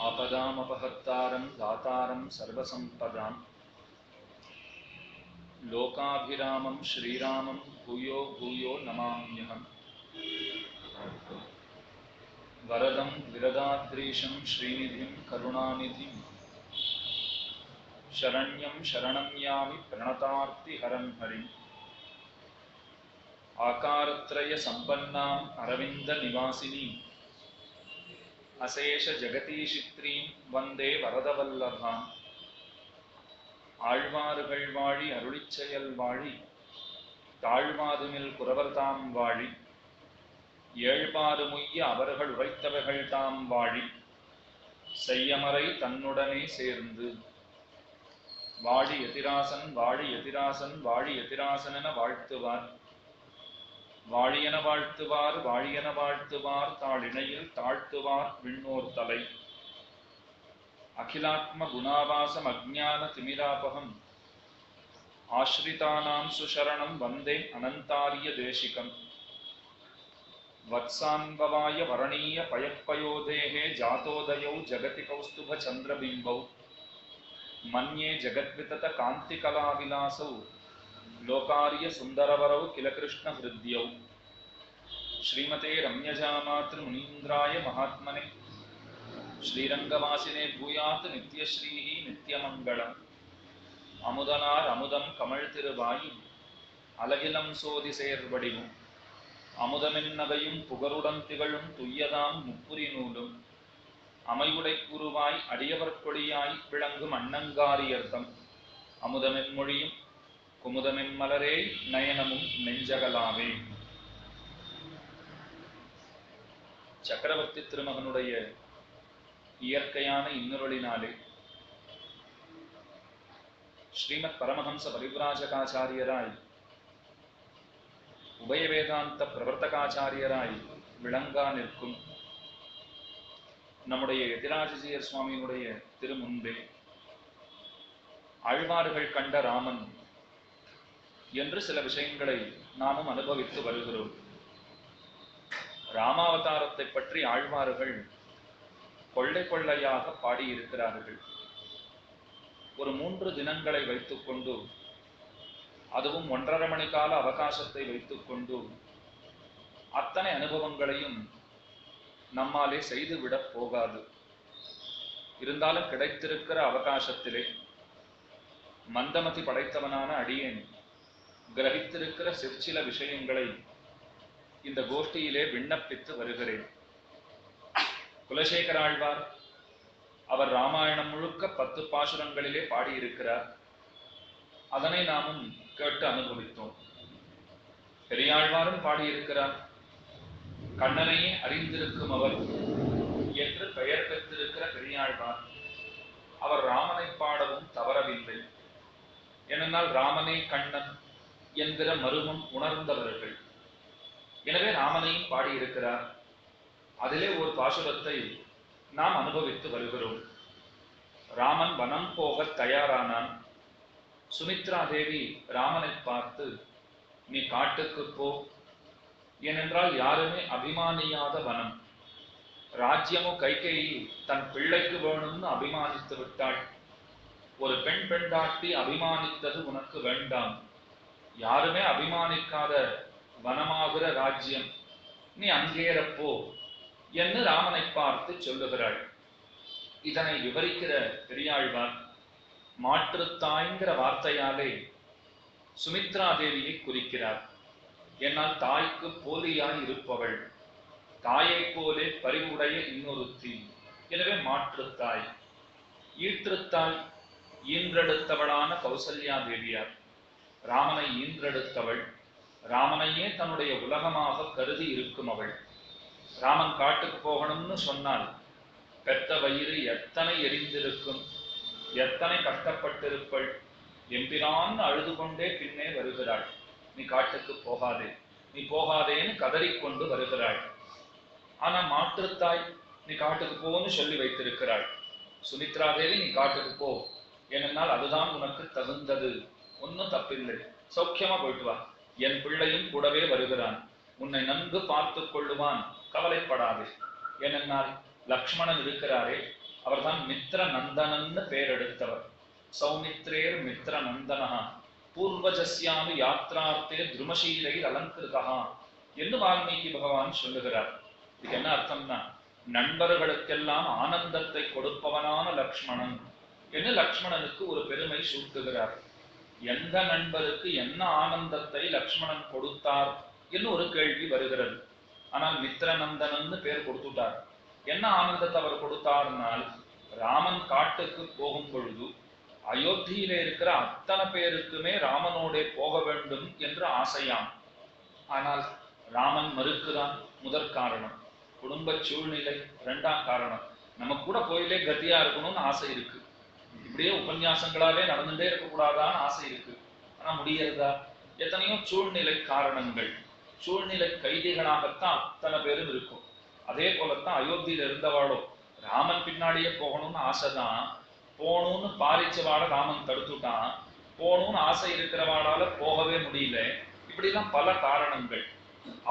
आपदामपहर्तारं दातारं सर्वसम्पदां लोकाभिरामं श्रीरामं भूयो भूयो नमाम्यहम् वरदं विरदाद्रीशं श्रीनिधिं करुणानिधिं शरण्यं शरणं यामि प्रणतार्तिहरं हरिम् आकारत्रयसम्पन्नाम् अरविन्दनिवासिनीम् अशेषजगतीशित्रीं वन्दे वरदवल्लभाम् ஆழ்வார்கள் வாழி அருளிச்செயல் வாழி தாழ்வாதுமில் குரவர்தாம் வாழி ஏழ்பாறு முய்ய அவர்கள் உரைத்தவர்கள் தாம் வாழி செய்யமறை தன்னுடனே சேர்ந்து வாழி எதிராசன் வாழி எதிராசன் வாழி எதிராசன் என வாழ்த்துவார் வாழியென வாழ்த்துவார் வாழியென வாழ்த்துவார் தாழிணையில் தாழ்த்துவார் விண்ணோர் தலை अखिलात्म गुणावासम अज्ञान तिमिरापहम आश्रितानां सुशरणं वंदे अनंतार्य देशिकं वत्सान्ववाय वरणीय पयःपयोधेः जातोदयौ जगति कौस्तुभ चंद्रबिंबौ मन्ये जगद्वितत कांतिकलाविलासौ लोकार्य सुंदरवरौ किल कृष्ण हृद्यौ श्रीमते रम्यजामातृ मुनीन्द्राय महात्मने श्रीरंगवासिने भूयात् नित्यश्री नित्यमंगलम् अमुदनार अमुदम कमल तिरुवायि अलगिलम सोदि சேர்வடிவும் அமுதமென்னவையும் புகருடன் திகழும் துய்யதாம் முப்புரி நூலும் அமைவுடை குருவாய் அடியவர்கொடியாய் விளங்கும் அன்னங்காரியர்த்தம் அமுதமென்மொழியும் குமுதமென் மலரே நயனமும் நெஞ்சகலாவே. சக்கரவர்த்தி திருமகனுடைய இயற்கையான இன்னொருளினாலே ஸ்ரீமத் பரமஹம்ச பரிவ்ராஜகாச்சாரியராய் உபய வேதாந்த பிரவர்த்தகாச்சாரியராய் விளங்கா நிற்கும் நம்முடைய எதிராஜியர் சுவாமியினுடைய திருமுன்பே ஆழ்வார்கள் கண்ட ராமன் என்று சில விஷயங்களை நாமும் அனுபவித்து வருகிறோம். ராமாவதாரத்தை பற்றி ஆழ்வார்கள் கொள்ளை கொள்ளையாக பாடியிருக்கிறார்கள். ஒரு 3 தினங்களை வைத்துக்கொண்டு, அதுவும் 1.5 மணி கால அவகாசத்தை வைத்துக்கொண்டு அத்தனை அனுபவங்களையும் நம்மாலே செய்துவிடப் போகாது. இருந்தாலும் கிடைத்திருக்கிற அவகாசத்திலே மந்தமதி படைத்தவனான அடியேன் கிரகித்திருக்கிற சிற்சில விஷயங்களை இந்த கோஷ்டியிலே விண்ணப்பித்து வருகிறேன். குலசேகர ஆழ்வார் அவர் ராமாயணம் முழுக்க 10 பாசுரங்களிலே பாடியிருக்கிறார். அதனை நாமும் கேட்டு அனுபவித்தோம். பெரியாழ்வாரும் பாடியிருக்கிறார். கண்ணனையே அறிந்திருக்கும் அவர் என்று பெயர் பெற்றிருக்கிற பெரியாழ்வார் அவர் ராமனை பாடவும் தவறவில்லை. ஏனென்றால் ராமனே கண்ணன் என்கிற மருமம் உணர்ந்தவர்கள். எனவே ராமனையும் பாடியிருக்கிறார். அதிலே ஒரு பாசுரத்தை நாம் அனுபவித்து வருகிறோம். ராமன் வனம் போக தயாரானான். சுமித்ரா தேவி ராமனை பார்த்து, நீ காட்டுக்கு போ, ஏனென்றால் யாருமே அபிமானியாத வனம். ராஜ்யமும் கைகேயி தன் பிள்ளைக்கு வேணும்னு அபிமானித்து விட்டாள். ஒரு பெண் பெண்டாட்டி அபிமானித்தது உனக்கு வேண்டாம். யாருமே அபிமானிக்காத வனமாகிற ராஜ்யம், நீ அங்கேறப்போ என்று ராமனை பார்த்து சொல்லுகிறாள். இதனை விவரிக்கிற பெரியாழ்வார் மாற்றுத்தாய்ங்கிற வார்த்தையாலே சுமித்ரா தேவியை குறிக்கிறார். என்னால் தாய்க்கு போலியாய் இருப்பவள், தாயை போலே பரிவுடைய இன்னொருத்தி. எனவே மாற்றுத்தாய். ஈற்றுத்தாய் ஈன்றெடுத்தவளான கௌசல்யா தேவியார் ராமனை ஈன்றெடுத்தவள். ராமனையே தன்னுடைய உலகமாக கருதி இருக்கும் அவள். ராமன் காட்டுக்கு போகணும்னு சொன்னால் பெத்த வயிறு எத்தனை எரிந்திருக்கும், எத்தனை கஷ்டப்பட்டிருப்பள். எம்பிரான் அழுது கொண்டே பின்னே வருகிறாள். நீ காட்டுக்கு போகாதே, நீ போகாதேன்னு கதறிக்கொண்டு வருகிறாள். ஆனா மாற்றுத்தாய் நீ காட்டுக்கு போன்னு சொல்லி வைத்திருக்கிறாள். சுமித்ரா தேவி நீ காட்டுக்கு போ, ஏனென்றால் அதுதான் உனக்கு தகுந்தது, ஒன்னும் தப்பில்லை, சௌக்கியமா போயிட்டு வா, என் பிள்ளையும் கூடவே வருகிறான், உன்னை நன்கு பார்த்து கொள்ளுவான், கவலைப்படாதே. ஏனென்றால் லக்ஷ்மணன் இருக்கிறாரே, அவர்தான் மித்ர நந்தனன்னு பேர் எடுத்தவர். சௌமித்ரேர் மித்ர நந்தனஹா பூர்வஜஸ்யானு யாத்ரார்த்தே திருமசீலை அலங்கிருதா என்று வால்மீகி பகவான் சொல்லுகிறார். இதுக்கு என்ன அர்த்தம்னா, நண்பர்களுக்கெல்லாம் ஆனந்தத்தை கொடுப்பவனான லக்ஷ்மணன் என்று லக்ஷ்மணனுக்கு ஒரு பெருமை சூட்டுகிறார். எந்த நண்பருக்கு என்ன ஆனந்தத்தை லக்ஷ்மணன் கொடுத்தார் என்று ஒரு கேள்வி வருகிறது. ஆனால் மித்ரநந்தனன்னு பேர் கொடுத்துட்டார். என்ன ஆனந்தத்தை அவர் கொடுத்தார்னால், ராமன் காட்டுக்கு போகும் பொழுது அயோத்தியில இருக்கிற அத்தனை பேருக்குமே ராமனோட போக வேண்டும் என்று ஆசையாம். ஆனால் ராமன் மறுக்கிறான். முதற் காரணம் குடும்ப சூழ்நிலை. இரண்டாம் காரணம், நமக்கு கூட கோயிலே கத்தியா இருக்கணும்னு ஆசை இருக்கு. இப்படியே உபன்யாசங்களாவே நடந்துட்டே இருக்கக்கூடாதான்னு ஆசை இருக்கு. ஆனா முடியறதா? எத்தனையோ சூழ்நிலை காரணங்கள். சூழ்நிலை கைதிகளாகத்தான் அத்தனை பேரும் இருக்கும். அதே போலத்தான் அயோத்தியில இருந்தவாளோ ராமன் பின்னாடியே போகணும்னு ஆசைதான். போகணும்னு பாரிச்சவாட ராமன் தடுத்துட்டான். போகணும்னு ஆசை இருக்கிறவாளால போகவே முடியல. இப்படிலாம் பல காரணங்கள்.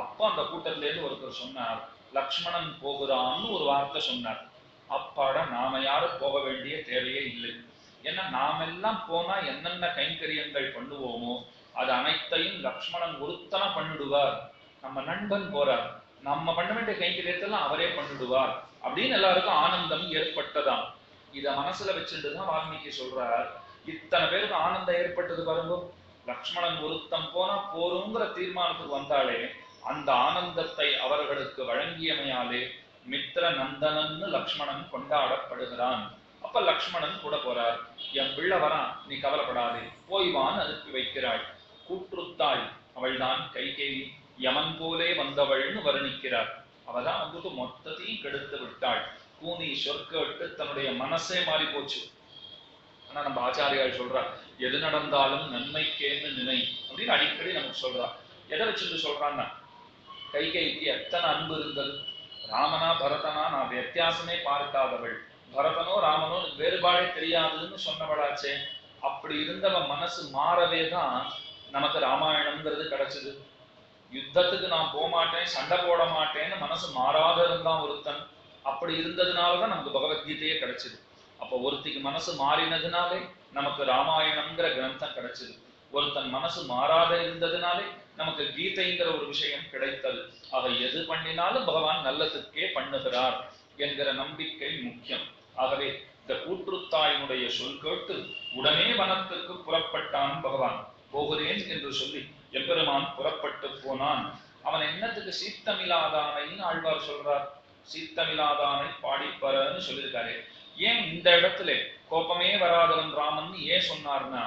அப்ப அந்த கூட்டத்துல இருந்து ஒருத்தர் சொன்னார், லக்ஷ்மணன் போகிறான்னு ஒரு வார்த்தை சொன்னார். அப்பாட, நாம யாரும் போக வேண்டிய தேவையே இல்லை. ஏன்னா நாமெல்லாம் போனா என்னென்ன கைங்கரியங்கள் பண்ணுவோமோ அது அனைத்தையும் லக்ஷ்மணன் ஒருத்தனை பண்ணிடுவார். நம்ம நண்பன் போறார், நம்ம பண்ண வேண்டிய கைங்கரியத்தெல்லாம் அவரே பண்ணிடுவார் அப்படின்னு எல்லாருக்கும் ஆனந்தம் ஏற்பட்டதாம். இத மனசுல வச்சுட்டுதான் வால்மீகி சொல்றார், இத்தனை பேருக்கு ஆனந்தம் ஏற்பட்டது பாருங்க. லக்ஷ்மணன் ஒருத்தம் போனா போருங்கிற தீர்மானத்துக்கு வந்தாலே அந்த ஆனந்தத்தை அவர்களுக்கு வழங்கியமையாலே மித்ர நந்தனன்னு லக்ஷ்மணன் கொண்டாடப்படுகிறான். அப்ப லக்ஷ்மணன் கூட போறார். என் பிள்ளை வரான், நீ கவலைப்படாதே, போய்வான் அனுப்பி வைக்கிறாள். கூற்றுத்தாய் அவள்தான் கைகேயி, யமன் போலே வந்தவள்னு வர்ணிக்கிறார். அவதான் வந்துட்டு மொத்தத்தையும் கெடுத்து விட்டாள். கூனி சொற்கேட்டு தன்னுடைய மனசே மாறி போச்சு. ஆனா நம்ம ஆச்சாரியால் சொல்றார், எது நடந்தாலும் நன்மைக்கேன்னு நினை அப்படின்னு அடிக்கடி நமக்கு சொல்றா. எதை வச்சுட்டு சொல்றான்னா, கைகைக்கு எத்தனை அன்பு இருந்தது. ராமனா பரதனா நான் வித்தியாசமே பார்க்காதவள், பரதனோ ராமனோ வேறுபாடே தெரியாதுன்னு சொன்னவளாச்சே. அப்படி இருந்தவ மனசு மாறவே தான் நமக்கு ராமாயணம்ங்கிறது கிடைச்சது. யுத்தத்துக்கு நான் போக மாட்டேன், சண்டை போட மாட்டேன்னு மனசு மாறாத இருந்தான் ஒருத்தன். அப்படி இருந்ததுனாலதான் நமக்கு பகவத்கீதையே கிடைச்சது. அப்போ ஒருத்திக்கு மனசு மாறினதுனாலே நமக்கு ராமாயணம்ங்கிற கிரந்தம் கிடைச்சது. ஒருத்தன் மனசு மாறாத இருந்ததுனாலே நமக்கு கீதைங்கிற ஒரு விஷயம் கிடைத்தது. ஆக எது பண்ணினாலும் பகவான் நல்லதுக்கே பண்ணுகிறார் என்கிற நம்பிக்கை முக்கியம். ஆகவே இந்த கூற்றுத்தாயினுடைய சொல் கேட்டு உடனே வனத்துக்கு புறப்பட்டான் பகவான். போகிறேன் என்று சொல்லி எம்பெருமான் புறப்பட்டு போனான். அவன் என்னத்துக்கு சீத்தமில்லாதானைன்னு ஆழ்வார் சொல்றார். சீத்தமில்லாதானை பாடிப்பறன்னு சொல்லியிருக்காரு. ஏன் இந்த இடத்துல கோபமே வராதவன் ராமன் ஏன் சொன்னார்னா,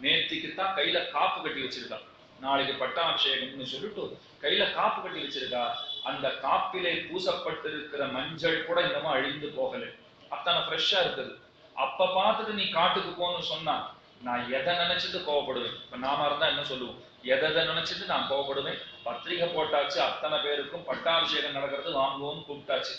நேத்திக்குத்தான் கையில காப்பு கட்டி வச்சிருக்கா. நாளைக்கு பட்டாபிஷேகம்னு சொல்லிட்டு கையில காப்பு கட்டி வச்சிருக்கா. அந்த காப்பிலே பூசப்பட்டிருக்கிற மஞ்சள் கூட இன்னமும் அழிந்து போகல, அத்தனை ஃப்ரெஷ்ஷா இருக்குது. அப்ப பார்த்துட்டு நீ காட்டுக்கு போன்னு சொன்னா நான் எதை நினைச்சிட்டு கோவப்படுவேன். இப்ப நாம இருந்தா என்ன சொல்லுவோம், எதை நினைச்சிட்டு நான் கோவப்படுவேன். பத்திரிகை போட்டாச்சு, அத்தனை பேருக்கும் பட்டாபிஷேகம் நடக்கிறது, வாங்குவோம்னு கூப்பிட்டாச்சு.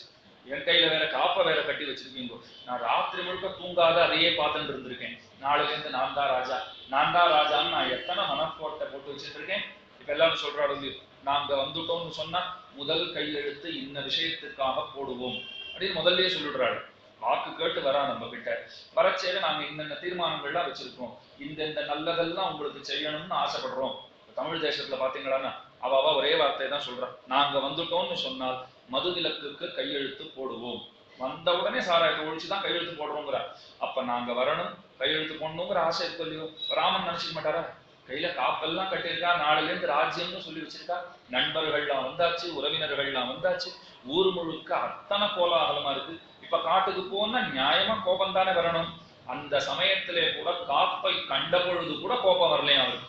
என் கையில வேற காப்பை வேற கட்டி வச்சிருக்கீங்க. நான் ராத்திரி முழுக்க தூங்காத அதையே பார்த்துட்டு இருந்திருக்கேன். நாளைல இருந்து நான் தான் ராஜா, நான் தான் ராஜான்னு நான் எத்தனை மனக்கோட்டை போட்டு வச்சுட்டு இருக்கேன். இப்ப எல்லாரும் சொல்றாரு, நாங்க வந்துட்டோம்னு சொன்னா முதல் கையெழுத்து இந்த விஷயத்துக்காக போடுவோம் அப்படின்னு முதல்லயே சொல்லிடுறாரு. வாக்கு கேட்டு வரா நம்ம கிட்ட. வரச்சேல நாங்க இந்த தீர்மானங்கள்லாம் வச்சிருக்கோம், இந்த நல்லதெல்லாம் உங்களுக்கு செய்யணும்னு ஆசைப்படுறோம். தமிழ் தேசத்துல பாத்தீங்களான்னா அவ ஒரே வார்த்தை தான் சொல்றான், நாங்க வந்துட்டோம்னு சொன்னால் மதுவிலக்குக்கு கையெழுத்து போடுவோம். வந்த உடனே சாராயத்தை ஒழிச்சுதான் கையெழுத்து போடுறோங்கிறா. அப்ப நாங்க வரணும், கையெழுத்து போடணுங்கிற ஆசை இருக்கு இல்லையோ. ராமன் நினைச்சுக்க மாட்டாரா, கையில காப்பெல்லாம் கட்டியிருக்கா, நாளில இருந்து ராஜ்யம்னு சொல்லி வச்சிருக்கா, நண்பர்கள்லாம் வந்தாச்சு, உறவினர்கள்லாம் வந்தாச்சு, ஊர் முழுக்க அத்தனை கோலாகலமா இருக்கு. இப்ப காட்டுக்கு போனா நியாயமா கோபம் தானே வரணும். அந்த சமயத்திலே கூட காப்பை கண்ட பொழுது கூட கோபம் வரலையா அவருக்கு.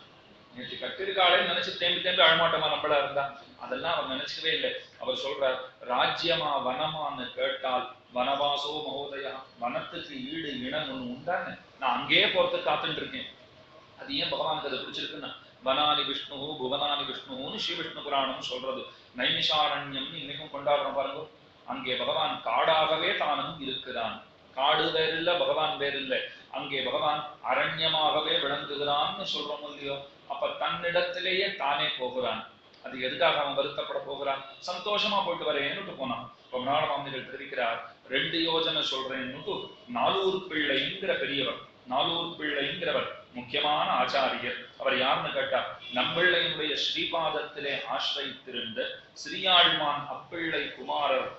நேற்று கட்டிருக்காளே நினைச்சு தேம்பி அழமாட்டமா நம்மளா இருந்தா, அதெல்லாம் அவர் நினைச்சவே இல்லை. அவர் சொல்றார், ராஜ்யமா வனமான்னு கேட்டால் வனவாசோ மகோதயா, வனத்துக்கு ஈடு இனம் ஒண்ணு உண்டான்னு நான் அங்கேயே போறதுக்கு காத்துட்டு இருக்கேன். அது ஏன் பகவானுக்கு அதை பிடிச்சிருக்குன்னா, வனானி விஷ்ணு புவனானி விஷ்ணுன்னு ஸ்ரீ விஷ்ணு புராணம் சொல்றது. நைமிஷாரண்யம்னு இன்னைக்கும் கொண்டாடுறோம் பாருங்க. அங்கே பகவான் காடாகவே தானும் இருக்கிறான். காடு வேறு இல்ல, பகவான் வேறு இல்லை. அங்கே பகவான் அரண்யமாகவே விளங்குகிறான்னு சொல்றோம் இல்லையோ. அப்ப தன்னிடத்திலேயே தானே போகிறான். அது எதுக்காக அவன் வருத்தப்பட போகிறான்? சந்தோஷமா போயிட்டு வரேன்னுட்டு போனான். இப்ப மணவாளமாமுனிகள் தெரிவிக்கிறார், 2 யோஜனை சொல்றேன்னுட்டு நாலூர் பிள்ளைங்கிற பெரியவர், நாலூர் பிள்ளைங்கிறவர் முக்கியமான ஆச்சாரியர். அவர் யாருன்னு கேட்டா, நம்பிள்ளையினுடைய ஸ்ரீபாதத்திலே ஆசிரித்திருந்த ஸ்ரீயாழ்மான் அப்பிள்ளை குமாரர்.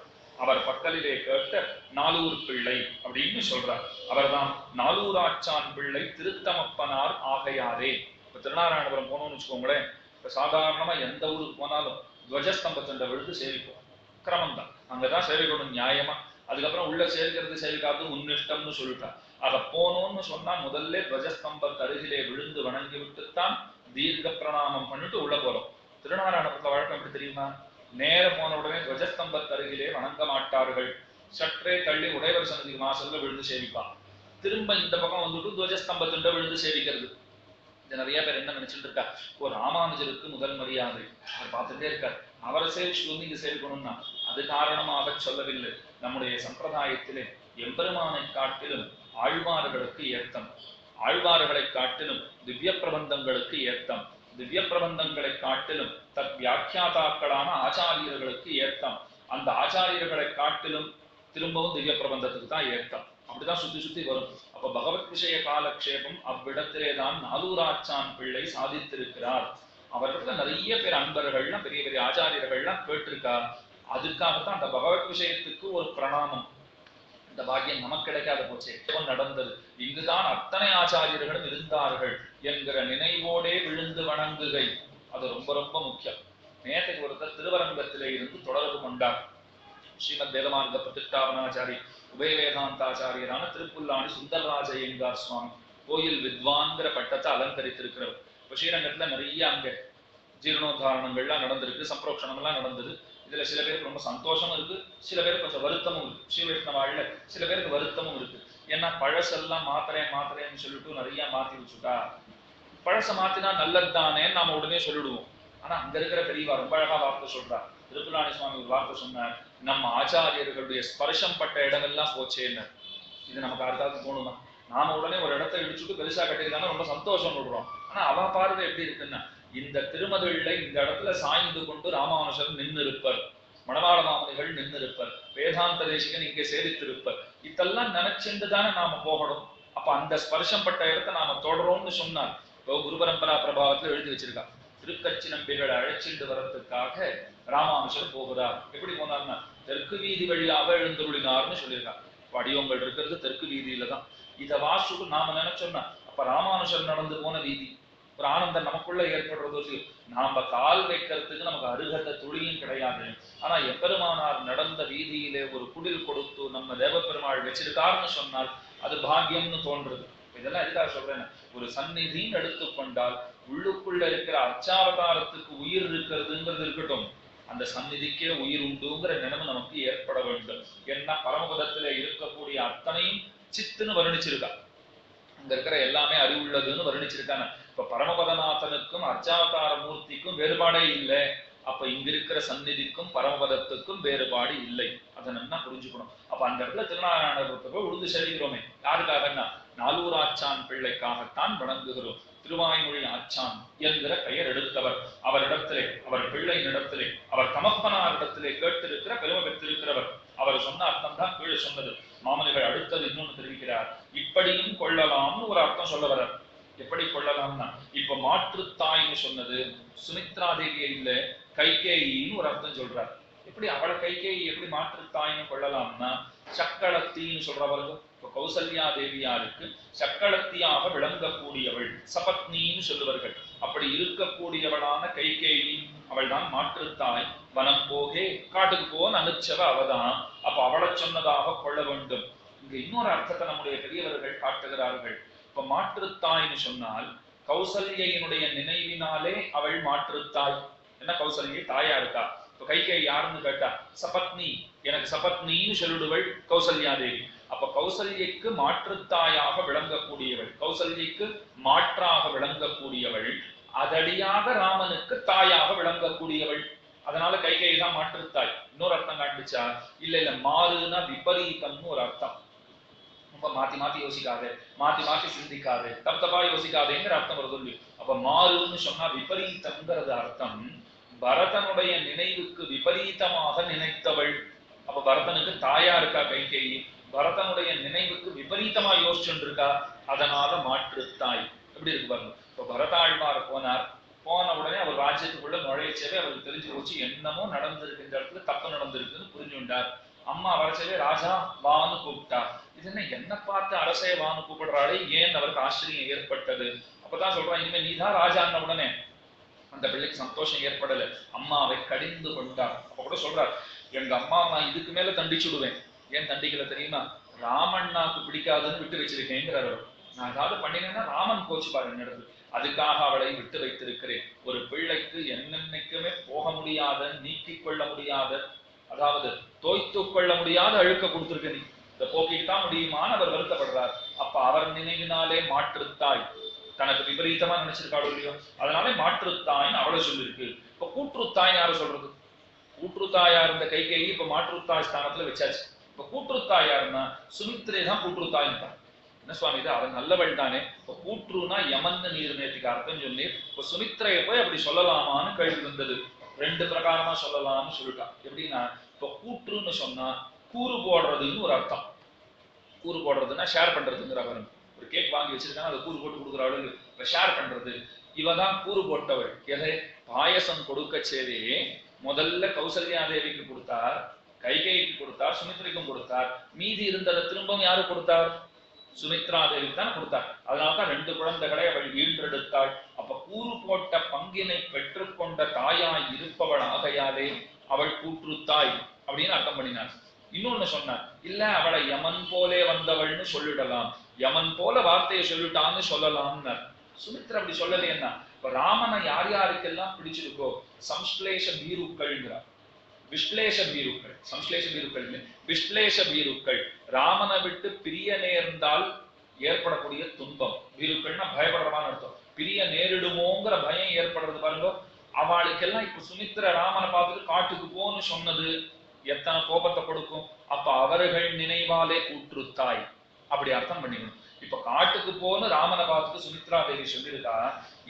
அவர் பக்கலிலே கேட்ட நாலூர் பிள்ளை அப்படின்னு சொல்றார். அவர்தான் நாலூராச்சான் பிள்ளை திருத்தமப்பனார் ஆகையாரே. இப்ப திருநாராயணபுரம் போனோம்னு வச்சுக்கோங்களேன், இப்ப சாதாரணமா எந்த ஊருக்கு போனாலும் துவஜஸ்தம்பத்தின் விழுந்து சேவிப்போம், கிரமம் தான், அங்கதான் சேவிக்கணும் நியாயமா. அதுக்கப்புறம் உள்ள சேர்க்கிறது சேவிக்காது உன்னிஷ்டம்னு சொல்லிட்டார். அத போனோம்னு சொன்னா முதல்ல துவஜஸ்தம்பத்து அருகிலே விழுந்து வணங்கி விட்டுத்தான் தீர்க்க பிரணாமம் பண்ணிட்டு உள்ள போறோம். திருநாராயணபுரத்துல வழக்கம் எப்படி தெரியுமா? நேர போன உடனே துவஜஸ்தம்பத்து அருகிலே வணங்க மாட்டார்கள். சற்றே தள்ளி உடையவர் சன்னதி வாசல்ல விழுந்து சேவிப்பான். திரும்ப இந்த பக்கம் வந்துட்டு துவஜஸ்தம்பத்துண்ட விழுந்து சேவிக்கிறது. இது நிறைய பேர் என்ன நினைச்சுட்டு இருக்கா, ஒரு ராமானுஜருக்கு முதல் மரியாதை, அவர் பார்த்துட்டே இருக்கார், அவரை சேவிச்சுட்டு வந்து இங்க சேவிக்கணும்னா அது காரணமாக சொல்லவில்லை. நம்முடைய சம்பிரதாயத்திலே எம்பெருமானை காட்டிலும் ஆழ்வார்களுக்கு ஏத்தம், ஆழ்வார்களை காட்டிலும் திவ்ய பிரபந்தங்களுக்கு ஏத்தம், திவ்ய பிரபந்தங்களை காட்டிலும் தத் வியாக்கியாதாக்களான ஆச்சாரியர்களுக்கு ஏத்தம், அந்த ஆச்சாரியர்களை காட்டிலும் திரும்பவும் திவ்ய பிரபந்தத்துக்கு தான் ஏத்தம். அப்படிதான் சுத்தி சுத்தி வரும். அப்ப பகவத் விஷய காலக்ஷேபம் அவ்விடத்திலேதான் நாலூராச்சான் பிள்ளை சாதித்திருக்கிறார். அவர்கிட்ட நிறைய பேர் அன்பர்கள்லாம் பெரிய பெரிய ஆச்சாரியர்கள்லாம் கேட்டிருக்கா. அதுக்காகத்தான் அந்த பகவத் விஷயத்துக்கு ஒரு பிரணாமம். இந்த பாக்கியம் நமக்கு கிடைக்காத போச்சே, நடந்தது. இங்குதான் அத்தனை ஆச்சாரியர்களும் இருந்தார்கள் என்கிற நினைவோடே விழுந்து வணங்குகை, அது ரொம்ப ரொம்ப முக்கியம். நேற்றுக்கு ஒருத்தர் திருவரங்கத்திலே இருந்து தொடர்பு கொண்டார். ஸ்ரீமத் வேதமார்க்க பிரதிஷ்டாபனாச்சாரி உபயவேதாந்தாச்சாரியரான திருப்புல்லாணி சுந்தரராஜ ஐயங்கார் சுவாமி கோயில் வித்வான்கிற பட்டத்தை அலங்கரித்திருக்கிறவர். இப்ப ஸ்ரீரங்கத்துல நிறைய அங்க ஜீர்ணோத்தாரணங்கள்லாம் நடந்திருக்கு, சம்பிரோக்ஷணம் எல்லாம் நடந்தது. இதுல சில பேருக்கு ரொம்ப சந்தோஷமும் இருக்கு, சில பேருக்கு கொஞ்சம் வருத்தமும் இருக்கு. ஸ்ரீவைஷ்ணவாழ்ல சில பேருக்கு வருத்தமும் இருக்கு. ஏன்னா பழசெல்லாம் மாத்திரேன்னு சொல்லிட்டு நிறைய மாத்தி வச்சுட்டா, பழச மாத்தினா நல்லதுதானே நாம உடனே சொல்லிடுவோம். ஆனா அங்க இருக்கிற பெரியவா ரொம்ப அழகா வார்த்தை சொல்றார். திருப்புலாணி சுவாமி ஒரு வார்த்தை சொன்னார், நம்ம ஆச்சாரியர்களுடைய ஸ்பர்ஷம் பட்ட இடமெல்லாம் போச்சேன்னு. இது நமக்கு யாருக்காவது தோணுமா? நாம உடனே ஒரு இடத்தை இடிச்சுட்டு பெருசா கட்டிருக்காங்க ரொம்ப சந்தோஷம் விடுறோம். ஆனா அவ பார்வை எப்படி இருக்குன்னா, இந்த திருமதுள்ள இந்த இடத்துல சாய்ந்து கொண்டு ராமானுஜர் நின்று இருப்பர், மணவாள மாமுனிகள் நின்று இருப்பர், வேதாந்த தேசிகன் இங்கே சேவித்திருப்பர், இதெல்லாம் நினைச்சுட்டு தானே நாம போகணும். அப்ப அந்த ஸ்பர்ஷம் பட்ட இடத்தை நாம தொடரோம்னு சொன்னார். இப்போ குரு பரம்பரா பிரபாவத்துல எழுதி வச்சிருக்கா, திருக்கட்சி நம்பிகளை அழைச்சிட்டு வர்றதுக்காக ராமானுஜர் போகிறார். எப்படி போனார்னா தெற்கு வீதி வழியாக எழுந்தருளினார்னு சொல்லியிருக்காங்க. வடிவங்கள் இருக்கிறது தெற்கு வீதியில தான். இதை வாசுக்கு நாம நினைச்சோம்னா அப்ப ராமானுஜர் நடந்து போன வீதி, ஒரு ஆனந்தம் நமக்குள்ள ஏற்படுறது. நாம கால் வைக்கிறதுக்கு நமக்கு அருகத துளியும் கிடையாது. ஆனா எப்பெருமானார் நடந்த வீதியிலே ஒரு குடில் கொடுத்து நம்ம தேவப்பெருமாள் வச்சிருக்காருன்னு சொன்னால் அது பாக்கியம்னு தோன்றுது. இதெல்லாம் எதுக்காக சொல்றேன், ஒரு சந்நிதின்னு எடுத்துக்கொண்டால் உள்ளுக்குள்ள இருக்கிற அர்ச்சாவதாரத்துக்கு உயிர் இருக்கிறதுங்கிறது இருக்கட்டும், அந்த சந்நிதிக்கே உயிர் உண்டுங்கிற நினைவு நமக்கு ஏற்பட வேண்டும். ஏன்னா பரமபதத்துல இருக்கக்கூடிய அத்தனையும் சித்துன்னு வர்ணிச்சிருக்கா, அங்க இருக்கிற எல்லாமே அறிவுள்ளதுன்னு வர்ணிச்சிருக்காங்க. இப்ப பரமபதநாதனுக்கும் அர்ச்சாவதார மூர்த்திக்கும் வேறுபாடே இல்லை. அப்ப இங்க இருக்கிற சந்நிதிக்கும் பரமபதத்துக்கும் வேறுபாடு இல்லை. அதை நல்லா புரிஞ்சுக்கணும். அப்ப அந்த இடத்துல திருநாராயணபுரத்துக்கு உழுந்து செல்கிறோமே, யாருக்காகன்னா நாலூராச்சான் பிள்ளைக்காகத்தான் வணங்குகிறோம். திருவாய்மொழி ஆச்சான் என்கிற பெயர் எடுத்தவர், அவரிடத்திலே அவர் பிள்ளையினிடத்திலே அவர் தமப்பனாரிடத்திலே கேட்டிருக்கிற பெருமை பெற்றிருக்கிறவர். அவர் சொன்ன அர்த்தம் தான் கீழே சொன்னது. மாமனிகள் அடுத்தது இன்னொன்னு தெரிவிக்கிறார், இப்படியும் கொள்ளலாம்னு ஒரு அர்த்தம் சொல்ல வர்றார். எப்படி கொள்ளலாம்னா, இப்ப மாற்றுத்தாய்னு சொன்னது சுமித்ரா தேவியை இல்ல கைகேயின்னு ஒரு அர்த்தம் சொல்றார். எப்படி அவளை கைகேயி எப்படி மாற்றுத்தாய்னு கொள்ளலாம்னா, சக்களத்தின்னு சொல்றவர்கள் இப்ப கௌசல்யா தேவியாருக்கு சக்களத்தியாக விளங்கக்கூடியவள் சபத்னின்னு சொல்லுவார்கள். அப்படி இருக்கக்கூடியவளான கைகேயி அவள் தான் மாற்றுத்தாய். வனம் போகே காட்டுக்கு போன்னு அனுச்சவ அவதான். அப்ப அவளை சொன்னதாக கொள்ள வேண்டும். இங்க இன்னொரு அர்த்தத்தை நம்முடைய பெரியவர்கள் காட்டுகிறார்கள். இப்ப மாற்றுத்தாய்னு சொன்னால் கௌசல்யினுடைய நினைவினாலே அவள் மாற்றுத்தாய். என்ன கௌசல்யை தாயா இருக்கா. இப்ப கைகேயி யாருன்னு கேட்டா சபத்னி, எனக்கு சபத்னின்னு சொல்லிடுவள் கௌசல்யா தேவி. அப்ப கௌசல்யக்கு மாற்றுத்தாயாக விளங்கக்கூடியவள், கௌசல்யக்கு மாற்றாக விளங்கக்கூடியவள், அதடியாக ராமனுக்கு தாயாக விளங்கக்கூடியவள். அதனால கைகேயி தான் மாற்றுத்தாய். இன்னொரு அர்த்தம் காட்டுச்சா, இல்ல மாறுனா விபரீதம்னு ஒரு அர்த்தம். ரொம்ப மாத்தி மாத்தி யோசிக்காதே, மாத்தி மாத்தி சிந்திக்காதே, தப்பா யோசிக்காதேங்கிற அர்த்தம் வருது. அப்ப மாறுன்னு சொன்னா விபரீதம்ங்கிறது அர்த்தம். பரதனுடைய நினைவுக்கு விபரீதமாக நினைத்தவள். அப்ப பரதனுக்கு தாயா இருக்கா கைகேயி, பரதனுடைய நினைவுக்கு விபரீதமா யோசிச்சுட்டு இருக்கா, அதனால மாற்றுத்தாய். எப்படி இருக்கு பாருங்க. இப்ப பரதாழ்வார் போனார், போன உடனே அவர் ராஜ்யத்துக்குள்ள நுழையச்சவே அவருக்கு தெரிஞ்சு போச்சு என்னமோ நடந்திருக்கு, இந்த இடத்துல தப்பு நடந்திருக்குன்னு புரிஞ்சுண்டார். அம்மா வரச்சவே ராஜா வான்னு கூப்பிட்டார். இது என்ன பார்த்து அரசே வான்னு கூப்பிடுறாளே ஏன் அவருக்கு ஆச்சரியம் ஏற்பட்டது. அப்பதான் சொல்றான், இனிமே நீதான் ராஜான்ன உடனே அந்த பிள்ளைக்கு சந்தோஷம் ஏற்படல, அம்மாவை கடிந்து கொண்டார். அப்ப கூட சொல்றார், எங்க அம்மா நான் இதுக்கு மேல தண்டிச்சுடுவேன். ஏன் தண்டிக்கல தெரியுமா, ராமண்ணாக்கு பிடிக்காதுன்னு விட்டு வச்சிருக்கேங்கிறார். நான் ஏதாவது பண்ணினேன்னா ராமன் கோச்சு பாருங்க நடந்து, அதுக்காக அவளை விட்டு வைத்திருக்கிறேன். ஒரு பிள்ளைக்கு என்னென்னைக்குமே போக முடியாத, நீக்கிக் கொள்ள முடியாத, அதாவது தோய்த்து கொள்ள முடியாத அழுக்க கொடுத்திருக்க, நீ இதை போக்கிட்டுதான் முடியுமான்னு அவர் வருத்தப்படுறார். அப்ப அவர் நினைவினாலே மாற்றுத்தாய், தனக்கு விபரீதமா நினைச்சிருக்காளோ இல்லையோ, அதனால மாற்றுத்தாய்ன்னு அவளை சொல்லிருக்கு. இப்ப கூற்றுத்தாய் யாரு சொல்றது, கூற்றுத்தாயா இருந்த கைகேயி இப்ப மாற்றுத்தாய் ஸ்தானத்துல வச்சாச்சு. இப்ப கூற்றுத்தாய் யாருன்னா சுமித்திரை தான் கூற்றுத்தாய்ன்னு. என்ன சுவாமி இது, அவன் நல்லவள் தானே, இப்ப கூற்றுனா யமன்னு நீர் நேற்றுக்கு அர்த்தம் சொல்லி, இப்ப சுமித்திரைய போய் அப்படி சொல்லலாமான்னு கேள்வி வந்தது. ரெண்டு பிரகாரமா சொல்லலாம்னு சொல்லிட்டான். எப்படின்னா, இப்ப கூற்றுன்னு சொன்னா கூறு போடுறதுன்னு ஒரு அர்த்தம். கூறு போடுறதுன்னா ஷேர் பண்றதுங்கிற பாருங்க. ஒரு கேக் வாங்கி வச்சிருக்காங்க, அதை கூறு போட்டு கொடுக்குற அவளுக்கு இப்ப ஷேர் பண்றது. இவதான் கூறு போட்டவள். எதை, பாயசம் கொடுக்க சேரி முதல்ல கௌசல்யா தேவிக்கு கொடுத்தார், கைகேயிக்கு கொடுத்தார், சுமித்ரைக்கும் கொடுத்தார். மீதி இருந்ததை திரும்பவும் யாரு கொடுத்தார், சுமித்ரா தேவிக்கு தான் கொடுத்தார். அதனால்தான் ரெண்டு குழந்தைகளை அவள் ஈன்றெடுத்தாள். அப்ப கூறு போட்ட பங்கினை பெற்றுக்கொண்ட தாயாய் இருப்பவள் ஆகையாலே அவள் கூற்றுத்தாய் அப்படின்னு அர்த்தம் பண்ணினார். இன்னொன்னு சொன்னார், இல்ல அவளை யமன் போலே வந்தவள்னு சொல்லிடலாம், யமன் போல வார்த்தையை சொல்லிட்டான்னு சொல்லலாம்னு. சுமித்ரா அப்படி சொல்லலைன்னா, இப்ப ராமனை யார் யாருக்கெல்லாம் பிடிச்சிருக்கோ சம்ஸ்லேஷ பீருக்கள்ங்கிறார். விஸ்லேஷ பீருக்கள், சம்ஸ்லேஷ பீருக்கள், விஸ்லேஷ பீருக்கள், ராமனை விட்டு பிரிய நேர்ந்தால் ஏற்படக்கூடிய துன்பம். பீருக்கள்னா பயப்படுறமான அர்த்தம். பிரிய நேரிடுமோங்கிற பயம் ஏற்படுறது பாருங்க. அவளுக்கெல்லாம் இப்ப சுமித்ர ராமனை பார்த்துட்டு காட்டுக்கு போன்னு சொன்னது எத்தனை கோபத்தை கொடுக்கும். அப்ப அவர்கள் நினைவாலே கூற்றுத்தாய் அப்படி அர்த்தம் பண்ணிக்கணும். இப்ப காட்டுக்கு போன்னு ராமனை பார்த்துட்டு சுமித்ரா தேவி சொல்லியிருக்கா,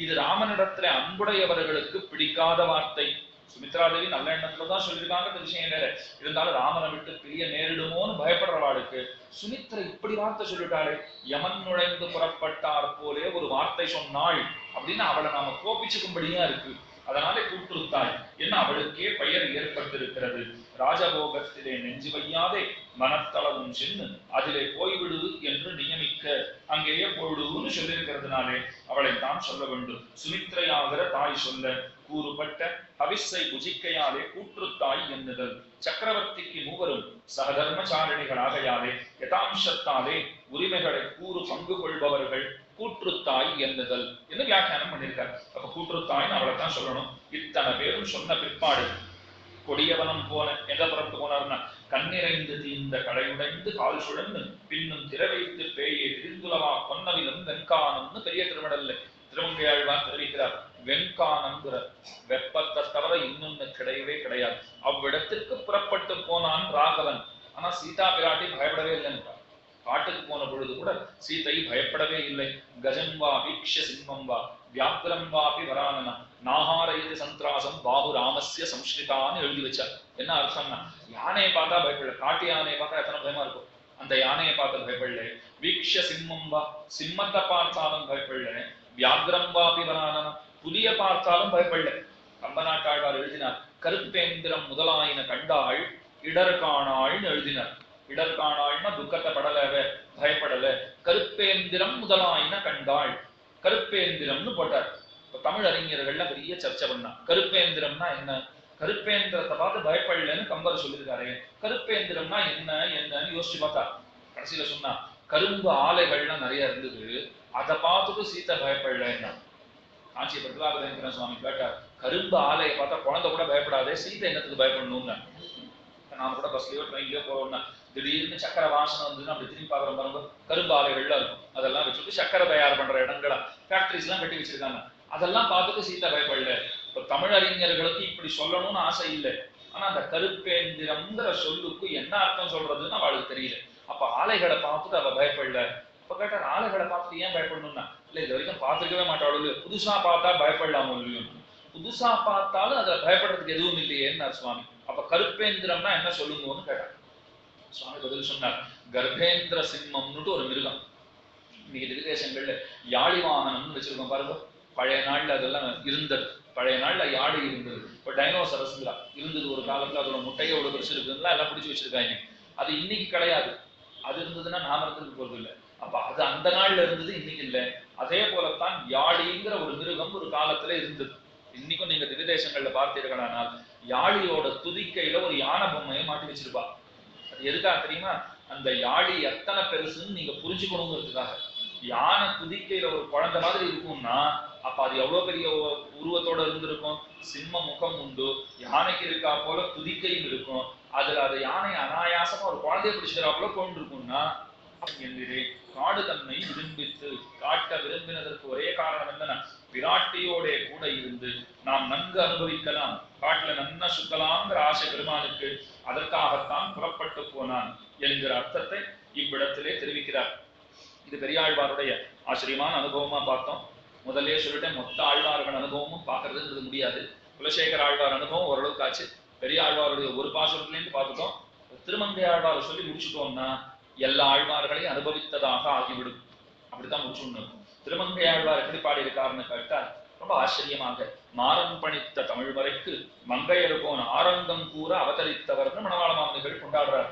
இது ராமனிடத்துல அன்புடையவர்களுக்கு பிடிக்காத வார்த்தை. சுமித்ரா தேவி நல்ல எண்ணத்துலதான் சொல்லியிருக்காங்க, இந்த விஷயம் வேற. இருந்தாலும் ராமனை விட்டு பிரிய நேரிடுமோன்னு பயப்படுறவாளுக்கு சுமித்ரா இப்படி வார்த்தை சொல்லிட்டாளே, யமன் நுழைந்து புறப்பட்டார் போலே ஒரு வார்த்தை சொன்னாள் அப்படின்னு அவளை நாம கோபிச்சுக்கும்படியா இருக்கு. அதனாலே கூற்றுத்தாய் என்ன அவளுக்கே பெயர் ஏற்பட்டிருக்கிறது. ராஜபோகத்திலே நெஞ்சு வையாதே மனத்தளவும் சென்று அதிலே போய்விடு என்று நியமிக்க அங்கேயே போய்விடுன்னு சொல்லியிருக்கிறதுனாலே அவளை தான் சொல்ல வேண்டும். சுமித்ரையாகிற தாய் சொல்ல கூறுபட்ட அவிசை புஜிக்கையாலே கூற்றுத்தாய் எண்ணுதல். சக்கரவர்த்திக்கு மூவரும் சகதர்மச்சாரணிகளாகையாலே யதாம்சத்தாலே உரிமைகளை கூறு பங்கு கொள்பவர்கள் கூற்றுத்தாய் எண்ணுதல் என்று வியாக்கியானம் பண்ணியிருக்கார். அப்ப கூற்றுத்தாய்ன்னு அவளைத்தான் சொல்லணும். இத்தனை பேரும் சொன்ன பிற்பாடு கொடியவனம் போன எந்த புறத்து போனார்னா, கண்ணிறைந்து தீர்ந்த கடையுடைந்து கால் சுழந்து பின்னும் திறவைத்து பேயை திரிந்துலவா பொன்னவிலும் வெண்கானம்னு பெரிய திருமடல்ல திருமங்கையாழ்வார் தெரிவிக்கிறார். வெண்கானம்ங்கிற வெப்பத்தை தவிர இன்னொன்னு கிடையவே கிடையாது. அவ்விடத்திற்கு புறப்பட்டு போனான் ராகவன். ஆனா சீதா பிராட்டி பயப்படவே இல்லைன்றார். காட்டுக்கு போன பொழுது கூட சீதை பயப்படவே இல்லை. கஜம் வா வீக்ஷ சிம்மம் வா வியாக்ரம் வாபி வரானனா நாகாரயிது சந்திராசம் பாபு ராமஸ்ய சம்ஸ்கிருதான்னு எழுதி வச்சார். என்ன அர்த்தம்னா, யானையை பார்த்தா பயப்படல, காட்டு யானையை பார்த்தா எத்தனை பயமா இருக்கும், அந்த யானையை பார்த்து பயப்படல. வீக்ஷ சிம்மம் வா, சிம்மத்தை பார்த்தாலும் பயப்படல. வியாக்ரம் வாபி வரானனா, புலிய பார்த்தாலும் பயப்படல. கம்பநாட்டாழ்வார் எழுதினார், கருப்பேந்திரம் முதலாயின கண்டாள் இடர் காணாள்னு எழுதினார். இடர் காணாள்னா துக்கத்தை படலவ, பயப்படல. கருப்பேந்திரம் முதலாயின கண்டாள், கருப்பேந்திரம்னு போட்டார். இப்ப தமிழ் அறிஞர்கள்ல பெரிய சர்ச்சை பண்ணா, கருப்பேந்திரம்னா என்ன, கருப்பேந்திரத்தை பார்த்து பயப்படலன்னு கம்பர் சொல்லியிருக்காரு. கருப்பேந்திரம்னா என்ன என்னன்னு யோசிச்சு பார்த்தா கடைசியில சொன்னா, கரும்பு ஆலைகள்லாம் நிறைய இருந்தது, அதை பார்த்துட்டு சீத்தை பயப்படலன்னா. காஞ்சி பிரகலாதேந்திர சுவாமி கேட்டார், கரும்பு ஆலையை பார்த்தா குழந்தை கூட பயப்படாதே, சீத்தை என்னத்துக்கு பயப்படணும்னு. நாம கூட பஸ்லயோ ட்ரெயின்லயோ போறோம்னா திடீர்னு சக்கரை வாசனை வந்துன்னா அப்படி திரும்பி பாக்குற பாருங்க, கரும்பு ஆலைகள்லாம் இருக்கும். அதெல்லாம் வச்சுட்டு சக்கரை தயார் பண்ற இடங்களா ஃபேக்டரிஸ் எல்லாம் கட்டி வச்சிருக்காங்க. அதெல்லாம் பார்த்துட்டு சீத்தை பயப்படல. இப்ப தமிழ் அறிஞர்களுக்கு இப்படி சொல்லணும்னு ஆசை இல்லை. ஆனா அந்த கருப்பேந்திரம்ங்கிற சொல்லுக்கு என்ன அர்த்தம் சொல்றதுன்னு அவளுக்கு தெரியல. அப்ப ஆலைகளை பார்த்துட்டு அவ பயப்படல. இப்ப கேட்டார், ஆலைகளை பார்த்துட்டு ஏன் பயப்படணும்னா, இல்ல இது வரைக்கும் பார்த்துருக்கவே மாட்டாளு, புதுசா பார்த்தா பயப்படலாமோ இல்லையோ. புதுசா பார்த்தாலும் அதுல பயப்படுறதுக்கு எதுவும் இல்லையேன்னு சுவாமி. அப்ப கருப்பேந்திரம்னா என்ன சொல்லுங்கன்னு கேட்டார். சுவாமி பதில் சொன்னார், கர்ப்பேந்திர சிம்மம்னுட்டு ஒரு மிருகம். இன்னைக்கு திரிதேசங்கள்ல யாழி வாகனம்னு வச்சிருக்கோம் பாருங்க. பழைய நாள்ல அதெல்லாம் இருந்தது. பழைய நாள்ல யாழி இருந்தது. இப்ப டைனோசரஸ்ங்களா இருந்தது ஒரு காலத்துல. அதோட முட்டையை ஒரு பெருசு இருக்குங்களா எல்லாம் பிடிச்சி வச்சிருக்காங்க. அது இன்னைக்கு கிடையாது. அது இருந்ததுன்னா நாம இருந்தது போறது இல்லை. அப்ப அது அந்த நாள்ல இருந்தது, இன்னைக்கு இல்லை. அதே போலத்தான் யாழிங்கிற ஒரு மிருகம் ஒரு காலத்துல இருந்தது. இன்னைக்கும் நீங்க திரிதேசங்கள்ல பார்த்தீர்களானால் யாழியோட துதிக்கையில ஒரு யானை பொம்மையை மாட்டி வச்சிருப்பா. அது எதுக்காக தெரியுமா? அந்த யாழி எத்தனை பெருசுன்னு நீங்க புரிஞ்சுக்கணுங்கிறதுக்காக. யானை துதிக்கையில ஒரு குழந்தை மாதிரி இருக்கும்னா அப்ப அது எவ்வளவு பெரிய உருவத்தோட இருந்திருக்கும். சிம்ம முகம் உண்டு, யானைக்கு இருக்கா போல துதிக்கையும் இருக்கும். அதுல அது யானை அனாயாசமா ஒரு குழந்தைய பிடிச்சிக்கிறா கொண்டு இருக்கும்னா காடு தன்னை விரும்பித்து காட்ட விரும்பினதற்கு ஒரே காரணம் என்னன்னா, பிராட்டியோட கூட இருந்து நாம் நன்கு அனுபவிக்கலாம், காட்டுல நன்னா சுத்தலாம்ங்கிற ஆசை பெருமானுக்கு. அதற்காகத்தான் புறப்பட்டு போனான் என்கிற அர்த்தத்தை இவ்விடத்திலே தெரிவிக்கிறார். இது பெரியாழ்வாருடைய ஆச்சரியமான அனுபவமா பார்த்தோம். முதல்ல சொல்லிட்டேன், மொத்த ஆழ்வார்கள் அனுபவமும் பார்க்கறதுன்றது முடியாது. குலசேகர ஆழ்வார் அனுபவம் ஓரளவுக்கு ஆச்சு. பெரிய ஆழ்வாருடைய ஒரு பாசுரத்திலேருந்து பார்த்துட்டோம். திருமங்கை ஆழ்வாரை சொல்லி முடிச்சுட்டோம்னா எல்லா ஆழ்வார்களையும் அனுபவித்ததாக ஆகிவிடும். அப்படித்தான் முடிச்சுடணும். திருமங்கை ஆழ்வார் எப்படி பாடியிருக்காருன்னு கேட்டால் ரொம்ப ஆச்சரியமாக, மாறன் பணித்த தமிழ் வரைக்கு மங்கையர் போன ஆரங்கம் கூற அவதரித்தவர்னு மணவாள மாமனிகள் கொண்டாடுறார்.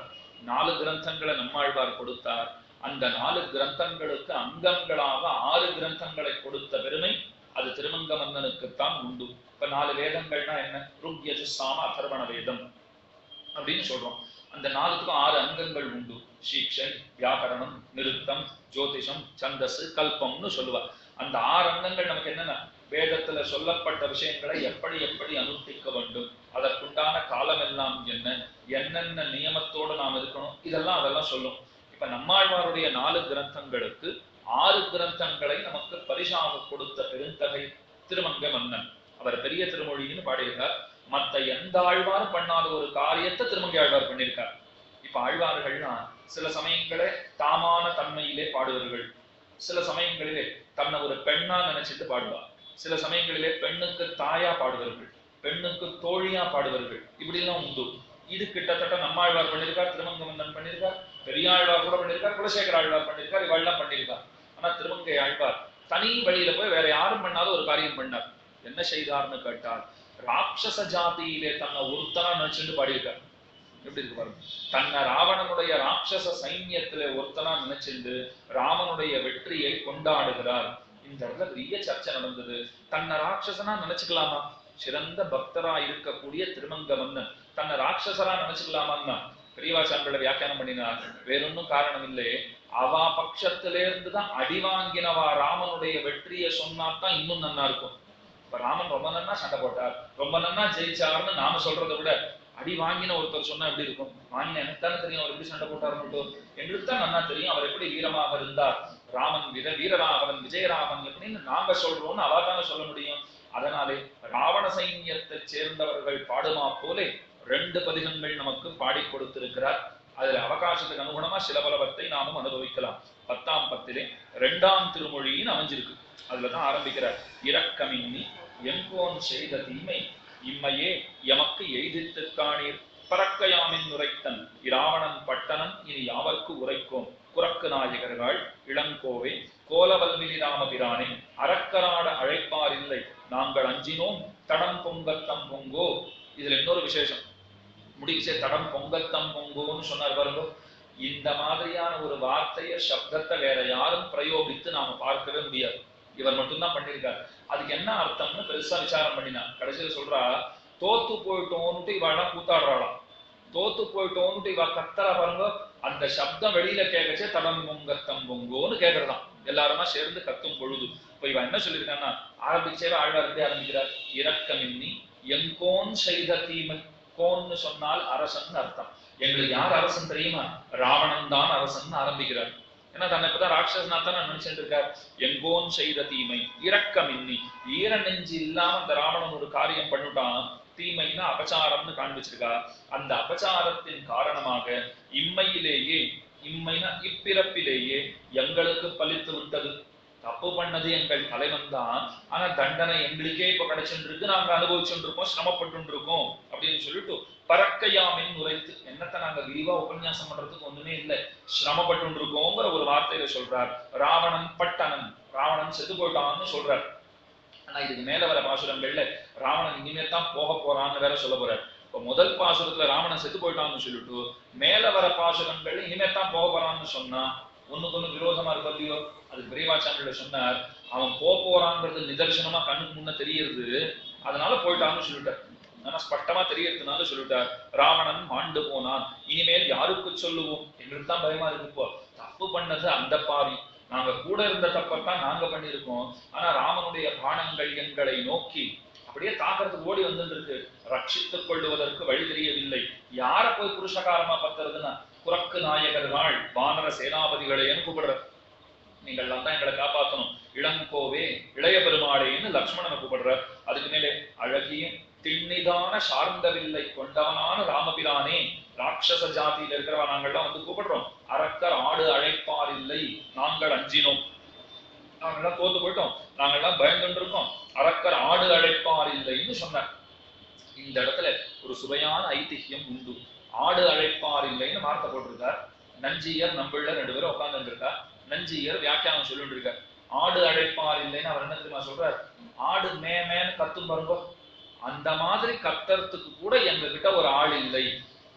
4 கிரந்தங்களை நம்மாழ்வார் கொடுத்தார். அந்த 4 கிரந்தங்களுக்கு அங்கங்களாக 6 கிரந்தங்களை கொடுத்த பெருமை அது திருமங்க மன்னனுக்குத்தான் உண்டு. இப்ப 4 வேதங்கள்னா என்ன? ருக் யஜுஸ் சாம அதர்வண வேதம் அப்படின்னு சொல்றோம். அந்த 4த்துக்கும் 6 அங்கங்கள் உண்டு. சீக்ஷை, வியாக்கரணம், நிருத்தம், ஜோதிஷம், சந்தஸ், கல்பம்னு சொல்லுவார். அந்த 6 அங்கங்கள் நமக்கு என்னன்னா, வேதத்துல சொல்லப்பட்ட விஷயங்களை எப்படி எப்படி அனுஷ்டிக்க வேண்டும், அதற்குண்டான காலம் எல்லாம் என்ன, என்னென்ன நியமத்தோடு நாம் இருக்கணும், அதெல்லாம் சொல்லும். இப்ப நம்மாழ்வாருடைய 4 கிரந்தங்களுக்கு 6 கிரந்தங்களை நமக்கு பரிசாக கொடுத்த பெருந்தகை திருமங்க மன்னன். அவர் பெரிய திருமொழின்னு பாடியிருக்கார். மற்ற எந்த ஆழ்வாரும் பண்ணாத ஒரு காரியத்தை திருமங்கை ஆழ்வார் பண்ணியிருக்கார். இப்ப ஆழ்வார்கள்னா சில சமயங்களே தாமான தன்மையிலே பாடுவார்கள், சில சமயங்களிலே தன்னை ஒரு பெண்ணா நினைச்சிட்டு பாடுவார், சில சமயங்களிலே பெண்ணுக்கு தாயா பாடுவார்கள், பெண்ணுக்கு தோழியா பாடுவார்கள். இப்படி எல்லாம் உண்டு. இது கிட்டத்தட்ட நம்மாழ்வார் பண்ணியிருக்கார், திருமங்க மன்னன் பண்ணியிருக்கார், பெரியாழ்வார் கூட பண்ணியிருக்கார், குலசேகர ஆழ்வார் பண்ணியிருக்கார், இவெல்லாம் பண்ணியிருக்கார். ஆனா திருமங்கை ஆழ்வார் தனி வழியில போய் வேற யாரும் பண்ணாத ஒரு காரியம் பண்ணார். என்ன செய்தார்னு கேட்டால், ராட்சச ஜாதியிலே தன்னை ஒருத்தனா நினைச்சுட்டு பாடியிருக்கார். எப்படி இருக்கு பாருங்க. தன்னை ராவணனுடைய ராட்சச சைன்யத்திலே ஒருத்தனா நினைச்சிருந்து ராமனுடைய வெற்றியை கொண்டாடுகிறார். இந்த இடத்துல பெரிய சர்ச்சை நடந்தது. தன்னை ராட்சசனா நினைச்சுக்கலாமா? சிறந்த பக்தரா இருக்கக்கூடிய திருமங்க மன்னன் தன்னை ராட்சசரா நினைச்சுக்கலாமான்னா பெரியவாச்சான்களை வியாக்கியானம் பண்ணினார். வேறொன்னும் காரணம் இல்லையே, அவா பட்சத்திலிருந்துதான் அடி வாங்கினவா ராமனுடைய வெற்றியை சொன்னாதான் இன்னும் நன்னா இருக்கும். இப்ப ராமன் ரொம்ப நன்னா சண்டை போட்டார், ரொம்ப நன்னா ஜெயிச்சார்னு நாம சொல்றதை விட அடி வாங்கின ஒருத்தர் சொன்னா எப்படி இருக்கும்? வாங்கின எனக்கு தானே தெரியும் அவர் எப்படி சண்டை போட்டார்னு. எங்களுக்கு தான் நன்னா தெரியும் அவர் எப்படி வீரமாக இருந்தார். ராமன் வீரராகவன் விஜயராகவன் எப்படின்னு நாங்க சொல்றோம்னு அவா தானே சொல்ல முடியும். அதனாலே ராவண சைன்யத்தை சேர்ந்தவர்கள் பாடுமா போலே 2 பதிகங்கள் நமக்கு பாடி கொடுத்திருக்கிறார். அதுல அவகாசத்துக்கு அனுகுணமா சில பலவத்தை நாமும் அனுபவிக்கலாம். 10ஆம் பத்திலே 2ஆம் திருமொழியின் அமைஞ்சிருக்கு. அதுலதான் ஆரம்பிக்கிறார். இரக்கமின்னி எங்கோன் செய்த தீமை இம்மையே எமக்கு எய்தித்து காணீர், பறக்கையாமின் உரைத்தன் இராவணன் பட்டணம் இனி யாவர்க்கு உரைக்கோம், குரக்கு நாயகர்கள் இளங்கோவே கோலவல்மிலி ராமபிரானே அறக்கராட அழைப்பார் இல்லை நாங்கள் அஞ்சினோம் தடம் பொங்கத்தம் பொங்கோ. இதுல இன்னொரு விசேஷம் முடிச்சே, தடம் பொங்கத்தம் பொங்கோன்னு சொன்னார் பாருங்க. இந்த மாதிரியான ஒரு வார்த்தைய சப்தத்தை வேற யாரும் பிரயோகித்து நாம பார்க்கவே முடியாது. இவர் மட்டும்தான் பண்ணியிருக்கார். அதுக்கு என்ன அர்த்தம்னு பெருசா விசாரம் பண்ணினா கடைசியில சொல்றா, தோத்து போயிட்டோன்னுட்டு இவாளா கூத்தாடுறாளாம். தோத்து போயிட்டோன்னுட்டு இவ கத்தரா பாருங்க. அந்த சப்தம் வெளியில கேட்கச்சே தடம் பொங்கத்தம் பொங்கோன்னு கேட்கறதாம். எல்லாருமா சேர்ந்து கத்தும் பொழுது இப்ப இவ என்ன சொல்லியிருக்கான்னா, ஆரம்பிச்சே ஆழ்வார் எப்படி ஆரம்பிக்கிறார். இரக்கமின்னி எங்கோன் செய்த தீமை. கோன்னு சொன்னால் அரசன் அர்த்தம். எங்களுக்கு யார் அரசன் தெரியுமா? ராவணன் தான் அரசன் ஆரம்பிக்கிறார். ஏன்னா தன்னை இப்பதான் ராட்சசனா தான் நினைச்சுட்டு இருக்கார். எங்கோன் செய்த தீமை இரக்கமின்னி, ஈர நெஞ்சு இல்லாம அந்த ராவணன் ஒரு காரியம் பண்ணிட்டான். தீமைன்னா அபச்சாரம்னு காண்பிச்சிருக்கா. அந்த அபச்சாரத்தின் காரணமாக இம்மையிலேயே, இம்மைனா இப்பிறப்பிலேயே எங்களுக்கு பலித்து விட்டது. தப்பு பண்ணது எங்கள் தலைவன் தான், ஆனா தண்டனை எங்களுக்கே இப்ப கிடைச்சுட்டு இருக்கு, நாங்க அனுபவிச்சுட்டு இருக்கோம், சிரமப்பட்டு இருக்கோம் அப்படின்னு சொல்லிட்டு பறக்கையாமின் உரைத்து, என்னத்தை நாங்க விரிவா உபன்யாசம் பண்றதுக்கு ஒண்ணுமே இல்லை, சிரமப்பட்டு இருக்கோங்கிற ஒரு வார்த்தையில சொல்றார். ராவணன் பட்டணன், ராவணன் செத்து போயிட்டான்னு சொல்றார். ஆனா இதுக்கு மேல வர பாசுரங்கள்ல ராவணன் இனிமே தான் போக போறான்னு வேற சொல்ல போறார். இப்ப முதல் பாசுரத்துல ராவணன் செத்து போயிட்டான்னு சொல்லிட்டு மேல வர பாசுரங்கள்ல இனிமே தான் போக போறான்னு சொன்னா ஒண்ணுக்கு ஒண்ணு விரோதமா இருக்கு இல்லையோ? அதுக்கு பெரியவாச்சாரியில சொன்னார், அவன் போறான்றது நிதர்சனமா கண்ணுக்கு முன்ன தெரியுது, அதனால போயிட்டான்னு சொல்லிட்டார். ஆனா ஸ்பஷ்டமா தெரியறதுனால சொல்லிட்டார், ராவணன் மாண்டு போனான், இனிமேல் யாருக்கு சொல்லுவோம் என்று தான் பயமா இருக்கு. இப்போ தப்பு பண்ணது அந்த பாவி, நாங்க கூட இருந்த தப்பத்தான் நாங்க பண்ணியிருக்கோம், ஆனா ராமனுடைய பானங்கள் எங்களை நோக்கி அப்படியே தாக்கிறதுக்கு ஓடி வந்துட்டு இருக்கு, ரட்சித்துக் கொள்ளுவதற்கு வழி தெரியவில்லை. யார போய் புருஷகாரமா பத்துறதுன்னா குரக்கு நாயகர்கள் வானர சேனாபதிகளைன்னு கூப்பிடுற, நீங்கள் எல்லாம் தான் எங்களை காப்பாற்றணும், இளங்கோவே இளைய பெருமாளேன்னு லக்ஷ்மணனை கூப்பிடுற. அதுக்கு மேலே அழகிய திண்ணிதான சார்ந்தவில்லை கொண்டவனான ராமபிரானே, ராட்சச ஜாதியில இருக்கிறவா நாங்கள்லாம் வந்து கூப்பிடுறோம். அரக்கர் ஆடு அழைப்பார் இல்லை, நாங்கள் அஞ்சினோம், நாங்கள்லாம் தோத்து போயிட்டோம், நாங்கள்லாம் பயந்துட்டு இருக்கோம், அரக்கர் ஆடு அழைப்பார் இல்லைன்னு சொன்னார். இந்த இடத்துல ஒரு சுவையான ஐதிஹ்யம் உண்டு. ஆடு அழைப்பார் இல்லைன்னு வார்த்தை போட்டிருக்கார். நஞ்சியர் நம்பிள்ள 2 பேரும் உட்கார்ந்து இருக்கா. நஞ்சியர் வியாக்கியானம் சொல்லிட்டு இருக்கார். ஆடு அழைப்பார் இல்லைன்னு அவர் என்ன தெரியுமா சொல்றார், ஆடு மேன்னு கத்தும் பாருங்க, அந்த மாதிரி கத்துறதுக்கு கூட எங்க கிட்ட ஒரு ஆள் இல்லை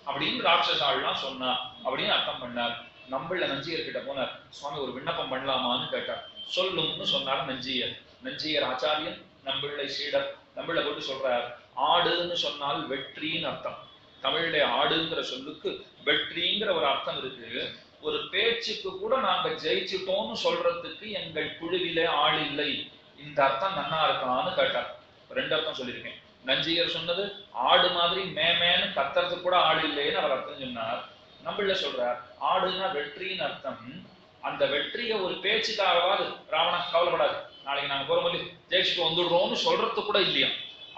அப்படின்னு ராட்சசாள்லாம் சொன்னா அப்படின்னு அர்த்தம் பண்ணார். நம்பிள்ள நஞ்சியர் கிட்ட போனார், சுவாமி ஒரு விண்ணப்பம் பண்ணலாமான்னு கேட்டார். சொல்லும்னு சொன்னார் நஞ்சியர். நஞ்சியர் ஆச்சாரியன், நம்பிள்ளை சீடர். நம்பிள்ள போட்டு சொல்றார், ஆடுன்னு சொன்னால் வெற்றின்னு அர்த்தம். தமிழ்ல ஆடுங்கிற சொல்லுக்கு வெற்றிங்கிற ஒரு அர்த்தம் இருக்கு. ஒரு பேச்சுக்கு கூட நாங்க ஜெயிச்சுட்டோம்னு சொல்றதுக்கு எங்கள் குழுவிலே ஆள் இல்லை, இந்த அர்த்தம் நன்னா இருக்கான்னு கேட்டார். 2 அர்த்தம் சொல்லியிருக்கேன். நஞ்சியர் சொன்னது ஆடு மாதிரி மேன்னு கத்துறதுக்கு கூட ஆள் இல்லைன்னு அவர் அர்த்தம் சொன்னார். நம்பிள்ள சொல்றார், ஆடுன்னா வெற்றின்னு அர்த்தம். அந்த வெற்றியை ஒரு பேச்சுக்காகவாது ராவணன் கவலைப்படாது, நாளைக்கு நாங்க போறோம் ஜெயிச்சுட்டு வந்துடுறோம்னு சொல்றது கூட இல்லையா,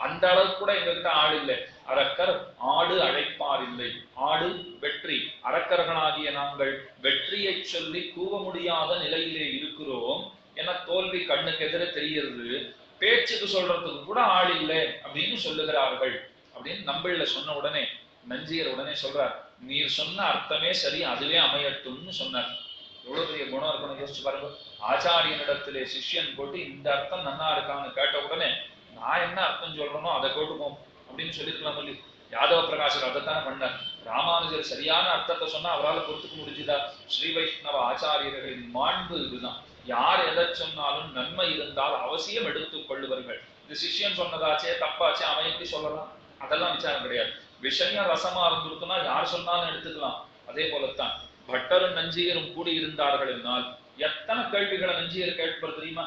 அந்த அளவுக்கு கூட எங்ககிட்ட ஆடு இல்லை. அரக்கர் ஆடு அழைப்பார் இல்லை, ஆடு வெற்றி, அரக்கர்களாகிய நாங்கள் வெற்றியை சொல்லி கூவ முடியாத நிலையிலே இருக்கிறோம், என தோல்வி கண்ணுக்கு எதிர தெரிகிறது, பேச்சுக்கு சொல்றதுக்கு கூட ஆள் இல்லை அப்படின்னு சொல்லுகிறார்கள் அப்படின்னு நம்பிள்ள சொன்ன உடனே நஞ்சியர் உடனே சொல்றார், நீர் சொன்ன அர்த்தமே சரி, அதுவே அமையட்டும்னு சொன்னார். எவ்வளவு பெரிய குணம் இருக்கணும் யோசிச்சு பாருங்க. ஆச்சாரியனிடத்திலே சிஷ்யன் போட்டு இந்த அர்த்தம் நன்னா இருக்கான்னு கேட்ட உடனே நான் என்ன அர்த்தம் சொல்றேனோ அதை கேட்டுப்போம் அப்படின்னு சொல்லிருக்கலாம் சொல்லி யாதவ பிரகாசர் அதைத்தானே பண்ணார். ராமானுஜர் சரியான அர்த்தத்தை சொன்னா அவரால் பொறுத்துக்க முடிஞ்சுதா? ஸ்ரீ வைஷ்ணவ ஆச்சாரியர்களின் மாண்பு இதுதான். யார் எதை சொன்னாலும் நன்மை இருந்தால் அவசியம் எடுத்துக் கொள்ளுவார்கள். இது சிஷ்யன் சொன்னதாச்சே தப்பாச்சே அவன் எப்படி சொல்லலாம், அதெல்லாம் விசாரம் கிடையாது. விஷயம் ரசமா இருந்திருக்குன்னா யார் சொன்னாலும் எடுத்துக்கலாம். அதே போலத்தான் பட்டரும் நஞ்சியரும் கூடி இருந்தார்கள் என்னால் எத்தனை கேள்விகளை நஞ்சியர் கேட்பது தெரியுமா?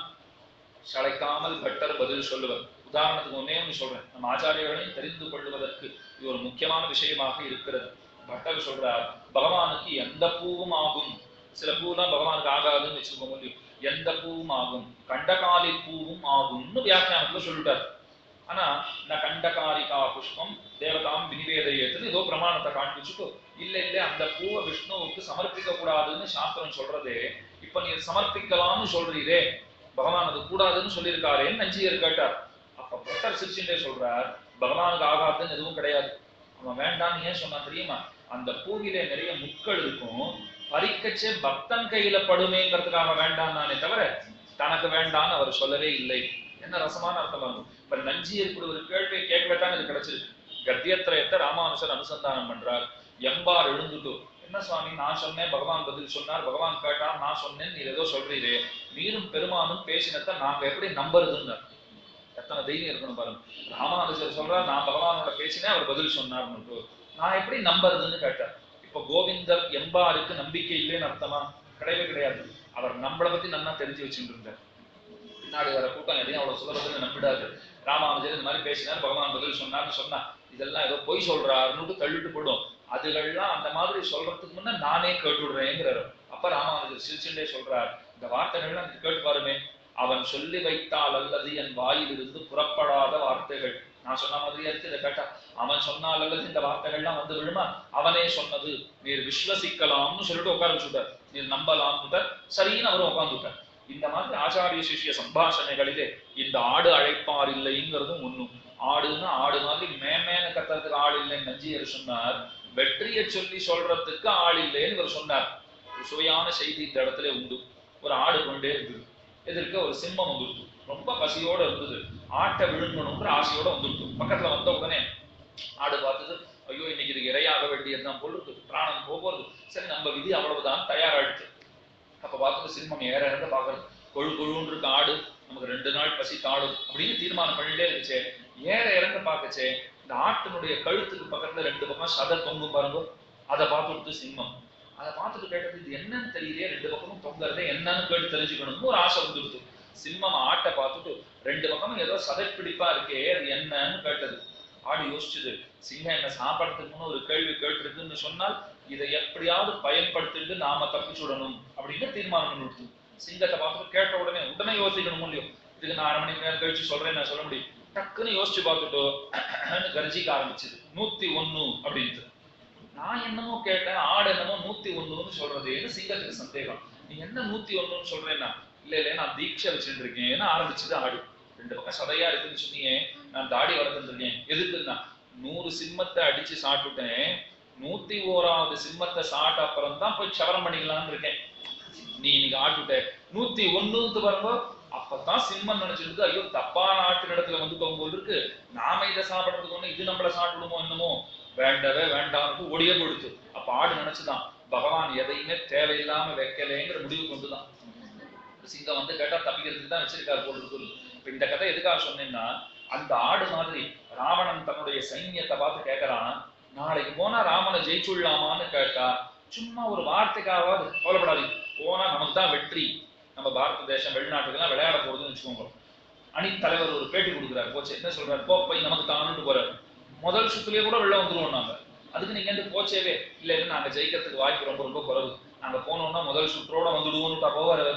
சளைக்காமல் பட்டர் பதில் சொல்லுவர். உதாரணத்துக்கு ஒன்னே ஒன்று சொல்றேன், நம்ம ஆச்சாரியர்களையும் தெரிந்து கொள்வதற்கு இது ஒரு முக்கியமான விஷயமாக இருக்கிறது. பட்டர் சொல்றார், பகவானுக்கு எந்த பூவும் ஆகும், சில பூலாம் பகவானுக்கு ஆகாதுன்னு வச்சுக்கோங்க, எந்த பூவும் ஆகும், கண்டகாலி பூவும் ஆகும்னு வியாக்கியானத்துல சொல்லிட்டார். ஆனா நான் கண்டகாரிகா புஷ்பம் தேவதாம் வினிவேதையத்துன்னு ஏதோ பிரமாணத்தை காண்பிச்சுட்டு இல்ல அந்த பூவை விஷ்ணுவுக்கு சமர்ப்பிக்க கூடாதுன்னு சாஸ்திரம் சொல்றதே, இப்ப நீ சமர்ப்பிக்கலாம்னு சொல்றீரே, பகவான் அது கூடாதுன்னு சொல்லியிருக்காரேன்னு நஞ்சியர் கேட்டார். அப்ப பட்டர் சிரிச்சுட்டே சொல்றார், பகவானுக்கு ஆகாதுன்னு எதுவும் கிடையாது, அவன் வேண்டான்னு ஏன் சொன்னா தெரியுமா? அந்த பூவிலே நிறைய முட்கள் இருக்கும், பறிக்கச்சே பக்தன் கையில படுமேங்கிறதுக்காக வேண்டாம் நானே தவிர தனக்கு வேண்டான்னு அவர் சொல்லவே இல்லை. என்ன ரசமான அர்த்தம் ஆகும். இப்ப நஞ்சியர் கூட ஒரு கேள்வியை கேட்கவே தான் இது கிடைச்சிருக்கு. கத்தியத்திரயத்தை ராமானுஜர் அனுசந்தானம் பண்றார். எம்பார் எழுந்துட்டு, என்ன சுவாமி நான் சொன்னேன் பகவான் பதில் சொன்னார், பகவான் கேட்டார் நான் சொன்னேன், நீர் ஏதோ சொல்றீரே, நீரும் பெருமானும் பேசினத்தை நாங்க எப்படி நம்புறதுன்னு எத்தனை தைரியம் இருக்கணும் பாருங்க. ராமானுஜர் சொல்றார் நான் பகவானோட பேசினேன் அவர் பதில் சொன்னார்னு, நான் எப்படி நம்புறதுன்னு கேட்டார். இப்ப கோவிந்தர் எம்பாருக்கு நம்பிக்கை இல்லைன்னு அர்த்தமா? கிடையவே கிடையாது. அவர் நம்மளை பத்தி நல்லா தெரிஞ்சு வச்சுட்டு இருந்தார். பின்னாடி வர கூட்டம் எதையும் அவ்வளவு சுலபத்துல நம்பிடாது. ராமானுஜர் இந்த மாதிரி பேசினார் பகவான் பதில் சொன்னார்னு சொன்னா இதெல்லாம் ஏதோ பொய் சொல்றாருன்னு தள்ளிட்டு போடும். அதுகள்லாம் அந்த மாதிரி சொல்றதுக்கு முன்ன நானே கேட்டுடுறேங்கிறாரு. அப்ப ராமானுஜர் சிரிச்சுட்டே சொல்றார், இந்த வார்த்தைகள்லாம் கேட்டு பாருமே, அவன் சொல்லி வைத்தால் அல்லது என் வாயிலிருந்து புறப்படாத வார்த்தைகள், நான் சொன்ன மாதிரியே இருக்கு. இதை கேட்டா அவன் சொன்னால் அல்லது இந்த வார்த்தைகள்லாம் வந்து விழுமா, அவனே சொன்னது, நீர் விஸ்வசிக்கலாம்னு சொல்லிட்டு உட்கார வச்சுட்டார், நீர் நம்பலாம்னு சரின்னு அவரும் உட்காந்துட்டார். இந்த மாதிரி ஆச்சாரிய சிஷ்ய சம்பாஷணைகளிலே இந்த ஆடு அழைப்பார் இல்லைங்கிறதும் ஒண்ணும். ஆடுன்னா ஆடு மாதிரி மேமேன கத்துறதுக்கு ஆள் இல்லைன்னு நஞ்சியர் சொன்னார். வெற்றியை சொல்லி சொல்றதுக்கு ஆள் இல்லைன்னு இவர் சொன்னார். ஒரு சுவையான செய்தி இந்த இடத்துல உண்டு. ஒரு ஆடு கொண்டே இருந்தது. எதிர்க்க ஒரு சிம்மம் வந்துருக்கு. ரொம்ப பசியோட இருந்தது. ஆட்டை விழுங்கணுங்கிற ஆசையோட வந்துருக்கு. பக்கத்துல வந்த உடனே ஆடு பார்த்தது, ஐயோ இன்னைக்கு இதுக்கு இரையாக வேண்டியதுதான் போல் இருக்கு, பிராணம் போகிறது, சரி நம்ம விதி அவ்வளவுதான், தயாராயிடுச்சு. அப்ப பார்த்துட்டு சிம்மம் ஏற இறங்க பாக்குறது. கொழுன்னு இருக்க ஆடு, நமக்கு 2 நாள் பசி தாடும் அப்படின்னு தீர்மானம் பண்ணிட்டே இருந்துச்சு. ஏற இறங்க பார்க்கச்சே இந்த ஆட்டினுடைய கழுத்துக்கு பக்கத்துல 2 பக்கம் சதை தொங்கும் பாருங்க. அதை பார்த்துட்டு சிம்மம் அதை பார்த்துட்டு கேட்டது, இது என்னன்னு தெரியலையே, 2 பக்கமும் தொங்குறதே என்னன்னு கேட்டு தெரிஞ்சுக்கணும்னு ஒரு ஆசை வந்துடுது. சிம்மம் ஆட்டை பார்த்துட்டு 2 பக்கமும் ஏதோ சதை பிடிப்பா இருக்கே, அது என்னன்னு கேட்டது. ஆடு யோசிச்சுது, சிங்கம் என்ன சாப்பிடறதுக்கு முன்ன ஒரு கேள்வி கேட்டிருக்குன்னு சொன்னால் இதை எப்படியாவது பயன்படுத்திட்டு நாம தப்பிச்சுடணும் அப்படின்னு தீர்மானம் பண்ணிடுச்சு. சிங்கத்தை பார்த்துட்டு கேட்ட உடனே யோசிக்கணும் இல்லையோ, இதுக்கு நான் 1/2 மணி நேரம் கழிச்சு சொல்றேன் நான் சொல்ல முடியும். டக்குன்னு யோசிச்சு பார்த்துட்டோ கர்ஜிக்க ஆரம்பிச்சது. 101 அப்படின்ட்டு. நான் என்னமோ கேட்டேன், ஆடு என்னமோ 101ன்னு சொல்றதேன்னு சிங்கத்துக்கு சந்தேகம். நீ என்ன 101ன்னு சொல்றேன்னா, இல்ல நான் தீட்சை வச்சுட்டு இருக்கேன்னு ஆரம்பிச்சது ஆடு. 2 பக்கம் சதையா இருக்குன்னு சொன்னீங்க, நான் தாடி வளர்த்துட்டு இருக்கேன். எதுக்குன்னா 100 சிம்மத்தை அடிச்சு சாப்பிட்டுட்டேன், 101வது சிம்மத்தை சாப்பிட்ட அப்புறம் தான் போய் சவரம் பண்ணிக்கலாம்னு இருக்கேன். நீ இன்னைக்கு ஆட்டுட்ட 101 பாருங்க. அப்பதான் சிம்மம் நினைச்சிருக்கு, ஐயோ தப்பான ஆட்டு இடத்துல வந்து போகும்போது இருக்கு, நாம இதை சாப்பிடறதுக்கு ஒண்ணு இது நம்மள சாப்பிடுமோ என்னமோ, வேண்டவே வேண்டாம்னு ஒடிய கொடுத்து. அப்ப ஆடு நினைச்சுதான், பகவான் எதையுமே தேவையில்லாம வைக்கலேங்கிற முடிவு கொண்டுதான். சிங்கம் வந்து கேட்டா தப்பிக்கிறதுக்கு தான் வச்சிருக்காரு போல் இருக்கு. இப்ப இந்த கதை எதுக்காக சொன்னேன்னா, அந்த ஆடு மாதிரி ராவணன் தன்னுடைய சைன்யத்தை பார்த்து கேட்கறான், நாளைக்கு போனா ராமனை ஜெயிச்சுடலாமான்னு கேட்டா, சும்மா ஒரு வார்த்தைக்காவது கவலைப்படாது, போனா நமக்கு தான் வெற்றி, நம்ம பாரத தேசம் வெளிநாட்டுக்கெல்லாம் விளையாட போறதுன்னு வச்சுக்கோங்க. அணித்தலைவர் ஒரு பேட்டி கொடுக்குறாரு, போச்சு என்ன சொல்றாரு, போய் நமக்கு தானுட்டு போறாரு. முதல் சுத்துலயே கூட வெளில வந்துருவோம் நாங்க, அதுக்கு நீங்க வந்து போச்சேவே இல்ல, நாங்க ஜெயிக்கிறதுக்கு வாய்ப்பு ரொம்ப குறைவு, நாங்க போனோம்னா முதல் சுற்றோட வந்துடுவோம்னு போவாரு.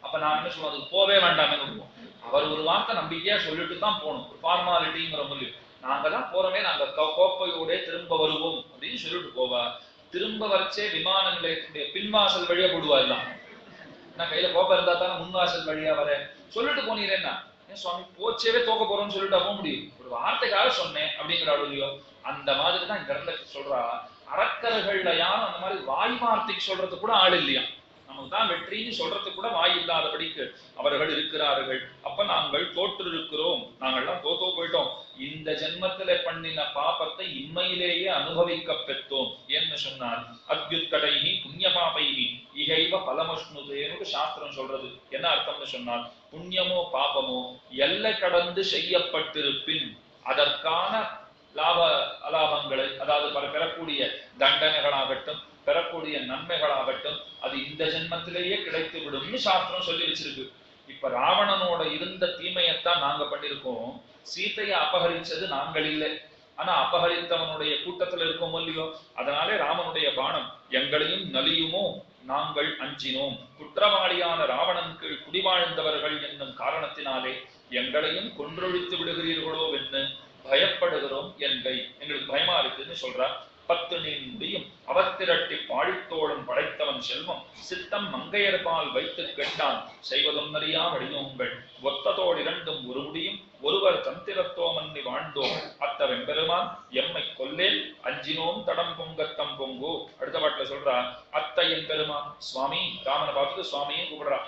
அப்ப நான் என்ன சொல்லுவோம், அதுக்கு போவே வேண்டாமே விடுவோம். அவர் ஒரு வார்த்தை நம்பிக்கையா சொல்லிட்டு தான் போகணும், ஃபார்மாலிட்டிங்கிற முடியும். நாங்க தான் போறோமே, நாங்க கோப்பையோட திரும்ப வருவோம் அப்படின்னு சொல்லிட்டு போவா. திரும்ப வரைச்சே விமான நிலையத்துடைய பின்வாசல் வழியா போடுவாருலாம். நான் கையில கோப்பை இருந்தா தானே முன்வாசல் வழியா வர சொல்லிட்டு போனீரேன்னா, ஏன் சுவாமி போச்சேவே தோக்க போறோம்னு சொல்லிட்டு போக முடியும், ஒரு வார்த்தைக்காக சொன்னேன் அப்படிங்கிற அழுதியோ. அந்த மாதிரிதான் இந்த இடத்துல சொல்றா, அரக்கர்கள்ல யாரும் அந்த மாதிரி வாய் வார்த்தைக்கு சொல்றது கூட ஆள் இல்லையா, நமக்கு தான் வெற்றின்னு சொல்றதுக்கு கூட வாய் இல்லாதபடிக்கு அவர்கள் இருக்கிறார்கள். அப்ப நாங்கள் தோற்று இருக்கிறோம், நாங்கள்லாம் தோத்தோ போயிட்டோம், இந்த ஜென்மத்தில பண்ணின பாபத்தை இம்மையிலேயே அனுபவிக்க பெற்றோம் என்று சொன்னார். அத்யுத்கடைஹி புண்ணிய பாபைஹி இகைவ பலமஷ்ணுதேன்னு சாஸ்திரம் சொல்றது. என்ன அர்த்தம்னு சொன்னால், புண்ணியமோ பாபமோ எல்லை கடந்து செய்யப்பட்டிருப்பின் அதற்கான லாப அலாபங்களை, அதாவது பெறக்கூடிய தண்டனைகளாகட்டும் பெறக்கூடிய நன்மைகளாகட்டும் அது இந்த ஜென்மத்திலேயே கிடைத்து விடும்னு சாஸ்திரம் சொல்லி வச்சிருக்கு. இப்ப ராவணனோட இருந்த தீமையத்தான் நாங்க பண்ணிருக்கோம். சீதையை அபகரிச்சது நாங்கள் இல்லை, ஆனா அபகரித்தவனுடைய கூட்டத்துல இருக்கோம் இல்லையோ, அதனாலே ராமனுடைய பானம் எங்களையும் நலியுமோ நாங்கள் அஞ்சினோம், குற்றவாளியான ராவணன் கீழ் குடிவாழ்ந்தவர்கள் என்னும் காரணத்தினாலே எங்களையும் கொன்றொழித்து விடுகிறீர்களோ என்று பயப்படுகிறோம் என்கை, எங்களுக்கு பயமா இருக்குன்னு சொல்றார். 10 நீன் முடியும் அவத்திரட்டி பாழித்தோளும் படைத்தவன் செல்வம் சித்தம் மங்கையர்பால் வைத்து கெட்டான் செய்வதும் அறியா வடியோங்கள் ஒத்ததோடு 2ம் ஒரு முடியும் ஒருவர் தந்திரத்தோமன்னி வாழ்ந்தோம் அத்த வெம்பெருமான் எம்மை கொல்லேல் அஞ்சினோம் தடம் பொங்கத்தம் பொங்கோ. அடுத்த பாட்டுல சொல்றா, அத்தையின் பெருமான் சுவாமி, ராமனை பார்த்துட்டு சுவாமியே கூப்பிடுறா.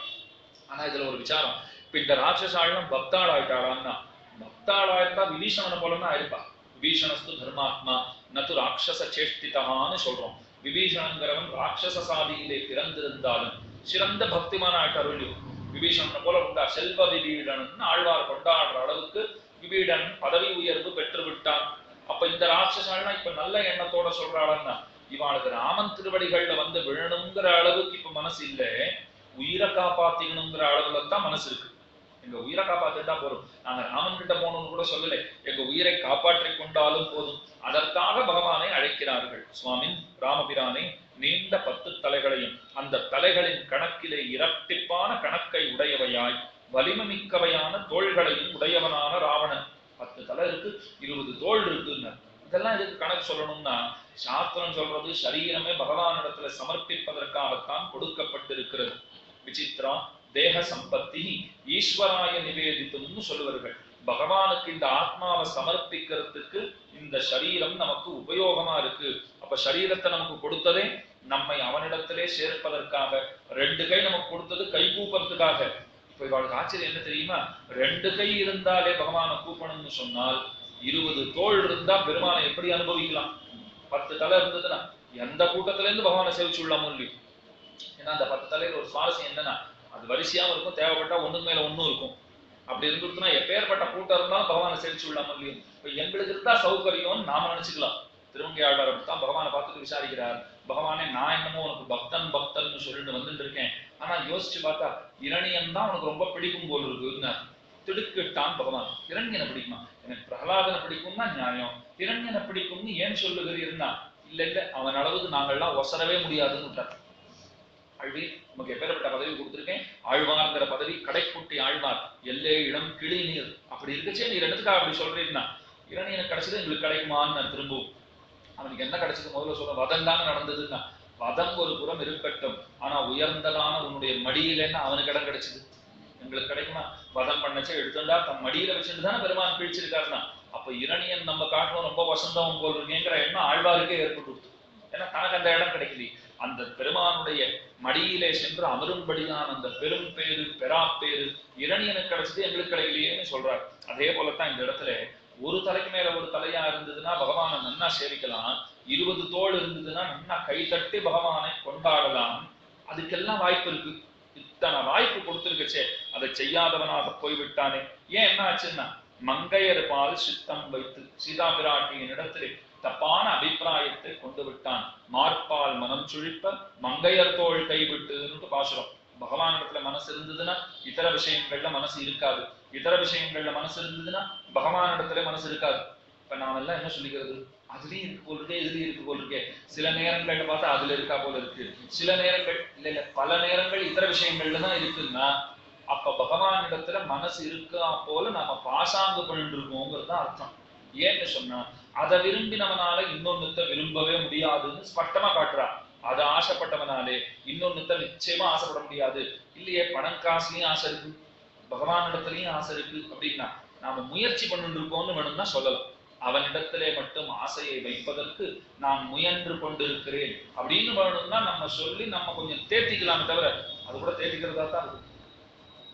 ஆனா இதுல ஒரு விசாரம், இப்ப இந்த ராட்சசாலும் பக்தாள் ஆயிட்டாளான்னா, பக்தாளாயிருந்தா விபீஷணனை போலன்னா ஆயிருப்பா. விபீஷணஸ்து தர்மாத்மா நது ராட்சச சேஷ்டிதான்னு சொல்றோம். விபீஷணங்கிறவன் ராட்சச சாதியிலே பிறந்திருந்தாலும் சிறந்த பக்திமான ஆயிட்டாரு. விபீஷணனை போல உண்டா செல்வ விபீடன் ஆழ்வார் கொண்டாடுற அளவுக்கு விபீடன் பதவி உயர்வு பெற்று விட்டான். அப்ப இந்த ராட்சசாலாம் இப்ப நல்ல எண்ணத்தோட சொல்றாளன்னா, இவாளுக்கு ராமன் திருவடிகள்ல வந்து விழணுங்கிற அளவுக்கு இப்ப மனசு இல்ல, உயிரை காப்பாத்திக்கணுங்கிற அளவுல தான் மனசு இருக்கு. எங்க உயிரை காப்பாத்திட்டா போதும், நாங்க ராமன் கிட்ட போகணும்னு கூட சொல்லலை, எங்க உயிரை காப்பாற்றி கொண்டாலும் போதும். அதற்காக பகவானை அழைக்கிறார்கள். சுவாமின் ராமபிரானை நீண்ட 10 தலைகளையும் அந்த தலைகளின் கணக்கிலே இரட்டிப்பான கணக்கை உடையவையாய் வலிமைமிக்கவையான தோள்களையும் உடையவனான ராவணன். 10 தலை இருக்கு, 20 தோள் இருக்குன்னு. இதெல்லாம் எதுக்கு கணக்கு சொல்லணும்னா, சாஸ்திரம் சொல்றது சரீரமே பகவானிடத்துல சமர்ப்பிப்பதற்காகத்தான் கொடுக்கப்பட்டிருக்கிறது. விசித்ரா தேக சம்பத்தி ஈஸ்வராய நிவேதித்தும்னு சொல்லுவார்கள். பகவானுக்கு இந்த ஆத்மாவை சமர்ப்பிக்கிறதுக்கு இந்த சரீரம் நமக்கு உபயோகமா இருக்கு. அப்ப சரீரத்தை நமக்கு கொடுத்ததே நம்மை அவனிடத்திலே சேர்ப்பதற்காக. 2 கை நமக்கு கொடுத்தது கை கூப்பறதுக்காக. இப்ப இவளுக்கு ஆச்சரியம் என்ன தெரியுமா? 2 கை இருந்தாலே பகவானை கூப்பணும்னு சொன்னால் 20 தோள் இருந்தா பெருமானை எப்படி அனுபவிக்கலாம்? 10 தலை இருந்ததுன்னா எந்த கூட்டத்துல இருந்து பகவானை சேவிச்சு விடலாம் இல்லையோ. ஏன்னா அந்த 10 தலையில ஒரு சுவாரஸ்யம் என்னன்னா, அது வரிசையாவும் இருக்கும், தேவைப்பட்டா ஒண்ணுக்கு மேல ஒண்ணும் இருக்கும். அப்படி இருந்துச்சுன்னா எப்பேற்பட்ட கூட்டம் இருந்தாலும் பகவானை சேவிச்சு விடலாம் இல்லையோ. இப்ப எங்களுக்கு இருந்தா சௌகரியம்னு நாம நினைச்சுக்கலாம். திருமங்கையாழ்வார் அப்படித்தான் பகவானை பார்த்துட்டு விசாரிக்கிறார். பகவானே, நான் என்னமோ உனக்கு பக்தன் சொல்லிட்டு வந்துட்டு இருக்கேன். ஆனா யோசிச்சு பார்த்தா இரணியன் தான் உனக்கு ரொம்ப பிடிக்கும் போல் இருக்குன்னு திடுக்கிட்டான் பகவான். இரண்யனை பிடிக்குமா? எனக்கு பிரகலாதனை பிடிக்கும்னா நியாயம், இரண்யனை பிடிக்கும்னு ஏன் சொல்லுகிறீர்னா, இல்ல அவன் அளவுக்கு நாங்கள்லாம் ஒசரவே முடியாதுன்னு விட்டார். ஆழ்வி, நமக்கு எப்பேற்பட்ட பதவி கொடுத்துருக்கேன், ஆழ்வார்ங்கிற பதவி, கடைக்குட்டி ஆழ்வார், எல்லே இளம் கிளி நீர். அப்படி இருக்குச்சே நீர் எடுத்துக்கா அப்படி சொல்றீங்கன்னா, இரணியனுக்கு கிடைச்சது எங்களுக்கு கிடைக்குமான்னு நான் திரும்பவும். அவனுக்கு என்ன கிடைச்சது முதல்ல சொல்ற, வதம் தானே நடந்ததுன்னா. வதம் ஒரு புறம் இருக்கட்டும், ஆனா உயர்ந்ததான உன்னுடைய மடியிலேன்னு அவனுக்கு இடம் கிடைச்சது. எங்களுக்கு கிடைக்குமா? வதம் பண்ணச்சே எடுத்துட்டா தன் மடியில வச்சுட்டு தானே பெருமான் பிழிச்சிருக்காருன்னா. அப்ப இரணியன் நம்ம காட்டணும் ரொம்ப வசந்தம் போல் இருக்கேங்கிற எண்ணம் ஆழ்வாருக்கே ஏற்பட்டு. ஏன்னா தனக்கு அந்த இடம் கிடைக்கல. அந்த பெருமானுடைய மடியிலே சென்று அமரும்படியான அந்த பெரும் பேரு பெறாப்பேரு இரணியனுக்கு கிடைச்சது, எங்களுக்கு கிடைக்கலையேன்னு சொல்றாரு. அதே போலத்தான் இந்த இடத்துல ஒரு தலைக்கு மேல ஒரு தலையா இருந்ததுன்னா பகவானை நன்னா சேவிக்கலாம். 20 தோள் இருந்ததுன்னா நன்னா கைத்தட்டி பகவானை கொண்டாடலாம். அதுக்கெல்லாம் வாய்ப்பு இருக்கு. இத்தனை வாய்ப்பு கொடுத்துருக்கச்சே அதை செய்யாதவனாக போய்விட்டானே. ஏன் என்ன ஆச்சுன்னா, மங்கையர் பால் சித்தம் வைத்து சீதா பிராட்டியின் இடத்திலே தப்பான அபிப்பிராயத்தை கொண்டு விட்டான். மார்பால் மனம் சுழிப்ப மங்கையர் தோள் கைவிட்டுன்னு பாசுரம். பகவான் இடத்துல மனசு இருந்ததுன்னா இதர விஷயங்கள்ல மனசு இருக்காது, இதர விஷயங்கள்ல மனசு இருந்ததுன்னா பகவான் இடத்துல மனசு இருக்காது. இப்ப நாம எல்லாம் என்ன சொல்லிக்கிறது, அதுலயும் இருக்கு போல் இருக்கே, இதுலயும் இருக்கு போல் இருக்கே. சில நேரங்கள்ல பார்த்தா அதுல இருக்கா போல இருக்கு, சில நேரங்கள் இல்ல பல நேரங்கள் இதர விஷயங்கள்ல தான் இருக்குன்னா, அப்ப பகவான் இடத்துல மனசு இருக்கா போல நாம பாசாங்கு பண்ணிட்டு இருக்கோங்கிறது அர்த்தம். ஏன்னு சொன்னா, அதை விரும்பினவனால இன்னொன்னுத்த விரும்பவே முடியாதுன்னு ஸ்பஷ்டமா காட்டுறா. அதை ஆசைப்பட்டவனாலே இன்னொன்னுத்த நிச்சயமா ஆசைப்பட முடியாது. இல்லையே, பணம் காசுலயும் ஆசை இருக்கு, பகவான் இடத்துலயும் ஆசை இருக்கு அப்படின்னா நாம முயற்சி பண்ணிட்டு இருக்கோம்னு வேணும்னா சொல்லலாம். அவனிடத்திலே மட்டும் ஆசையை வைப்பதற்கு நான் முயன்று கொண்டிருக்கிறேன் அப்படின்னு வேணும்னா நம்ம சொல்லி நம்ம கொஞ்சம் தேத்திக்கலாமே தவிர, அது கூட தேத்திக்கிறதா தான் இருக்கு.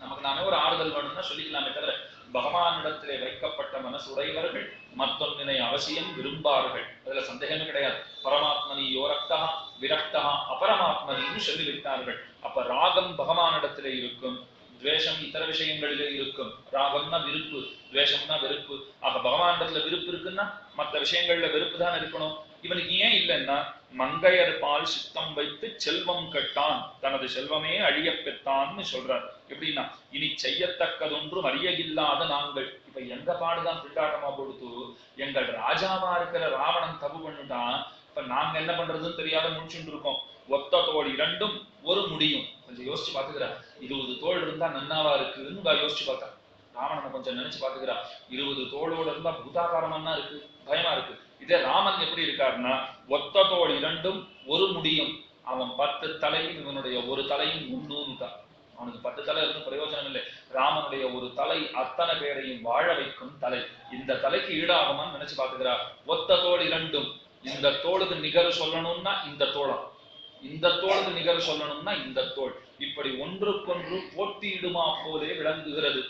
நமக்கு நாமே ஒரு ஆறுதல் வேணும்னா சொல்லிக்கலாமே தவிர, பகவானிடத்திலே வைக்கப்பட்ட மனசு உடையவர்கள் மற்றொன்னினை அவசியம் விரும்பார்கள். அதுல சந்தேகமே கிடையாது. பரமாத்மனி யோரக்தா விரக்தா அபரமாத்மனின்னு சொல்லிவிட்டார்கள். அப்ப ராகம் பகவானிடத்திலே இருக்கும், துவேஷம் இதர விஷயங்களிலே இருக்கும். ராகம்னா விருப்பு, துவேஷம்னா வெறுப்பு. ஆக பகவானிடத்துல விருப்பு இருக்குன்னா மற்ற விஷயங்கள்ல வெறுப்பு தான் இருக்கணும். இவனுக்கு ஏன் இல்லைன்னா, மங்கையர் பால் சித்தம் வைத்து செல்வம் கெட்டான், தனது செல்வமே அழிய பெற்றான்னு சொல்றார். எப்படின்னா, இனி செய்யத்தக்கதொன்றும் அறிய இல்லாத நாங்கள். இப்ப எங்க பாடுதான் திண்டாட்டமா கொடுத்து, எங்கள் ராஜாவா இருக்கிற ராவணன் தப்பு பண்ணிட்டான், இப்ப நாங்க என்ன பண்றதுன்னு தெரியாத முடிச்சுட்டு இருக்கோம். ஒத்த தோள் 2ம் ஒரு முடியும். கொஞ்சம் யோசிச்சு பாத்துக்கிறா. 20 தோள் இருந்தா நன்னாவா இருக்குன்னு யோசிச்சு பார்த்தா. ராவணனை கொஞ்சம் நினைச்சு பாத்துக்கிறா. 20 தோளோட இருந்தா பூதாகாரமா இருக்கு, பயமா இருக்கு. இதே ராமன் எப்படி இருக்காருன்னா, ஒத்த தோள் 2ம் ஒரு முடியும். அவன் 10 தலையும் இவனுடைய ஒரு தலையும் முன்னூறுதான். அவனுக்கு 10 தலை இருக்கும், பிரயோஜனம் இல்லை. ராமனுடைய ஒரு தலை அத்தனை பேரையும் வாழ வைக்கும் தலை. இந்த தலைக்கு ஈடாகுமான்னு நினைச்சு பாத்துக்கிறா. ஒத்த தோள் 2ம், இந்த தோளுக்கு நிகர் சொல்லணும்னா இந்த தோளம், இந்த தோளுக்கு நிகர் சொல்லணும்னா இந்த தோள், இப்படி ஒன்றுக்கொன்று போட்டியிடுமா போலே விளங்குகிறது.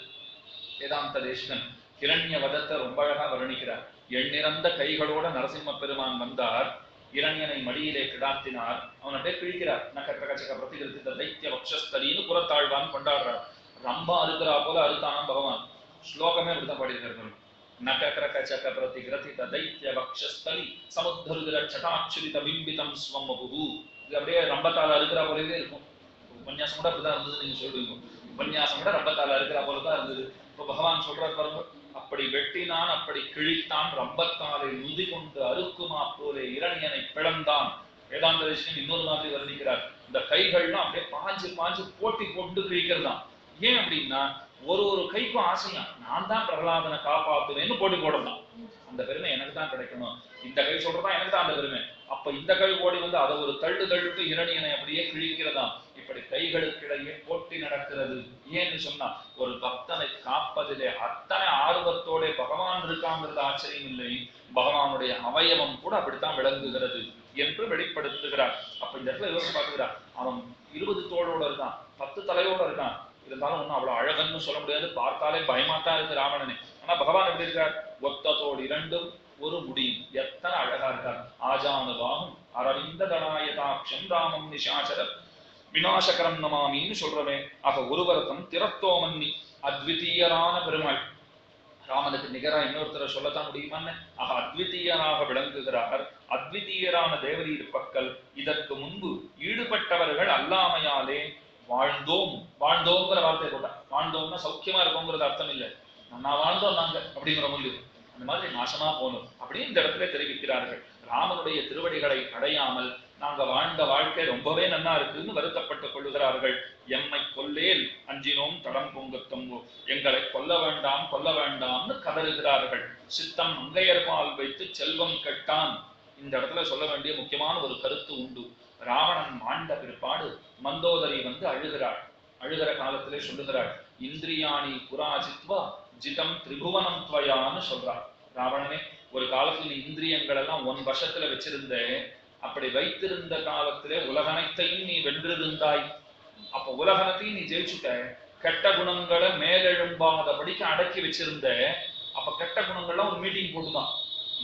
வேதாந்த தேசிகன் ஹிரண்ய வதத்தை ரொம்ப அழகா வர்ணிக்கிறார். எண்ணிறந்த கைகளோட நரசிம்ம பெருமான் வந்தார், இரணியனை மடியிலே கிடாத்தினார், அவன் அப்படியே கிழிக்கிறார். நகக்கச்சக பிரதிகிருத்த தைத்திய வக்ஷஸ்தலின்னு புறத்தாழ்வான் கொண்டாடுறார். ரம்பா அறுக்கிறா போல அறுத்தானாம் பகவான். ஸ்லோகமே அப்படித்தான் பாடியிருக்காரு. நகக்கச்சக பிரதிகிருத்த தைத்திய வக்ஷஸ்தலி சமுத்தருகிற சட்டாட்சுரித பிம்பிதம் ஸ்வமபுகு. இது அப்படியே ரம்பத்தால அறுக்கிறா போலவே இருக்கும். உபன்யாசம் கூட அப்படிதான் இருந்தது. நீங்க சொல்றீங்க உபன்யாசம் கூட ரம்பத்தால அறுக்கிறா போலதான் இருந்தது. இப்ப பகவான் சொல்றார் பாருங்க, அப்படி வெட்டினான், அப்படி கிழித்தான், ரம்பத்தாலை நுதி கொண்டு அறுக்குமா போலே இரணியனை பிளந்தான். வேதாந்த தேசிகன் இன்னொரு மாதிரி வர்ணிக்கிறார். இந்த கைகள்லாம் அப்படியே பாஞ்சு பாஞ்சு போட்டி போட்டு கிழிக்கிறதான். ஏன் அப்படின்னா, ஒரு ஒரு கைக்கும் ஆசையா நான் தான் பிரகலாதனை காப்பாத்துவேன்னு போட்டி போடலாம். அந்த பெருமை எனக்கு தான் கிடைக்கணும், இந்த கை சொல்றதா எனக்கு தான் அந்த பெருமை. அப்ப இந்த கை ஓடி வந்து அதை ஒரு தள்ளுட்டு இரணியனை அப்படியே கிழிக்கிறதாம். இப்ப இப்படி கைகளுக்கிடையே போட்டி நடக்கிறது. ஏன்னு சொன்னா ஒரு பக்தனை காப்பதிலே அத்தனை ஆர்வத்தோட பகவான் இருக்காங்கிறது ஆச்சரியம் இல்லை, பகவானுடைய அவயவம் கூட அப்படித்தான் விளங்குகிறது என்று வெளிப்படுத்துகிறார். அப்ப இந்த இடத்துல யோசிச்சு பார்த்துக்கிறார், அவன் 20 தோளோட இருக்கான், 10 தலையோட இருக்கான், இருந்தாலும் ஒன்னும் அவ்வளவு அழகன்னு சொல்ல முடியாது, பார்த்தாலே பயமாட்டா இருக்கு ராவணனே. ஆனா பகவான் எப்படி இருக்கார், ஒத்த தோடு இரண்டும் ஒரு முடியும், எத்தனை அழகா இருக்கார். ஆஜானுபாகும் அரவிந்த தடாயதாட்சம் ராமம் நிஷாசர விநாசகரம் நமாமின்னு சொல்றவே. ஆக ஒருவரத்தம் திறத்தோமன்னி அத்விதீயரான பெருமாள், ராமனுக்கு நிகரா இன்னொருத்தரை சொல்லத்தான் முடியுமான்னு. ஆக அத்விதீயராக விளங்குகிறார். அத்விதீயரான தேவரீர் பக்கல் இதற்கு முன்பு ஈடுபட்டவர்கள் அல்லாமையாலே வாழ்ந்தோம். வாழ்ந்தோங்கிற வார்த்தை போட்டா, வாழ்ந்தோம்னா சௌக்கியமா இருக்கோங்கிறது அர்த்தம் இல்லை, நான் வாழ்ந்தோம் நாங்க அப்படிங்கிற முடியும், அந்த மாதிரி நாசமா போனோம் அப்படின்னு இந்த இடத்துல தெரிவிக்கிறார்கள். ராமனுடைய திருவடிகளை அடையாமல் நாங்க வாழ்ந்த வாழ்க்கை ரொம்பவே நன்னா இருக்குன்னு வருத்தப்பட்டுக் கொள்ளுகிறார்கள். எம்மை கொல்லேல் அஞ்சினோம் தடம் பொங்கத்தம்போ, எங்களை கொல்ல வேண்டாம் கொல்ல வேண்டாம்னு கதறுகிறார்கள். சித்தம் மங்கையர்பால் வைத்து செல்வம் கெட்டான். இந்த இடத்துல சொல்ல வேண்டிய முக்கியமான ஒரு கருத்து உண்டு. ராவணன் மாண்ட பிற்பாடு மந்தோதரி வந்து அழுகிறாள். அழுகிற காலத்திலே சொல்லுகிறாள், இந்திரியாணி புராஜித்வா ஜிதம் திரிபுவனம் துவயான்னு சொல்றார். ராவணனே, ஒரு காலத்துல நீ இந்திரியங்கள் எல்லாம் உன் வசத்துல வச்சிருந்த, அப்படி வைத்திருந்த காலத்திலே உலகனைத்தையும் நீ வென்றிருந்தாய். அப்ப உலகனத்தையும் நீ ஜெயிச்சுட்ட, கெட்ட குணங்களை மேலெழும்பாதபடிக்கு அடக்கி வச்சிருந்த. அப்ப கெட்ட குணங்கள்லாம் ஒரு மீட்டிங் போட்டுதான்,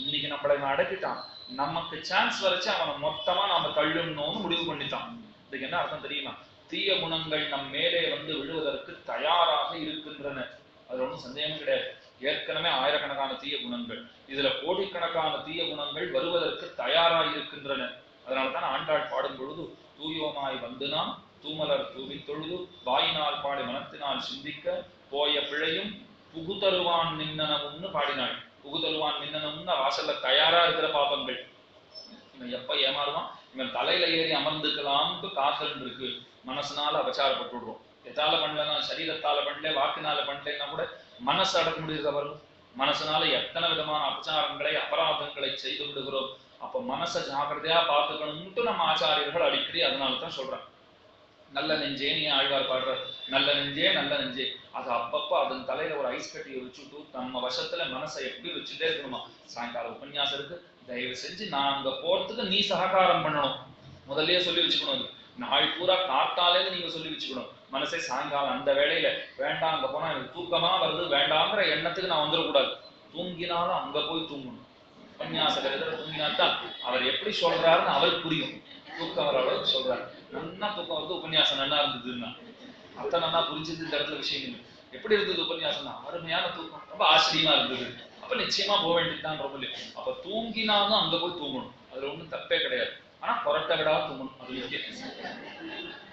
இன்னைக்கு நம்மளை அடக்கிட்டான், நமக்கு சான்ஸ் வரைச்சு அவனை மொத்தமா நாம தள்ளணும்னு முடிவு பண்ணிட்டான். இதுக்கு என்ன அர்த்தம் தெரியுமா, தீய குணங்கள் நம் மேலே வந்து விழுவதற்கு தயாராக இருக்கின்றன, அது ஒன்றும் சந்தேகம் கிடையாது. ஏற்கனவே ஆயிரக்கணக்கான தீய குணங்கள், இதுல கோடிக்கணக்கான தீய குணங்கள் வருவதற்கு தயாராக இருக்கின்றன. அதனால்தான் ஆண்டாள் பாடும் பொழுது தூயோமாய் வந்து நாம் தூமலர் தூவி தொழுது வாயினால் பாடி மனத்தினால் சிந்திக்க போய பிழையும் புகுதருவான் மின்னனம்னு பாடினாள். புகுதருவான் மின்னனம்னு வாசல்ல தயாரா இருக்கிற பாபங்கள். இவன் எப்ப ஏமாறுவான், இவன் தலையில ஏறி அமர்ந்துக்கலாம்னு காசல் இருக்கு, மனசுனால அபச்சாரப்பட்டு விடுறோம். எதால பண்ணலன்னா, சரீரத்தால பண்ணல, வாக்குனால பண்ணலன்னா கூட மனசு அடக்க முடியுறவர்கள். மனசுனால எத்தனை விதமான அபச்சாரங்களை அபராதங்களை செய்து விடுகிறோம். அப்ப மனசை ஜாக்கிரதையா பார்த்துக்கணும்ட்டு நம்ம ஆச்சாரியர்கள் அடிக்கடி அதனாலதான் சொல்றாங்க. நல்ல நெஞ்சே, நீ ஆழ்வார் பாடுற நல்ல நெஞ்சே நல்ல நெஞ்சே, அது அப்பப்ப அதன் தலையில ஒரு ஐஸ் கட்டியை வச்சுட்டு நம்ம வசத்துல மனசை எப்படி வச்சுட்டே இருக்கணுமா. சாயங்கால உபன்யாசம் இருக்கு, தயவு செஞ்சு நான் அங்க போறதுக்கு நீ சககாரம் பண்ணணும், முதல்லயே சொல்லி வச்சுக்கணும். அது நாள் பூரா காத்தாலே நீங்க சொல்லி வச்சுக்கணும். மனசை சாயங்காலம் அந்த வேளையில வேண்டாம், அங்க போனா எனக்கு தூக்கமா வருது வேண்டாங்கிற எண்ணத்துக்கு நான் வந்துடக்கூடாது. தூங்கினாலும் அங்க போய் தூங்கணும். உபன்யாசகர் எதிர தூங்கினால்தான் அவர் எப்படி சொல்றாருன்னு அவருக்கு புரியும். தூக்கம் வர அளவுக்கு சொல்றாரு, நல்லா தூக்கம் வருது, உபன்யாசம் நல்லா இருந்ததுன்னா அத்த நல்லா புரிஞ்சது. இந்த இடத்துல விஷயம் இல்லை, எப்படி இருந்தது உபன்யாசம், அருமையான தூக்கம், ரொம்ப ஆச்சரியமா இருந்தது, அப்ப நிச்சயமா போக வேண்டியதுதான். ரொம்ப இல்லை, அப்ப தூங்கினாலும் அங்க போய் தூங்கணும், அதுல ஒண்ணும் தப்பே கிடையாது. ஆனா கொரட்டை விடா தூங்கணும், அது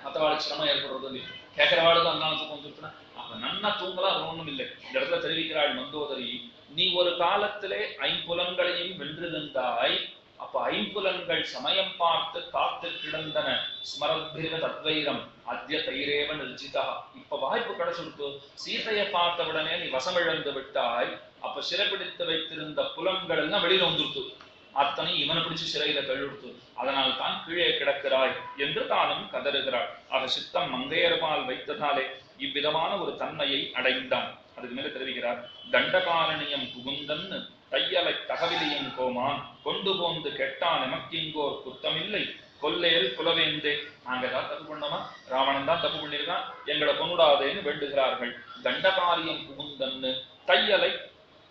மற்றவாளுக்கு சிரமம் ஏற்படுறது இல்லை, கேட்கிறவாளுக்கு அதனால தூக்கம் வந்துருக்குன்னா அப்ப நன்னா தூங்கலாம், அது ஒண்ணும் இல்லை. இந்த இடத்துல தெரிவிக்கிறாள் மந்தோதரி, நீ ஒரு காலத்திலே ஐம்புலன்களையும் வென்றிருந்தாய். அப்ப ஐம்புலன்கள் சமயம் பார்த்து காத்து கிடந்தன. ஸ்மரத்பிர தத்வைரம் அத்ய தைரேவ நிர்ஜிதா. இப்ப வாய்ப்பு கிடைச்சுடுத்து, சீதையை பார்த்தவுடனே நீ வசமிழந்து விட்டாய். அப்ப சிறைப்பிடித்து வைத்திருந்த புலன்கள் எல்லாம் வெளியில வந்துடுத்து, அத்தனை இவனை பிடிச்சு சிறையில தள்ளிடுத்து, அதனால் தான் கீழே கிடக்கிறாய் என்று தானும் கதறுகிறாள். ஆக சித்தம் மங்கையர்பால் வைத்ததாலே இவ்விதமான ஒரு தன்மையை அடைந்தான். அதுக்கு மேல தெரிவிக்கிறார், தண்டகாரணியம் புகுந்தன்னு தையலை தகவிலியும் கோமான் கொண்டு போந்து கெட்டான் எமக்கிங்கோர் குத்தமில்லை கொல்லேல் குலவேந்தே. நாங்க ஏதாவது தப்பு பண்ணோமா, ராவணன் தான் தப்பு பண்ணிருக்கான், எங்களை கொண்டுடாதேன்னு வேண்டுகிறார்கள். தண்டகாரியம் புகுந்தன்னு தையலை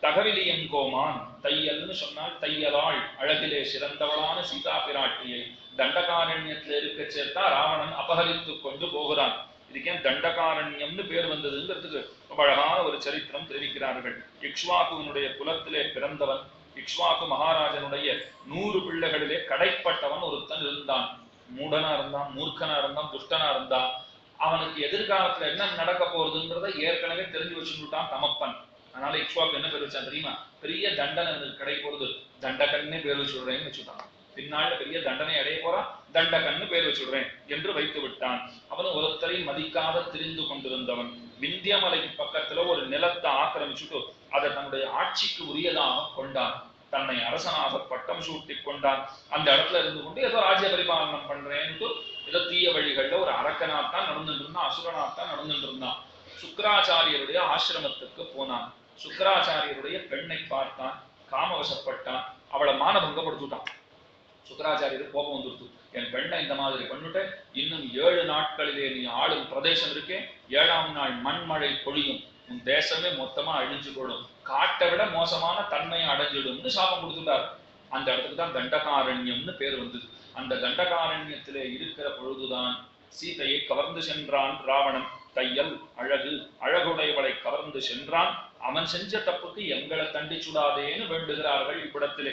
தகவிலியம் கோமான். தையல்னு சொன்னால் தையலாள், அழகிலே சிறந்தவளான சீதா பிராட்டியை தண்டகாரண்யத்துல இருக்க சேர்த்தா ராவணன் அபகரித்து கொண்டு போகிறான். இதுக்கேன் தண்டகாரண்யம்னு பேர் வந்ததுங்கிறதுக்கு ரொம்ப அழகான ஒரு சரித்திரம் தெரிவிக்கிறார்கள். இக்ஷ்வாகுவினுடைய குலத்திலே பிறந்தவன். இக்ஷ்வாகு மகாராஜனுடைய 100 பிள்ளைகளிலே கடைப்பட்டவன் ஒருத்தன் இருந்தான். மூடனா இருந்தான், மூர்க்கனா இருந்தான், துஷ்டனா இருந்தான். அவனுக்கு எதிர்காலத்துல என்ன நடக்க போறதுங்கிறத ஏற்கனவே தெரிஞ்சு வச்சுட்டான் தமப்பன். அதனால இக்ஷ்வாக்கு என்ன பேர் வச்சான் தெரியுமா, பெரிய தண்டனை கிடை போறது, தண்டகன்னே பேர் வச்சுடுறேன்னு வச்சுட்டான். பின்னால பெரிய தண்டனை அடைய போறான், தண்டகன்னு பேர் வச்சுடுறேன் என்று வைத்து விட்டான். அவன் ஒருத்தரை மதிக்காத திரிந்து கொண்டிருந்தவன். விந்தியமலை பக்கத்துல ஒரு நிலத்தை ஆக்கிரமிச்சுட்டு அதை தன்னுடைய ஆட்சிக்கு உரியதாக கொண்டான். தன்னை அரசனாக பட்டம் சூட்டி கொண்டான். அந்த இடத்துல இருந்து கொண்டு ஏதோ ராஜ்ய பரிபாலனம் பண்றேன்ட்டு ஏதோ தீய வழிகள்ல ஒரு அரக்கனாத்தான் நடந்துட்டு இருந்தான், அசுரனாத்தான் நடந்துட்டு இருந்தான். சுக்கராச்சாரியருடைய ஆசிரமத்துக்கு போனான். சுக்கராச்சாரியருடைய பெண்ணை பார்த்தான், காமவசப்பட்டான், அவளை மானபங்கப்படுத்திட்டான். சுக்கராச்சாரியர் கோபம் வந்துருச்சு, என் பெண்ணை இந்த மாதிரி பண்ணிட்டு இன்னும் 7 நாட்களிலே நீ ஆளும் பிரதேசம் இருக்கே, 7ஆம் நாள் மண்மழை பொழியும், உன் தேசமே மொத்தமா அழிஞ்சு போடும், காட்டை விட மோசமான தன்மையை அடைஞ்சிடும்னு சாபம் கொடுத்துட்டார். அந்த இடத்துக்கு தான் தண்டகாரண்யம்னு பேர் வந்தது. அந்த தண்டகாரண்யத்திலே இருக்கிற பொழுதுதான் சீதையை கவர்ந்து சென்றான் ராவணன். தையல் அழகு, அழகுடையவளை கவர்ந்து சென்றான். அவன் செஞ்ச தப்புக்கு எங்களை தண்டிச்சுடாதேன்னு வேண்டுகிறார்கள் இவ்விடத்திலே.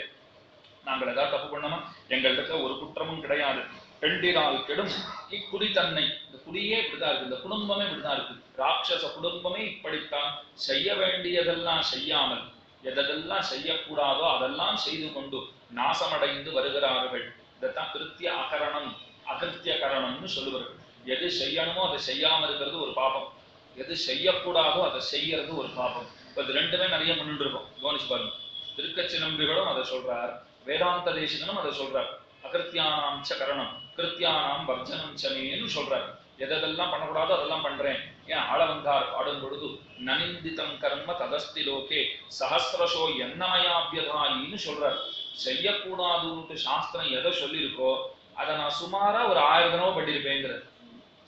நாங்கள் ஏதாவது தப்பு பண்ணோமா? எங்கள்கிட்ட ஒரு குற்றமும் கிடையாது. பெண்டிரால் கெடும் இக்குடி தன்னை, இந்த குடியே இப்படிதான் இருக்கு, இந்த குடும்பமே இப்படிதான் இருக்கு, ராட்சச குடும்பமே இப்படித்தான். செய்ய வேண்டியதெல்லாம் செய்யாமல் எதெல்லாம் செய்யக்கூடாதோ அதெல்லாம் செய்து கொண்டு நாசமடைந்து வருகிறார்கள். இதைத்தான் கிருத்திய அகரணம் அகிருத்திய கரணம்னு சொல்லுவார்கள். எது செய்யணுமோ அதை செய்யாம இருக்கிறது ஒரு பாபம், எது செய்யக்கூடாதோ அதை செய்யறது ஒரு பாபம். இப்ப இது ரெண்டுமே நிறைய முன்னிட்டு இருக்கோம், கவனிச்சு பாருங்க. திருக்கச்சி நம்பிகளும் அதை சொல்றார், வேதாந்த தேசிகனும் அதை சொல்றார். அகிருத்தியானாம் ச கரணம் கிருத்தியானாம் வர்ஜனம் சமேன்னு சொல்றார். எதெல்லாம் பண்ணக்கூடாதோ அதெல்லாம் பண்றேன். ஏன் ஆளவந்தார் பாடும் பொழுது நனிந்திதம் கர்ம ததஸ்தி லோகே சஹசிரசோ என்னமயாபியதாயின்னு சொல்றார். செய்யக்கூடாதுன்னு சாஸ்திரம் எதை சொல்லியிருக்கோ அதை நான் சுமாரா ஒரு 1000 தடவை பண்ணியிருப்பேங்கிறது.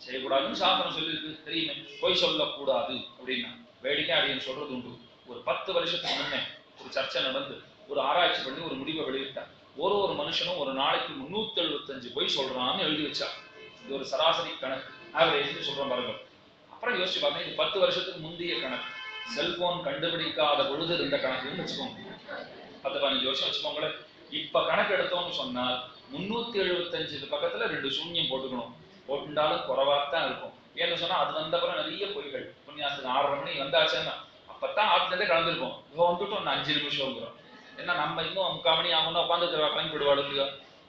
செய்யக்கூடாதுன்னு சாஸ்திரம் சொல்லியிருக்கு தெரியுமே, பொய் சொல்லக்கூடாது அப்படின்னா. வேடிக்கை அப்படின்னு சொல்றது உண்டு. ஒரு 10 வருஷத்துக்கு முன்னே ஒரு சர்ச்சை நடந்து ஒரு ஆராய்ச்சி பண்ணி ஒரு முடிவை வெளியிட்டான். ஒரு மனுஷனும் ஒரு நாளைக்கு 375 பொய் சொல்றான்னு எழுதி வச்சா. இது ஒரு சராசரி கணக்கு, ஆவரேஜ் சொல்றோம் பாருங்க. அப்புறம் யோசிச்சு பார்த்தேன், இது 10 வருஷத்துக்கு முந்தைய கணக்கு. செல்போன் கண்டுபிடிக்காத பொழுது இருந்த கணக்குன்னு வச்சுக்கோங்க, 10-15 வருஷம் வச்சுக்கோங்களேன். இப்ப கணக்கு எடுத்தோம்னு சொன்னால் 375 பக்கத்துல 2 சூன்யம் போட்டுக்கணும். போட்டுண்டாலும் குறைவாத்தான் இருக்கும். ஏன்னு சொன்னா அது வந்தப்புறம் நிறைய பொய்கள். புண்ணியாசத்துக்கு 6:30 மணி வந்தாச்சுன்னா அப்பத்தான் ஆத்துல இருந்தே கலந்துருப்போம். இப்போ வந்துட்டோம் 5 நிமிஷம். ஏன்னா நம்ம இன்னும் 3/4 மணி ஆகும்னா உட்காந்து கிளம்பி விடுவாடு இல்லையோ,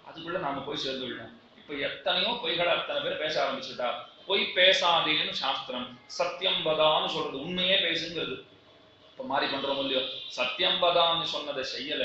அதுக்குள்ள நாம போய் சேர்ந்து விடலாம். இப்ப எத்தனையோ பொய்களை அத்தனை பேர் பேச ஆரம்பிச்சுட்டா. பொய் பேசாதேன்னு சாஸ்திரம், சத்தியம் வதான்னு சொல்றது, உண்மையே பேசுங்கிறது. இப்ப மாறி பண்றோம் இல்லையோ, சத்தியம் வதான்னு சொன்னதை செய்யல,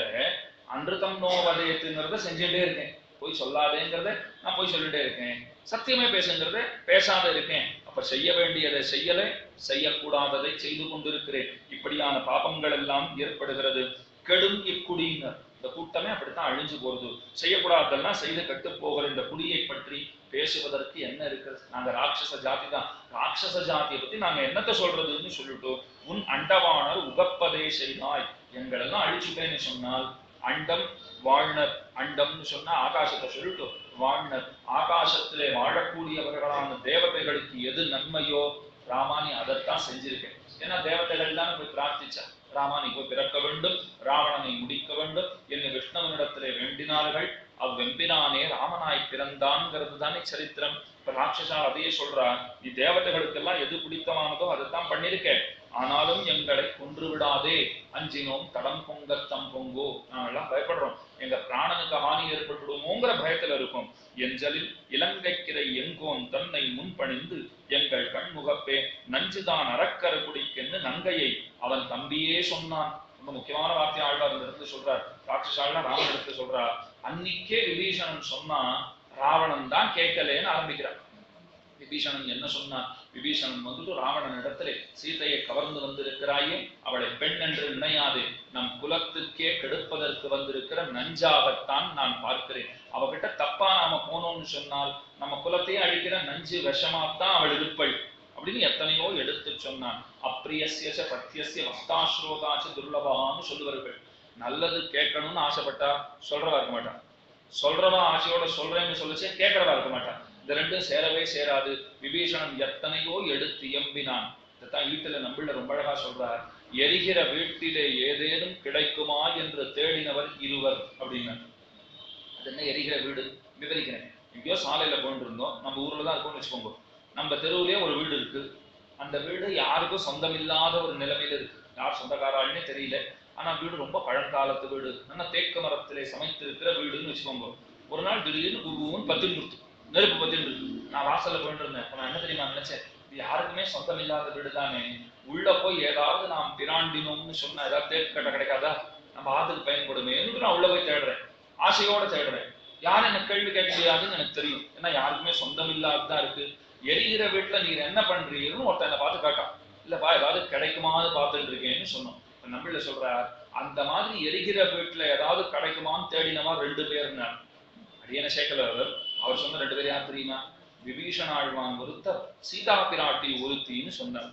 அன்றுதம் நோவதேத்துங்கிறத செஞ்சுட்டே இருக்கேன். பொய் சொல்லாதேங்கிறத நான் பொய் சொல்லிட்டே இருக்கேன், சத்தியமே பேசுங்கிறத பேசாத இருக்கேன். அப்ப செய்ய வேண்டியதை செய்யல, செய்யக்கூடாததை செய்து கொண்டிருக்கிறேன். இப்படியான பாபங்கள் எல்லாம் ஏற்படுகிறது. கெடும் இக்குடியினர், இந்த கூட்டமே அப்படித்தான் அழிஞ்சு போறது. செய்யக்கூடாதெல்லாம் செய்து கட்டு போகிற இந்த குடியை பற்றி பேசுவதற்கு என்ன இருக்கு? நாங்க ராட்சச ஜாதி தான். ராட்சச ஜாதியை பத்தி நாங்க என்னத்தை சொல்றதுன்னு சொல்லிட்டு, உன் அண்டவாணர் உகப்பதே செய்தாய், எங்களெல்லாம் அழிச்சுட்டேன்னு சொன்னால், அண்டம் வாழ்னர், அண்டம்னு சொன்னா ஆகாசத்தை சொல்லிட்டு வாழ்னர், ஆகாசத்திலே வாழக்கூடியவர்களான தேவதைகளுக்கு எது நன்மையோ ராமானி அதைத்தான் செஞ்சிருக்கேன். ஏன்னா தேவதைகள் தான் போய் பிரார்த்திச்சா, ராமானி போய் பிறக்க வேண்டும், ராவணனை முடிக்க வேண்டும் என்று விஷ்ணுவனிடத்திலே வேண்டினார்கள். அவ்வெம்பினானே ராமனாய் பிறந்தான்ங்கிறது தானே சரித்திரம். இப்ப ராட்சசா அதையே சொல்றா, நீ தேவதைகளுக்கெல்லாம் எது பிடித்தமானதோ அதைத்தான் பண்ணிருக்கேன், ஆனாலும் எங்களை கொன்று விடாதே, அஞ்சினோம் தடம் பொங்கத்தம் பொங்கோ, நாங்கெல்லாம் பயப்படுறோம், எங்க பிராணனுக்கு ஹானி ஏற்பட்டுடுமோங்கிற பயத்துல இருக்கும். எஞ்சலில் இலங்கைக்கிறை எங்கோன் தன்னை முன்பணிந்து எங்கள் கண்முகப்பே நஞ்சுதான் அறக்கர குடிக்கென்னு நங்கையை அவன் தம்பியே சொன்னான். ரொம்ப முக்கியமான வார்த்தை ஆழ்வார் இந்த இடத்துல சொல்றார். ராட்சசாள்னா ராவணன் இடத்துல சொல்றார். அன்னைக்கே விபீஷணன் சொன்னா ராவணன் தான் கேட்கலேன்னு ஆரம்பிக்கிறார். விபீஷணன் என்ன சொன்னான்? விபீஷணன் வந்துட்டு ராவணன் இடத்துல சீதையை கவர்ந்து வந்திருக்கிறாயே, அவளை பெண் என்று நினையாதே, நம் குலத்துக்கே கெடுப்பதற்கு வந்திருக்கிற நஞ்சாகத்தான் நான் பார்க்கிறேன். அவகிட்ட தப்பா நாம போனோம்னு சொன்னால் நம்ம குலத்தையே அழிக்கிற நஞ்சு விஷமாத்தான் அவள் இருப்பள் அப்படின்னு எத்தனையோ எடுத்து சொன்னான். அப்பிரியசிய பத்தியசிய வஸ்தாஸ்ரோதாச்ச துர்லபான்னு சொல்லுவார்கள். நல்லது கேட்கணும்னு ஆசைப்பட்டா சொல்றவா இருக்க மாட்டான், சொல்றவா ஆசையோட சொல்றேன்னு சொல்லிச்சே கேட்கறவா இருக்க மாட்டான். இந்த ரெண்டும் சேரவே சேராது. விபீஷணன் எத்தனையோ எடுத்து எம்பினான். இதைத்தான் வீட்டுல நம்பிள்ள ரொம்ப அழகா சொல்றார். எரிகிற வீட்டிலே ஏதேனும் கிடைக்குமா என்று தேடினவர் இருவர் அப்படின்னு. அது என்ன எரிகிற வீடு விவரிக்கிறேன். எங்கேயோ சாலையில போயிட்டு இருந்தோம், நம்ம ஊர்ல தான் இருக்கும்னு வச்சுக்கோங்க. நம்ம தெருவுலயே ஒரு வீடு இருக்கு. அந்த வீடு யாருக்கும் சொந்தம் இல்லாத ஒரு நிலைமையில இருக்கு. யார் சொந்தக்காராள்னே தெரியல. ஆனா வீடு ரொம்ப பழங்காலத்து வீடு, நல்லா தேக்க மரத்திலே சமைத்திருக்கிற வீடுன்னு வச்சுக்கோங்க. ஒரு நாள் திடீர்னு குருன்னு பத்தின் கொடுத்து நெருப்பு பத்தின்னு இருக்கு. நான் வாசல்ல போயிட்டு இருந்தேன். அப்ப நான் என்ன தெரியுமா நினைச்சேன், இது யாருக்குமே சொந்தம் இல்லாத வீடு தானே, உள்ள போய் ஏதாவது நாம் பிராண்டினோம்னு சொன்னா ஏதாவது தேக்கு கட்ட கிடைக்காதா, நம்ம ஆத்துக்கு பயன்படுமே என்று நான் உள்ள போய் தேடுறேன், ஆசையோட தேடுறேன். யாரும் எனக்கு கேள்வி கேட்க முடியாதுன்னு எனக்கு தெரியும். ஏன்னா யாருக்குமே சொந்தம் இல்லாததான் இருக்கு. எரிகிற வீட்டுல நீர் என்ன பண்றீங்கன்னு ஒருத்தன் என்னை பார்த்து கேட்டான். இல்லப்பா ஏதாவது கிடைக்குமான்னு பார்த்துட்டு இருக்கேன்னு சொன்னோம். நம்மள சொல்றார், அந்த மாதிரி எரிகிற வீட்டுல ஏதாவது கிடைக்குமான்னு தேடினவா 2 பேர்னா அடியன சேக்கலவர். அவர் சொன்ன 2 பேர் யார் தெரியுமா? விபீஷண ஆழ்வான் ஒருத்தர், சீதா பிராட்டி ஒருத்தின்னு சொன்னார்.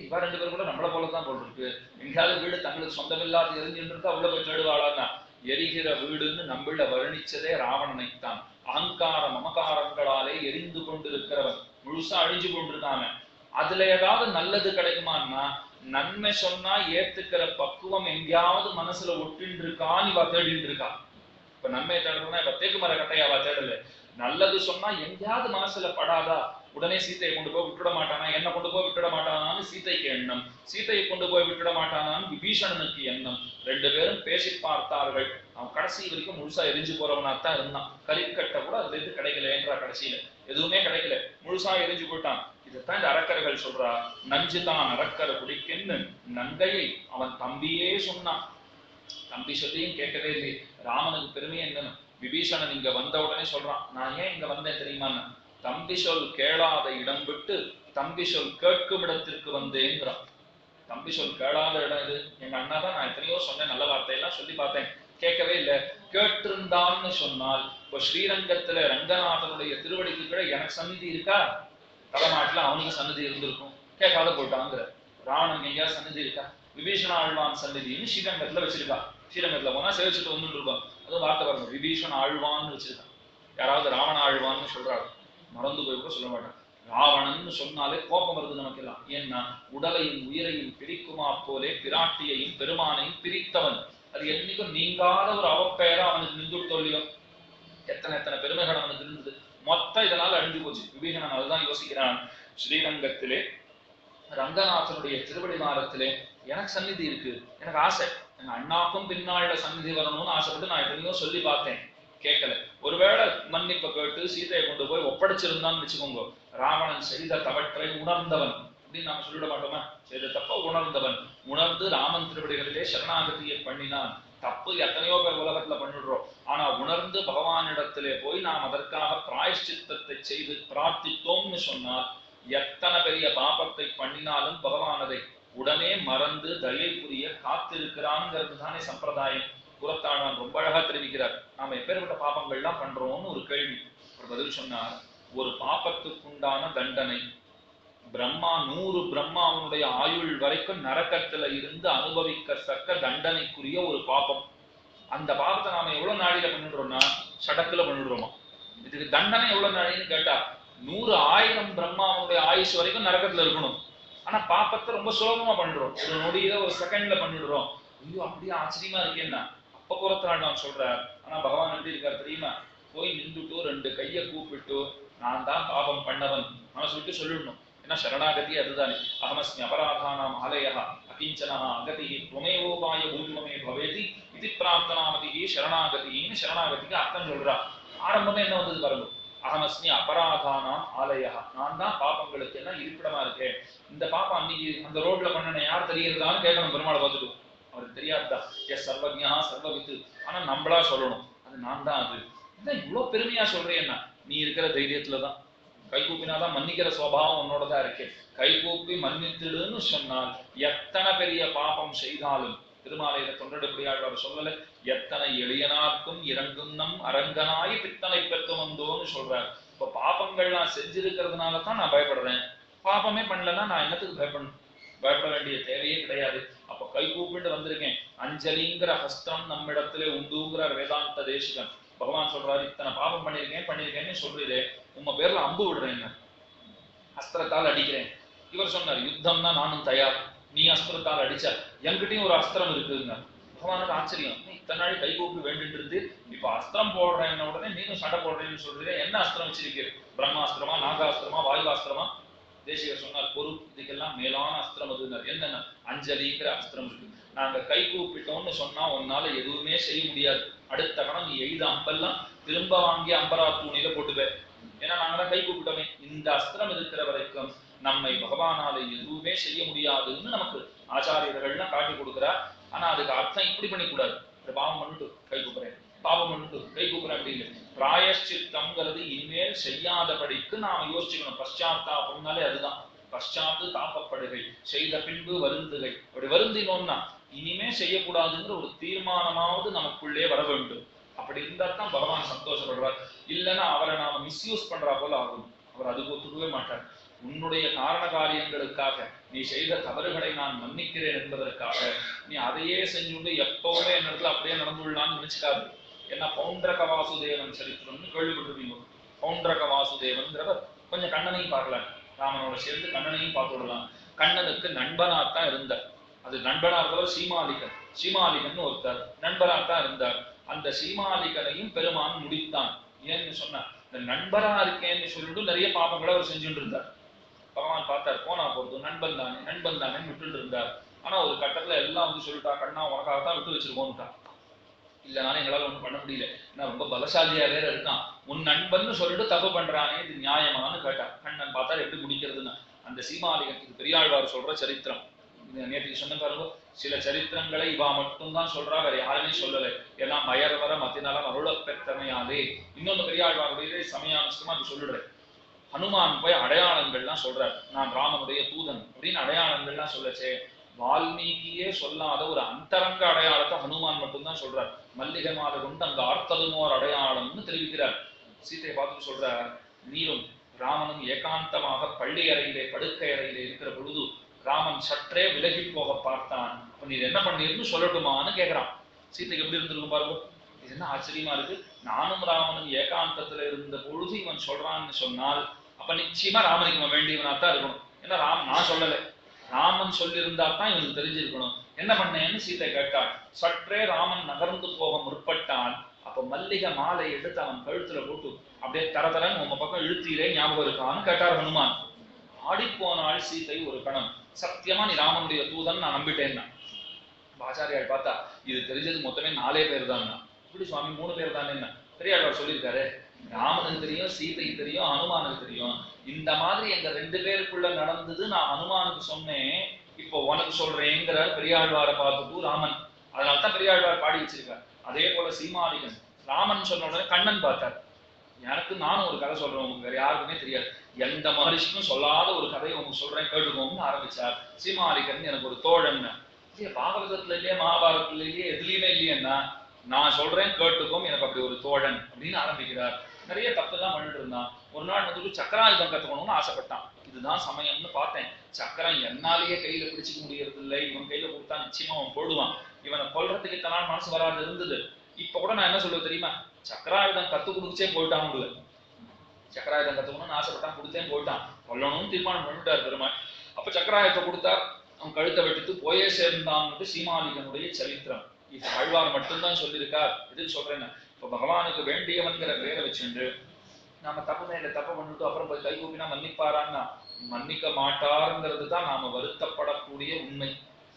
இவா 2 பேரும் கூட நம்மளை போலதான் போல் இருக்கு. எங்கேயாவது வீடு தங்களுக்கு சொந்தமில்லாத எரிஞ்சுட்டு உள்ள போய் தேடுவாளான்னா, எரிகிற வீடுன்னு நம்மள வர்ணிச்சதே ராவணனைத்தான். அகங்கார மமகாரங்களாலே எரிந்து கொண்டிருக்கிறவன், முழுசா அழிஞ்சு கொண்டிருக்காங்க. அதுல ஏதாவது நல்லது கிடைக்குமான்னா, நன்மை சொன்னா ஏத்துக்கிற பக்குவம் எங்கேயாவது மனசுல ஒட்டின்னு இருக்கான்னு இவ தேடிட்டு இருக்கா. இப்ப நன்மையை தேடுறதுன்னா இப்ப தேக்கு மர கட்டையாவா தேடல. நல்லது சொன்னா எங்கேயாவது மனசுல படாதா, உடனே சீத்தையை கொண்டு போய் விட்டுட மாட்டானா, என்ன கொண்டு போய் விட்டுட மாட்டானான்னு சீத்தைக்கு எண்ணம், சீத்தையை கொண்டு போய் விட்டுட மாட்டானான்னு விபீஷணனுக்கு எண்ணம். 2 பேரும் பேசி பார்த்தார்கள். அவன் கடைசி வரைக்கும் முழுசா எரிஞ்சு போறவனாத்தான் இருந்தான். கறிக்கட்டை கூட அதுல இருந்து கிடைக்கலன்றா. கடைசியில எதுவுமே கிடைக்கல, முழுசா எரிஞ்சு போயிட்டான். இதைத்தான் இந்த அரக்கர்கள் சொல்றா. நஞ்சுதான் அரக்கரை குடிக்கன்னு நங்கையை அவன் தம்பியே சொன்னான். தம்பி சொல்லியும் கேட்கவே இல்லை. ராமனுக்கு பெருமை என்னன்னு விபீஷணன் இங்க வந்த உடனே சொல்றான், நான் ஏன் இங்க வந்தேன் தெரியுமான்னு. தம்பி சொல் கேளாத இடம் விட்டு தம்பி சொல் கேட்கும் இடத்திற்கு வந்தேங்கிறான். தம்பி சொல் கேளாத இடம் இது. எங்க அண்ணா தான், நான் எத்தனையோ சொன்னேன், நல்ல வார்த்தையெல்லாம் சொல்லி பார்த்தேன், கேட்கவே இல்லை. கேட்டிருந்தான்னு சொன்னால் இப்போ ஸ்ரீரங்கத்துல ரங்கநாதனுடைய திருவடிக்கு கூட எனக்கு சந்நிதி இருக்கா? தலைநாட்டுல அவனுக்கு சந்நிதி இருந்திருக்கும், கேட்காத போயிட்டாங்கிற. ராவணன் எங்கேயாவது சந்நிதி இருக்கா? விபீஷண ஆழ்வான் சந்நிதின்னு ஸ்ரீரங்கத்துல வச்சிருக்கா. ஸ்ரீரங்கத்துல போனா சேவிச்சுட்டு வந்துட்டு இருப்பான். அதுவும் வார்த்தை பாருங்க, விபீஷண ஆழ்வான்னு வச்சிருக்கான். யாராவது ராவண ஆழ்வான்னு சொல்றாரு, மறந்து போய் கூட சொல்ல மாட்டான். ராவணன்னு சொன்னாலே கோபம் வருது நமக்கு எல்லாம். ஏன்னா உடலையும் உயிரையும் பிரிக்குமா போலே பிராட்டியையும் பெருமானையும் பிரித்தவன். அது என்னைக்கும் நீங்காத ஒரு அவப்பெயரா அவனுக்கு நின்றுட்டோ இல்லையோ. எத்தனை எத்தனை பெருமைகள் அவனுக்கு இருந்தது, மொத்தம் இதனால அழிஞ்சு போச்சு. விபீஷணன் அதுதான் யோசிக்கிறான். ஸ்ரீரங்கத்திலே ரங்கநாதனுடைய திருவடி வாரத்திலே எனக்கு சந்நிதி இருக்கு, எனக்கு ஆசை, எங்க அண்ணாக்கும் பின்னால சந்நிதி வரணும்னு ஆசைப்பட்டு நான் எத்தனையோ சொல்லி பார்த்தேன், கேட்கல. ஒருவேளை மன்னிப்பை கேட்டு சீதையை கொண்டு போய் ஒப்படைச்சிருந்தான்னு வச்சுக்கோங்க, ராவணன் செய்த தவற்றை உணர்ந்தவன் அப்படின்னு நாம சொல்லிட மாட்டோமா? செய்த தப்ப உணர்ந்தவன், உணர்ந்து ராமன் திருவடிகளிலே சரணாகதியை பண்ணினான். தப்பு எத்தனையோ பேர் உலகத்துல பண்ணிடுறோம். ஆனா உணர்ந்து பகவானிடத்திலே போய் நாம் அதற்காக பிராயஷ்சித்தத்தை செய்து பிரார்த்தித்தோம்னு சொன்னால், எத்தனை பெரிய பாபத்தை பண்ணினாலும் பகவான் அதை உடனே மறந்து தயை புரிய காத்திருக்கிறான்ங்கிறது தானே சம்பிரதாயம். புறத்தாழ்வான் ரொம்ப அழகா தெரிவிக்கிறார். நாம எப்பேற்பட்ட பாபங்கள்லாம் பண்றோம்னு ஒரு கேள்வி. ஒரு பதில் சொன்னார், ஒரு பாபத்துக்குண்டான தண்டனை பிரம்மா 100 பிரம்மாவனுடைய ஆயுள் வரைக்கும் நரக்கத்துல இருந்து அனுபவிக்கத்தக்க தண்டனைக்குரிய ஒரு பாபம். அந்த பாபத்தை நாம எவ்வளவு நாளில பண்ணிடுறோம்னா சடக்குல பண்ணிடுறோமா? இதுக்கு தண்டனை எவ்வளவு நாளின்னு கேட்டா 100,000 பிரம்மாவனுடைய ஆயுஷ் வரைக்கும் நரக்கத்துல இருக்கணும். ஆனா பாப்பத்தை ரொம்ப சுலபமா பண்ணிடுறோம், ஒரு நொடியில ஒரு செகண்ட்ல பண்ணிடுறோம். ஐயோ அப்படியே ஆச்சரியமா இருக்கேன்னா அப்ப புறத்தாள் நான் சொல்றார். ஆனா பகவான் எப்படி இருக்காரு தெரியுமா? போய் நின்றுட்டு 2 கையை கூப்பிட்டு நான் தான் பாபம் பண்ணவன் மனசு விட்டு சொல்லிடணும். ஏன்னா சரணாகதி அதுதானே. அகமஸ்மி அபராதானாம் ஆலயா அகிஞ்சனா அகதி துவமேவோபாய பூர்வமே பவேதி இது பிரார்த்தனாமதி சரணாகதின்னு சரணாகதிக்கு அர்த்தம் சொல்றா. ஆரம்பமே என்ன வந்தது பாருங்க, அகமஸ்மி அபராதானாம் ஆலயா, நான் தான் பாப்பங்களுக்கு எல்லாம் இருப்பிடமா இருக்கேன். இந்த பாப்பம் அன்னைக்கு அந்த ரோட்ல பண்ணன யார் தெரியுறதான்னு கேட்கணும் பெருமாளை பார்த்துட்டு. அவருக்கு தெரியாதுதா, எஸ் சர்வஜா சர்வவித்து, ஆனா நம்மளா சொல்லணும் அது நான் தான். அது இதான் இவ்வளவு பெருமையா சொல்றேன்னா நீ இருக்கிற தைரியத்துலதான். கைகூப்பினாதான் மன்னிக்கிற சுவாவம் உன்னோடதான் இருக்கு. கைகூப்பி மன்னித்துடுன்னு சொன்னால் எத்தனை பெரிய பாபம் செய்தாலும், திருமாலையில தொண்டடிப்படியாளர் சொல்லல, எத்தனை எளியனார்க்கும் இறங்கும் நம் அரங்கனாய் பித்தனை பெற்று வந்தோன்னு சொல்றார். இப்ப பாபங்கள்லாம் செஞ்சிருக்கிறதுனால தான் நான் பயப்படுறேன். பாபமே பண்ணலன்னா நான் என்னத்துக்கு பயப்படணும்? பயப்பட வேண்டிய தேவையே கிடையாது. அப்ப கை கூப்பிட்டு வந்திருக்கேன். அஞ்சலிங்கிற ஹஸ்தம் நம்மிடத்திலே உண்டுங்கிறார் வேதாந்த தேசிகன். பகவான் சொல்றாரு, இத்தனை பாபம் பண்ணிருக்கேன்னு சொல்றீரே, உங்க பேர்ல அம்பு விடுறேங்க, அஸ்திரத்தால் அடிக்கிறேன். இவர் சொன்னார், யுத்தம் தான் நானும் தயார், நீ அஸ்திரத்தால் அடிச்ச, என்கிட்டயும் ஒரு அஸ்திரம் இருக்குங்க. பகவானுக்கு ஆச்சரியம், இத்தனை நாள் கை கூப்பி வேண்டிட்டு இருந்து இப்ப அஸ்திரம் போடுறேன் உடனே நீனும் சண்டை போடுறேன்னு சொல்றீங்க, என்ன அஸ்திரம் வச்சிருக்கு? பிரம்மாஸ்திரமா, நாகாஸ்திரமா, வாயுவாஸ்திரமா? தேசிகர் சொன்னார், பொறுப்பு, இதுக்கெல்லாம் மேலான அஸ்திரம் அதுன்னார். என்னென்ன? அஞ்சலிங்கிற அஸ்திரம் இருக்கு. நாங்க கை கூப்பிட்டோம்னு சொன்னா உன்னால எதுவுமே செய்ய முடியாது. அடுத்த கணம் நீ எய்த அம்பெல்லாம் திரும்ப வாங்கி அம்பரா தூணில போட்டுவே. ஏன்னா நாங்கதான் கை கூப்பிட்டோமே. இந்த அஸ்திரம் இருக்கிற வரைக்கும் நம்மை பகவானால எதுவுமே செய்ய முடியாதுன்னு நமக்கு ஆச்சாரியர்கள்லாம் காட்டி கொடுக்குறார். ஆனா அதுக்கு அர்த்தம் இப்படி பண்ணிக்கூடாது, பாவம் பண்ணிட்டு கை கூப்பிடுறேன், பாவம் உண்டு கை கூப்பிட அப்படின்னு பிராயஷ்சித்தம்ங்கிறது இனிமேல் செய்யாதபடிக்கு நாம யோசிச்சுக்கணும். பశ్చాத்தாபம்னாலே அதுதான். பశ్చాத்து தாப்பப்படுகை, செய்த பின்பு வருந்துகை. அப்படி வருந்தினோம்னா இனிமே செய்யக்கூடாதுங்கிற ஒரு தீர்மானமாவது நமக்குள்ளே வர வேண்டும். அப்படி இருந்தா தான் பகவான் சந்தோஷப்படுறார். இல்லைன்னா அவரை நாம மிஸ்யூஸ் பண்றா போல ஆகும். அவர் அதுக்கு ஒத்துக்கவே மாட்டார். உன்னுடைய காரண காரியங்களுக்காக நீ செய்த தவறுகளை நான் மன்னிக்கிறேன் என்பதற்காக நீ அதையே செஞ்சுண்டு எப்பவுமே என்னிடத்துல அப்படியே நடந்துள்ளான்னு நினைச்சுக்காது. ஏன்னா பௌண்டரக வாசுதேவன் சரித்திரம்னு கேள்விப்பட்டிருப்பீங்க. பௌண்டரக வாசுதேவன்கிறவர் கொஞ்சம் கண்ணனையும் பார்க்கலாம், ராமனோட சேர்ந்து கண்ணனையும் பார்த்து விடலாம். கண்ணனுக்கு நண்பனாத்தான் இருந்தார். அது நண்பனா இருந்தவர் சீமாலிகன். சீமாலிகன் ஒருத்தர் நண்பனாத்தான் இருந்தார். அந்த சீமாலிகனையும் பெருமான் முடித்தான். ஏன்னு சொன்னா இந்த நண்பரா இருக்கேன்னு சொல்லிட்டு நிறைய பாபங்களை அவர் செஞ்சுட்டு இருந்தார். பகவான் பார்த்தார், போனா போறது நண்பன் தானே நண்பன் தானே விட்டுட்டு இருந்தார். ஆனா ஒரு கட்டத்துல எல்லாம் வந்து சொல்லிட்டா, கண்ணா உனக்காகத்தான் விட்டு வச்சிருக்கோம்ட்டா. இல்லனாலும் எங்களால ஒண்ணும் பண்ண முடியல, ஏன்னா ரொம்ப பலசாலியா வேற இருக்கான், உன் நண்பன் சொல்லிட்டு தப்பு பண்றானே, இது நியாயமானு கேட்டார். கண்ணன் பார்த்தார் எப்படி முடிக்கிறதுன்னு. அந்த சீமாலிகன், இது பெரியாழ்வார் சொல்ற சரித்திரம். நேற்று சொன்ன பாருங்க, சில சரித்திரங்களை இவா மட்டும்தான் சொல்றா, வேற யாருமே சொல்லலை. ஏன்னா மயர் வர மத்தினாலும் அருள பெற்றமையாதே. இன்னொன்னு பெரியாழ்வாருடைய சமயானுஷ்டமா அது சொல்லிடுறேன். ஹனுமான் போய் அடையாளங்கள்லாம் சொல்றார், நான் ராமனுடைய தூதன் அப்படின்னு அடையாளங்கள்லாம் சொல்லச்சே, வால்மீகியே சொல்லாத ஒரு அந்தரங்க அடையாளத்தை ஹனுமான் மட்டும்தான் சொல்றார். மல்லிகை மாலை கொண்டு அங்க ஆர்த்ததுமோர் அடையாளம்னு தெரிவிக்கிறார். சீத்தையை பார்த்துட்டு சொல்றார், நீரும் ராமனும் ஏகாந்தமாக பள்ளி அறையிலே படுக்கை அறையிலே இருக்கிற பொழுது ராமன் சற்றே விலகி போக பார்த்தான், அப்ப நீ என்ன பண்ணிருன்னு சொல்லட்டுமான்னு கேட்கிறான். சீத்தைக்கு எப்படி இருந்திருக்கும் பாருங்க. இது என்ன ஆச்சரியமா இருக்கு, நானும் ராமனும் ஏகாந்தத்துல இருந்த பொழுது இவன் சொல்றான்னு சொன்னால் அப்ப நிச்சயமா ராமனுக்கு இவன் வேண்டியவனாத்தான் இருக்கணும். ஏன்னா நான் சொல்லலை, ராமன் சொல்லியிருந்தா தான் இவனுக்கு தெரிஞ்சிருக்கணும். என்ன பண்ணேன்னு சீத்தை கேட்டாள். சற்றே ராமன் நகர்ந்து போக முற்பட்டான். அப்ப மல்லிகை மாலை எடுத்து அவன் கழுத்துல போட்டு அப்படியே தரதரன்னு உங்க பக்கம் இழுத்தீரே ஞாபகம் இருக்கான்னு கேட்டார் ஹனுமான். ஆடிப்போனாள் சீத்தை ஒரு கணம். சத்தியமா நீ ராமனுடைய தூதன் நான் நம்பிட்டேன்னா. ஆச்சாரியால் பார்த்தா இது தெரிஞ்சது மொத்தமே 4 பேர் தான். இப்படி சுவாமி 3 பேர் தானே என்ன பெரியாழ்வார் சொல்லியிருக்காரு. ராமனுக்கு தெரியும், சீதைக்கு தெரியும், ஹனுமானுக்கு தெரியும். இந்த மாதிரி எங்க 2 பேருக்குள்ள நடந்தது நான் ஹனுமானுக்கு சொன்னேன், இப்போ உனக்கு சொல்றேங்கிற பெரியாழ்வாரை பார்த்துட்டு ராமன். அதனால்தான் பெரியாழ்வார் பாடி வச்சிருக்கார். அதே போல சீமாலிகன் ராமன் சொன்ன உடனே கண்ணன் பார்த்தார். எனக்கு நானும் ஒரு கதை சொல்றேன், உங்களுக்கு வேற யாருக்குமே தெரியாது, எந்த மகரிஷிக்கும் சொல்லாத ஒரு கதையை உங்களுக்கு சொல்றேன் கேட்டுக்கோன்னு ஆரம்பிச்சார். சீமாலிகன் எனக்கு ஒரு தோழன். இல்லையே பாகவதத்துல இல்லையே மகாபாரதத்துல இல்லையே எதுலையுமே இல்லையேன்னா, நான் சொல்றேன் கேட்டுக்கோம், எனக்கு அப்படி ஒரு தோழன் அப்படின்னு ஆரம்பிக்கிறார். நிறைய தப்பு எல்லாம் பண்ணிட்டு இருந்தான். ஒரு நாள் வந்துட்டு சக்கராயுதம் கத்துக்கணும்னு ஆசைப்பட்டான். இதுதான் சமயம்னு பார்த்தேன். சக்கரம் என்னாலேயே கையில பிடிச்சிக்க முடியறது இல்லை, இவன் கையில கொடுத்தா நிச்சயமா அவன் போடுவான். இவனை கொல்றதுக்கு இத்தனால் மனசு வராது இருந்தது. இப்ப கூட நான் என்ன சொல்லுவேன் தெரியுமா, சக்கராயுதம் கத்து கொடுத்துச்சே போயிட்டான். சக்கராயுதம் கத்துக்கணும்னு ஆசைப்பட்டான், கொடுத்தேன் போயிட்டான். கொல்லணும்னு தீர்மானம் பண்ணிட்டார் பெருமாள். அப்ப சக்கராயுதத்தை கொடுத்தா அவன் கழுத்தை வெட்டிட்டு போயே சேர்ந்தான். சீமாலிகனுடைய சரித்திரம் இது ஆழ்வார் மட்டும்தான் சொல்லியிருக்கார். எதுக்கு சொல்றேன்னு, இப்ப பகவானுக்கு வேண்டியவன்கிற பேரை வச்சுட்டு நாம தப்பு மேல தப்பு பண்ணிட்டு அப்புறம் போய் கை கூப்பினா மன்னிப்பாரான்னா மன்னிக்க மாட்டாருங்கிறது தான் நாம வருத்தப்படக்கூடிய உண்மை.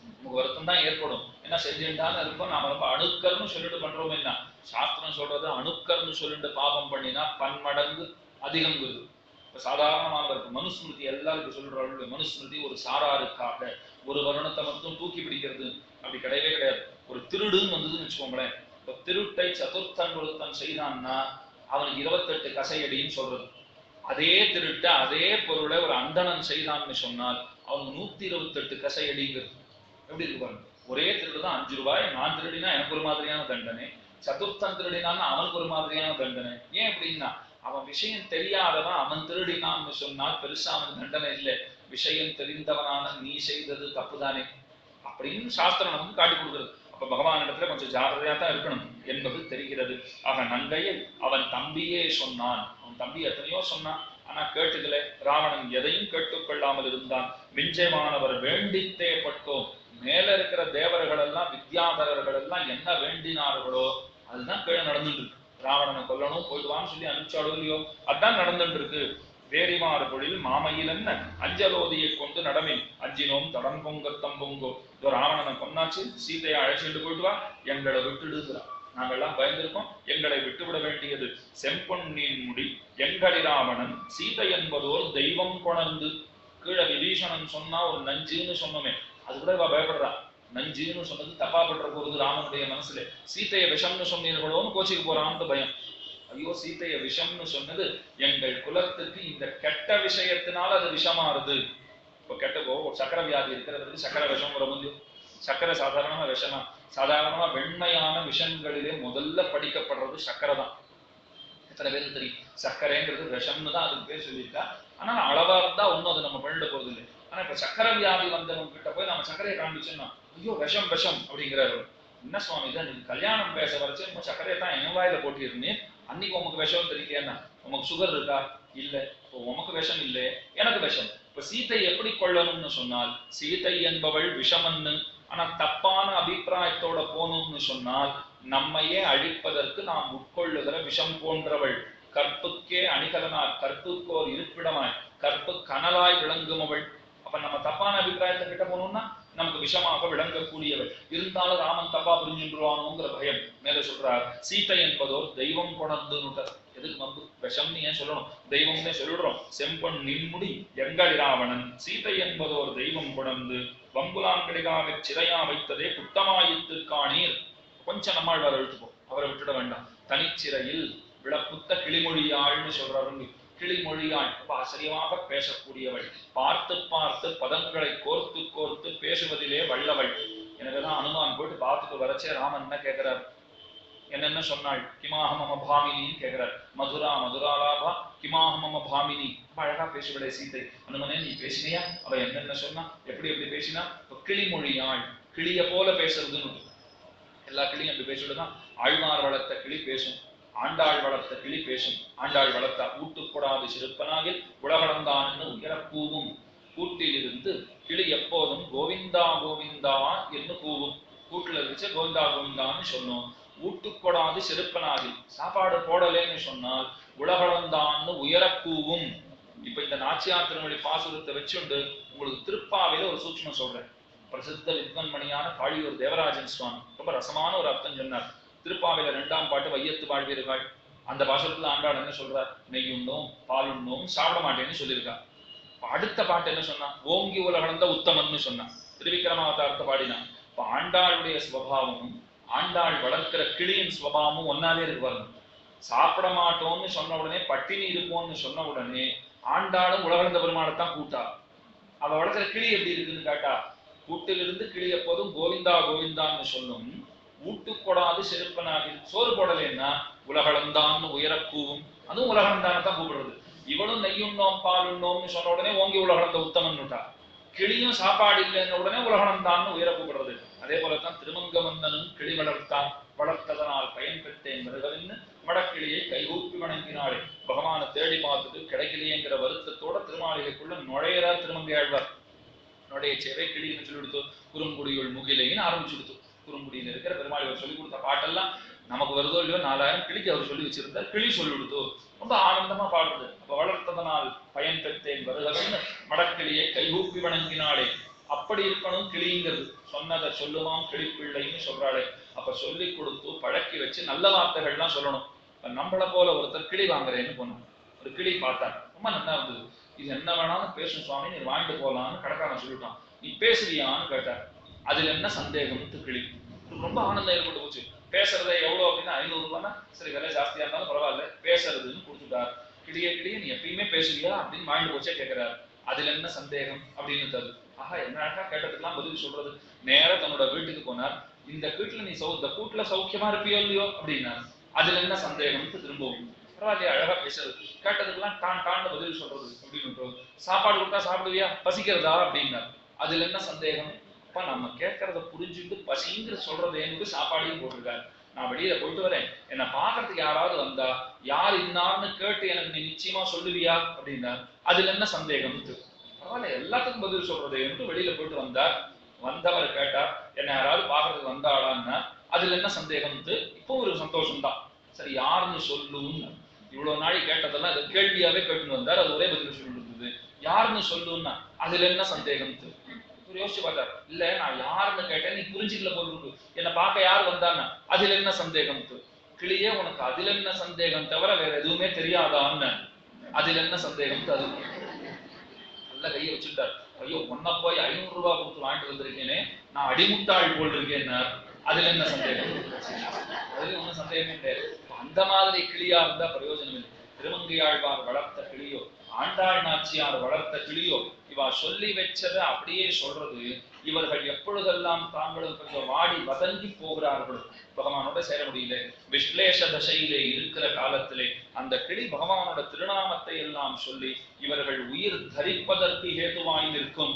நமக்கு வருத்தம் தான் ஏற்படும், ஏன்னா செஞ்சுட்டான்னு இருக்கும். நாம ரொம்ப அணுக்கர்னு சொல்லிட்டு பண்றோம். என்ன சாஸ்திரம் சொல்றது, அணுக்கர்னு சொல்லிட்டு பாபம் பண்ணினா பன்மடங்கு அதிகம் வருது. இப்ப சாதாரணமாக இருக்கு மனுஸ்மிருதி, எல்லாருக்கும் சொல்றாங்க. மனுஸ்மிருதி ஒரு சாராருக்காக ஒரு வருணத்தை மட்டும் தூக்கி பிடிக்கிறது அப்படி கிடையவே கிடையாது. ஒரு திருடுன்னு வந்ததுன்னு வச்சுக்கோங்களேன், இப்ப திருட்டை சதுர்த்தன் ஒருத்தன் செய்தான்னா அவனுக்கு 28 கசையடின்னு சொல்றது. அதே திருட்ட அதே பொருளை ஒரு அந்தணன் செய்தான்னு சொன்னால் அவனுக்கு 128 கசையடிங்கிறது. எப்படி இருக்கு பாருங்க. ஒரே திருடு தான் 5 ரூபாய். நான் திருடினா எனக்கு ஒரு மாதிரியான தண்டனை, சதுர்த்தன் திருடினான்னு அவனுக்கு ஒரு மாதிரியான தண்டனை. ஏன் அப்படின்னா அவன் விஷயம் தெரியாதவன் அவன் திருடினான்னு சொன்னால் பெருசா அவன் தண்டனை இல்லை. விஷயம் தெரிந்தவனான நீ செய்தது தப்புதானே அப்படின்னு சாஸ்திரம் நமக்கு காட்டி கொடுக்குறது. அப்ப பகவான் இடத்துல கொஞ்சம் ஜாகிரதையா தான் இருக்கணும் என்பது தெரிகிறது. ஆக நங்கையை அவன் தம்பியே சொன்னான். அவன் தம்பி எத்தனையோ சொன்னான், ஆனா கேட்டுக்கல. ராவணன் எதையும் கேட்டுக்கொள்ளாமல் இருந்தான். விஞ்சயமானவர் வேண்டித்தே பட்டோம். மேல இருக்கிற தேவர்கள் எல்லாம் வித்யாதரர்கள் எல்லாம் என்ன வேண்டினார்களோ அதுதான் கீழே நடந்துட்டு இருக்கு. ராவணனை கொல்லணும் போயிடுவான்னு சொல்லி அனுப்பிச்சாலும் இல்லையோ அதான் நடந்துட்டு இருக்கு. வேரிமாறு பொழில் மாமையில் என்ன அஞ்சலோதியை கொண்டு நடமின் அஞ்சினோம் தடம் பொங்கத்தம் பொங்கோ. இதோ ராவணனை கொன்னாச்சு, சீதையை அழைச்சிட்டு போயிட்டு வா, எங்களை விட்டுடுகிறான். நாங்கள்லாம் பயந்திருக்கோம், எங்களை விட்டுவிட வேண்டியது. செம்பொன்னின் முடி எங்களி ராவணன் சீதை என்பதோர் தெய்வம் கொணர்ந்து. கீழே விபீஷணன் சொன்னா ஒரு நஞ்சுன்னு சொன்னோமே, அது கூட இவ பயப்படுறா. நஞ்சுன்னு சொன்னது தப்பா பற்ற போறது ராமனுடைய மனசுல. சீத்தைய விஷம்னு சொன்னீர்களோன்னு கோச்சிக்கு போறான்னு பயம். ஐயோ சீத்தைய விஷம்னு சொன்னது எங்கள் குலத்துக்கு இந்த கெட்ட விஷயத்தினால அது விஷமாறுது. இப்போ கெட்டதோ சக்கர வியாதி இருக்கிறவருக்கு சக்கர விஷம் வர முடியும். சக்கரை சாதாரணமா விஷமா? சாதாரணமா வெண்மையான விஷங்களிலே முதல்ல படிக்கப்படுறது சக்கரை தான். எத்தனை பேருக்கு தெரியும்? சர்க்கரைங்கிறது விஷம்னு தான் அதுக்கு பேர் சொல்லியிருக்கா. ஆனா அளவா இருந்தா ஒன்றும் அது நம்ம பண்ணிட போறது இல்லை. ஆனா இப்ப சக்கரை வியாதி வந்தவங்க கிட்ட போய் நம்ம சர்க்கரையை காண்பிச்சோம்னா ஐயோ விஷம் விஷம் அப்படிங்கிறாரு. என்ன சுவாமி தான் நீங்க கல்யாணம் பேச வரைச்சு நம்ம சர்க்கரையை தான் என் வாயில போட்டிருந்தேன், அன்னைக்கு உமக்கு விஷம் தெரியலையா? உமக்கு சுகர் இருக்கா? இல்ல. இப்போ உமக்கு விஷம் இல்லை, எனக்கு விஷம். இப்ப சீத்தை எப்படி கொள்ளணும்னு சொன்னால் சீத்தை என்பவள் விஷமன்னு ஆனா தப்பான அபிப்பிராயத்தோட போகணும்னு சொன்னால் நம்மையே அழிப்பதற்கு நாம் உட்கொள்ளுகிற விஷம் போன்றவள். கற்புக்கே அணிகலனாய் கற்புக்கோர் இருப்பிடமாய் கற்பு கனலாய் விளங்குமவள். அப்ப நம்ம தப்பான அபிப்பிராயத்தை கிட்ட போனோம்னா நமக்கு விஷமாக விளங்கக்கூடியவள். இருந்தாலும் ராமன் தப்பா புரிஞ்சுருவானுங்கிற பயம். மேல சொல்றார் சீத்தை என்பதோர் தெய்வம் கொணர்ந்துன்னு. எதுக்கு மம்பு? விஷம்னு ஏன் சொல்லணும்? தெய்வம்னே சொல்லிடுறோம். செம்பொன் நின்முடி எங்கள் ராவணன் சீத்தை என்பதோர் தெய்வம் கொணர்ந்து வம்புலாங்கடிகாக சிறையா வைத்ததே குத்தமாயித்து காணீர். கொஞ்சம் நம்மாழ்வார் எழுத்துப்போம், அவரை விட்டுட வேண்டாம். தனிச்சிறையில் விளப்புத்த கிளிமொழியாள்னு சொல்றவங்க. கிளிமொழியாள் ரொம்ப ஆச்சரியமாக பேசக்கூடியவள். பார்த்து பார்த்து பதங்களை கோர்த்து கோர்த்து பேசுவதிலே வல்லவள். எனக்குதான் அனுமான் போயிட்டு பார்த்துட்டு வரச்சே ராமன் என்ன கேட்கிறார்? என்னென்ன சொன்னாள்? கிமாஹமம பாமினின்னு கேட்கிறார். மதுரா மதுராலாபா கிமாஹமம பாமினி. அழகா பேசுவளே சீத்தை. அனுமனே நீ பேசினியா? அவ என்னென்ன சொன்னா? எப்படி எப்படி பேசினா? கிளிமொழியாள், கிளிய போல பேசுறதுன்னு. எல்லா கிளியும் அப்படி பேசிவிடுதான். ஆழ்வார் வளர்த்த கிளி பேசும், ஆண்டாள் வளர்த்த கிளி பேசும். ஆண்டாள் வளர்த்தா ஊட்டுக்கூடாது சிறுப்பனாகில் உலகளந்தான் உயரப்பூவும். கூட்டில் இருந்து கிளி எப்போதும் கோவிந்தா கோவிந்தா என்று கூவும். கூட்டுல இருந்துச்சு கோவிந்தா கோவிந்தான்னு சொன்னோம். ஊட்டுக்கூடாது சிறுப்பனாகில் சாப்பாடு போடலேன்னு சொன்னால் உலகளந்தான்னு உயரக்கூவும். இப்ப இந்த நாச்சியார் திருமொழி பாசுரத்தை வச்சுண்டு உங்களுக்கு திருப்பாவையில ஒரு சூட்சமம் சொல்றேன். பிரசித்த வித்வன்மணியான காளியூர் தேவராஜன் சுவாமி ரொம்ப ரசமான ஒரு அர்த்தம் சொன்னார். திருப்பாவையில 2ஆம் பாட்டு வையத்து வாழ்வீர்கள். அந்த பாசுரத்துல ஆண்டாள் என்ன சொல்றார்? நெய்யுண்ணோம் பாலுண்ணோம் சாப்பிட மாட்டேன்னு சொல்லியிருக்கா. அடுத்த பாட்டு என்ன சொன்னா? ஓங்கி உலகளந்த உத்தமன்னு சொன்னா. திருவிக்கிரமாவதாரத்தை பாடினா. இப்ப ஆண்டாளுடைய சுபாவமும் ஆண்டாள் வளர்க்கிற கிளியின் சுபாவமும் ஒன்னாவே இருக்கு. சாப்பிட மாட்டோம்னு சொன்ன உடனே பட்டினி இருப்போம்னு சொன்ன உடனே ஆண்டாளும் உலகளந்த பெருமானைத்தான் கூட்டா. அவ வளர்க்கிற கிளி எப்படி இருக்குன்னு கேட்டா கூட்டிலிருந்து கிளி எப்போதும் கோவிந்தா கோவிந்தான்னு சொல்லும். ஊட்டுக்கொடாது செருப்பனாகி சோறு போடலைன்னா உலகளந்தான்னு உயரக்கூவும். அதுவும் உலகளந்தானத்தான் கூப்பிடுறது. இவளும் நெய்யுண்ணோம் பாலுண்ணோம்னு சொன்ன உடனே ஓங்கி உலகளந்த உத்தமன்னுட்டா. கிளியும் சாப்பாடு இல்லைன்னு உடனே உலகளந்தான்னு உயர கூப்பிடுறது. அதே போலத்தான் திருமங்கமந்தனும் கிளி வளர்த்தான், வளர்த்ததனால் பயன் பெற்றேன் வருகவின்னு மடக்கிளியை கைகூப்பி வணங்கினாளே. பகவானை தேடி பார்த்துட்டு கிடைக்கலையேங்கிற வருத்தத்தோட திருமாளிகைக்குள்ள நுழையிறார் திருமங்கையாழ்வார். நுடைய சேவை கிளின்னு சொல்லி கொடுத்து குறுங்குடியுள் முகிலைன்னு ஆரம்பிச்சு கொடுத்து. குறுங்குடியில் இருக்கிற பெருமாள் அவர் சொல்லிக் கொடுத்த பாட்டெல்லாம் நமக்கு வருதோ இல்லையோ 4000 கிளிக்கு அவர் சொல்லி வச்சிருந்தார். கிளி சொல்லி கொடுத்தோ ரொம்ப ஆனந்தமா பாடுது. அப்ப வளர்த்ததனால் பயன் பெற்றேன் வருகன்னு மடக்கிளியை கைகூப்பி வணங்கினாளே. அப்படி இருக்கணும் கிளிங்கிறது. சொன்னதை சொல்லுமாம் கிளிப்பிள்ளைன்னு சொல்றாளே. அப்ப சொல்லி கொடுத்து பழக்கி வச்சு நல்ல வார்த்தைகள்லாம் சொல்லணும். நம்மளை போல ஒருத்தர் கிளி வாங்குறேன்னு போனோம். ஒரு கிளி பார்த்தார், ரொம்ப நல்லா இருந்தது. இது என்ன வேணாலும் பேசும் சுவாமி, நீ வாங்கிட்டு போகலான்னு கடைக்காரன் சொல்லிட்டான். நீ பேசுவியான்னு கேட்டார். அதுல என்ன சந்தேகம்னு கிளி. ரொம்ப ஆனந்தம் ஏற்பட்டு போச்சு. பேசுறதை எவ்வளவு அப்படின்னா 500 ரூபாய்னா சரி, விலை ஜாஸ்தியா இருந்தாலும் பரவாயில்ல பேசுறதுன்னு கொடுத்துட்டார். கிளியே கிளியே நீ எப்பயுமே பேசுவியா அப்படின்னு வாங்கிட்டு போச்சே கேட்கிறார். அதுல என்ன சந்தேகம் அப்படின்னு தரு. ஆஹா, என்ன அழகா கேட்டதுக்கெல்லாம் பதில் சொல்றது. நேர தன்னோட வீட்டுக்கு போனார். இந்த வீட்டுல நீ இந்த கூட்டுல சௌக்கியமா இருப்பியோ இல்லையோ அப்படின்னா அதுல என்ன சந்தேகம்னு திரும்பவும். பரவாயில்லையா, அழகா பேசுறது. கேட்டதுக்கெல்லாம் டான் டான்னு பதில் சொல்றது அப்படின்னு. சாப்பாடு கொடுத்தா சாப்பிடுவியா, பசிக்கிறதா அப்படின்னா அதுல என்ன சந்தேகம். அப்ப நம்ம கேட்கறத புரிஞ்சுட்டு பசிங்கிற சொல்றதேன்னு சாப்பாடையும் போட்டிருக்காரு. நான் வெளியில போயிட்டு வரேன், என்னை பாக்குறதுக்கு யாராவது வந்தா யார் இன்னார்னு கேட்டு எனக்கு நீ நிச்சயமா சொல்லுவியா அப்படின்னா அதுல என்ன சந்தேகம். பரவாயில்ல, எல்லாத்துக்கும் பதில் சொல்றது என்று வெளியில போயிட்டு வந்தார். வந்தவர் கேட்டார், என்ன யாராவது பாக்குறதுக்கு வந்தாளான்னா அதுல என்ன சந்தேகம். இப்போ ஒரு சந்தோஷம்தான். சரி, யாருன்னு சொல்லுன்னு இவ்வளவு நாளை கேட்டதெல்லாம் அது கேள்வியாவே கேட்டுன்னு வந்தார். அது ஒரே பதில் சொல்லி இருந்தது. யாருன்னு சொல்லுன்னா அதுல என்ன சந்தேகம். யோசிச்சு பார்த்தார். இல்ல, நான் யாருன்னு கேட்டேன், நீ புரிஞ்சுக்கல போல் இருக்கு. என்னை பார்க்க யார் வந்தான்னா அதுல என்ன சந்தேகம். கிளியே, உனக்கு அதுல என்ன சந்தேகம் தவிர வேற எதுவுமே தெரியாதான்னு அதுல என்ன சந்தேகம். அது நல்ல கையை வச்சுட்டார். ஐயோ உன்ன போய் 500 ரூபாய் கொடுத்து வாங்கிட்டு வந்திருக்கேனே, நான் அடிமுட்டாள் போல் இருக்கேன். அதுல என்ன சந்தேகம்? அதுல ஒன்னும் சந்தேகமே கிடையாது. அந்த மாதிரி கிளியா இருந்தா பிரயோஜனம் இல்லை. திருமங்கையாழ்வார் வளர்த்த கிளியோ, ஆண்டாள் நாச்சியார் வளர்த்த கிளியோ, இவா சொல்லி வச்சதை அப்படியே சொல்றது. இவர்கள் எப்பொழுதெல்லாம் தாங்களும் கொஞ்சம் வாடி வதங்கி போகிறார்களோ, பகவானோட சேர முடியல, விஸ்லேஷ தசையிலே இருக்கிற காலத்திலே அந்த கிளி பகவானோட திருநாமத்தை எல்லாம் சொல்லி இவர்கள் உயிர் தரிப்பதற்கு ஏதுவாய் நிற்கும்.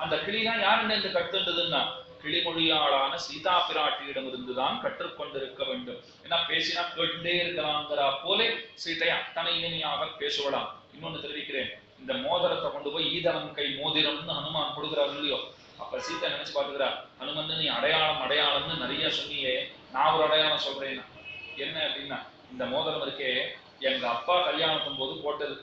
அந்த கிளிதான் யாருன்னு இந்த கட்டுன்றதுன்னா கிளிமொழியாளான சீதா பிராட்டியிடம் இருந்துதான் கற்றுக்கொண்டிருக்க வேண்டும். ஏன்னா பேசினா கேட்டே இருக்கலாங்கிறா போலே சீதையை அத்தனை இனிமையாக பேசுவலாம். இன்னொன்னு தெரிவிக்கிறேன், இந்த மோதிரத்தை கொண்டு போய் ஈதவன் கை மோதிரம்னு ஹனுமான் கொடுக்குறாரு இல்லையோ, அப்ப சீதை நினைச்சு பாத்துக்கிறா, ஹனுமன் நீ அடையாளம் அடையாளம்னு நிறைய சொன்னியே, நான் ஒரு அடையாளம் சொல்றேன். என்ன அப்படின்னா, இந்த மோதிரம் இருக்கே எங்க அப்பா கல்யாணத்தும் போது போட்டது,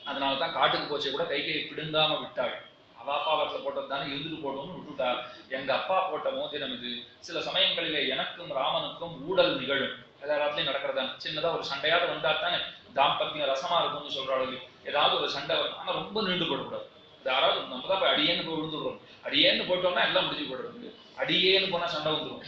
அதனாலதான் காட்டுக்கு போச்சே கூட கையை பிடுங்காம விட்டாள். அவ அப்பா வரல போட்டது தானே இருந்துட்டு போட்டோம்னு விட்டுட்டா. எங்க அப்பா போட்ட மோதிரம் இது. சில சமயங்களிலே எனக்கும் ராமனுக்கும் ஊடல் நிகழும், எல்லா இடத்துலயும் நடக்கிறதா. சின்னதா ஒரு சண்டையாவது வந்தா தானே தாம்பத்தியம் ரசமா இருக்கும்னு சொல்றாள். ஏதாவது ஒரு சண்டை வரும், ஆனா ரொம்ப நீண்டு போடக்கூடாது. யாராவது நம்ம தான் போய் அடியேன்னு போய் விழுந்துடுறோம். அடியேன்னு போட்டோம்னா எல்லாம் முடிஞ்சு போடுறது. அடியேன்னு போனா சண்டை வந்துடும்.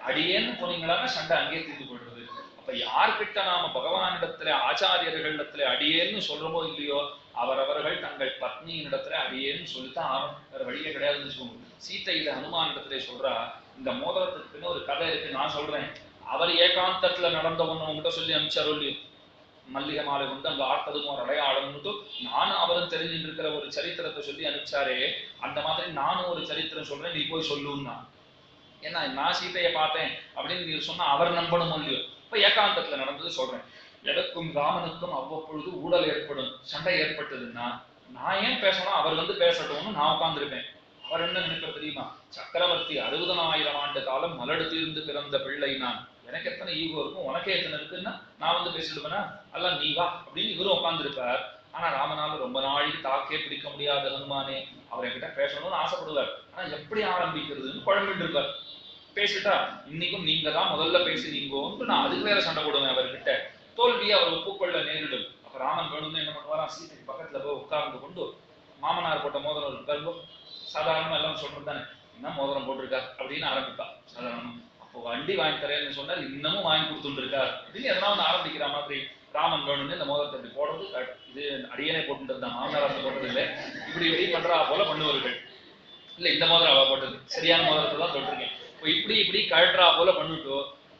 அடியேன்னு போனீங்களான்னா சண்டை அங்கேயே தீர்ந்து போயிடுறது. அப்ப யார்கிட்ட நாம பகவானிடத்துல ஆச்சாரியர்களிடத்துல அடியேன்னு சொல்றோமோ இல்லையோ, அவரவர்கள் தங்கள் பத்னியினிடத்துல அடியேன்னு சொல்லித்தான் வேற வழியே கிடையாதுன்னு வச்சுக்கோங்க. சீத்தை இதை ஹனுமான் இடத்துல சொல்றா. இந்த மோதிரத்துக்குன்னு ஒரு கதை இருக்கு, நான் சொல்றேன். அவர் ஏகாந்தத்துல நடந்த ஒண்ணு உங்ககிட்ட சொல்லி அனுப்பிச்சாரோ இல்லையோ, மல்லிகை மாலை கொண்டு அங்க ஆட்டதும் ஒரு அடையாளம்னுட்டு நானும் அவரும் தெரிஞ்சுட்டு இருக்கிற ஒரு சரித்திரத்தை சொல்லி அனுப்பிச்சாரே, அந்த மாதிரி நானும் ஒரு சரித்திரம் சொல்றேன், நீ போய் சொல்லுன்னா. ஏன்னா நான் சீத்தையை பார்த்தேன் அப்படின்னு நீ சொன்னா அவர் நம்பணும் இல்லையோ. இப்ப ஏகாந்தத்துல நடந்தது சொல்றேன். எனக்கும் ராமனுக்கும் அவ்வப்பொழுது ஊடல் ஏற்படும், சண்டை ஏற்பட்டதுன்னா நான் ஏன் பேசணும், அவர் வந்து பேசட்டும்னு நான் உட்கார்ந்துருப்பேன். அவர் என்ன நினைக்கிறது தெரியுமா, சக்கரவர்த்தி 60,000 ஆண்டு காலம் மலடு தீர்ந்து பிறந்த பிள்ளை நான், எனக்கு எத்தனை ஈகோ இருக்கும், உனக்கே எத்தனை இருக்குன்னா நான் வந்து பேசிடுவேனா, அல்ல நீ வா அப்படின்னு இவரும் உட்கார்ந்துருப்பார். ஆனா ராமனால ரொம்ப நாளைக்கு தாக்கே பிடிக்க முடியாத ஹனுமானே அவர் என்கிட்ட பேசணும்னு ஆசைப்படுவார். ஆனா எப்படி ஆரம்பிக்கிறதுன்னு குழம்பிட்டு இருப்பார். பேசிட்டா இன்னைக்கும் நீங்க தான் முதல்ல பேசுறீங்கன்னு நான் அதுக்கு வேற சண்டை போடுவேன் அவர்கிட்ட. தோல்வியை அவர் ஒப்புக்கொள்ள நேரிடும். அப்ப ராமன் வேணும்னு என்ன பண்ணுவாரா, சீதைக்கு பக்கத்துல போய் உட்கார்ந்து கொண்டு மாமனார் போட்ட மோதிரம் இருக்காரு, சாதாரணமா எல்லாம் சொல்றது தானே, என்ன மோதிரம் போட்டிருக்கார் அப்படின்னு ஆரம்பிப்பா சாதாரணமா. அப்போ வண்டி வாங்கி தரேன்னு சொன்னார், இன்னமும் வாங்கி கொடுத்துட்டு இருக்கார் அப்படின்னு எதனா வந்து ஆரம்பிக்கிற மாதிரி ராமன் வேணும்னு இந்த மோதிரத்தை இப்படி போடுறது, இது அடியனே போட்டு இருந்தான், மாமனார் போட்டது இல்லை, இப்படி இப்படி பண்றா போல பண்ணுவார்கள். இல்ல இந்த மோதிரம் அவ போட்டது, சரியான மோதிரத்தை தான் தொட்டிருக்கேன், இப்படி இப்படி கழற்றா போல பண்ணிட்டு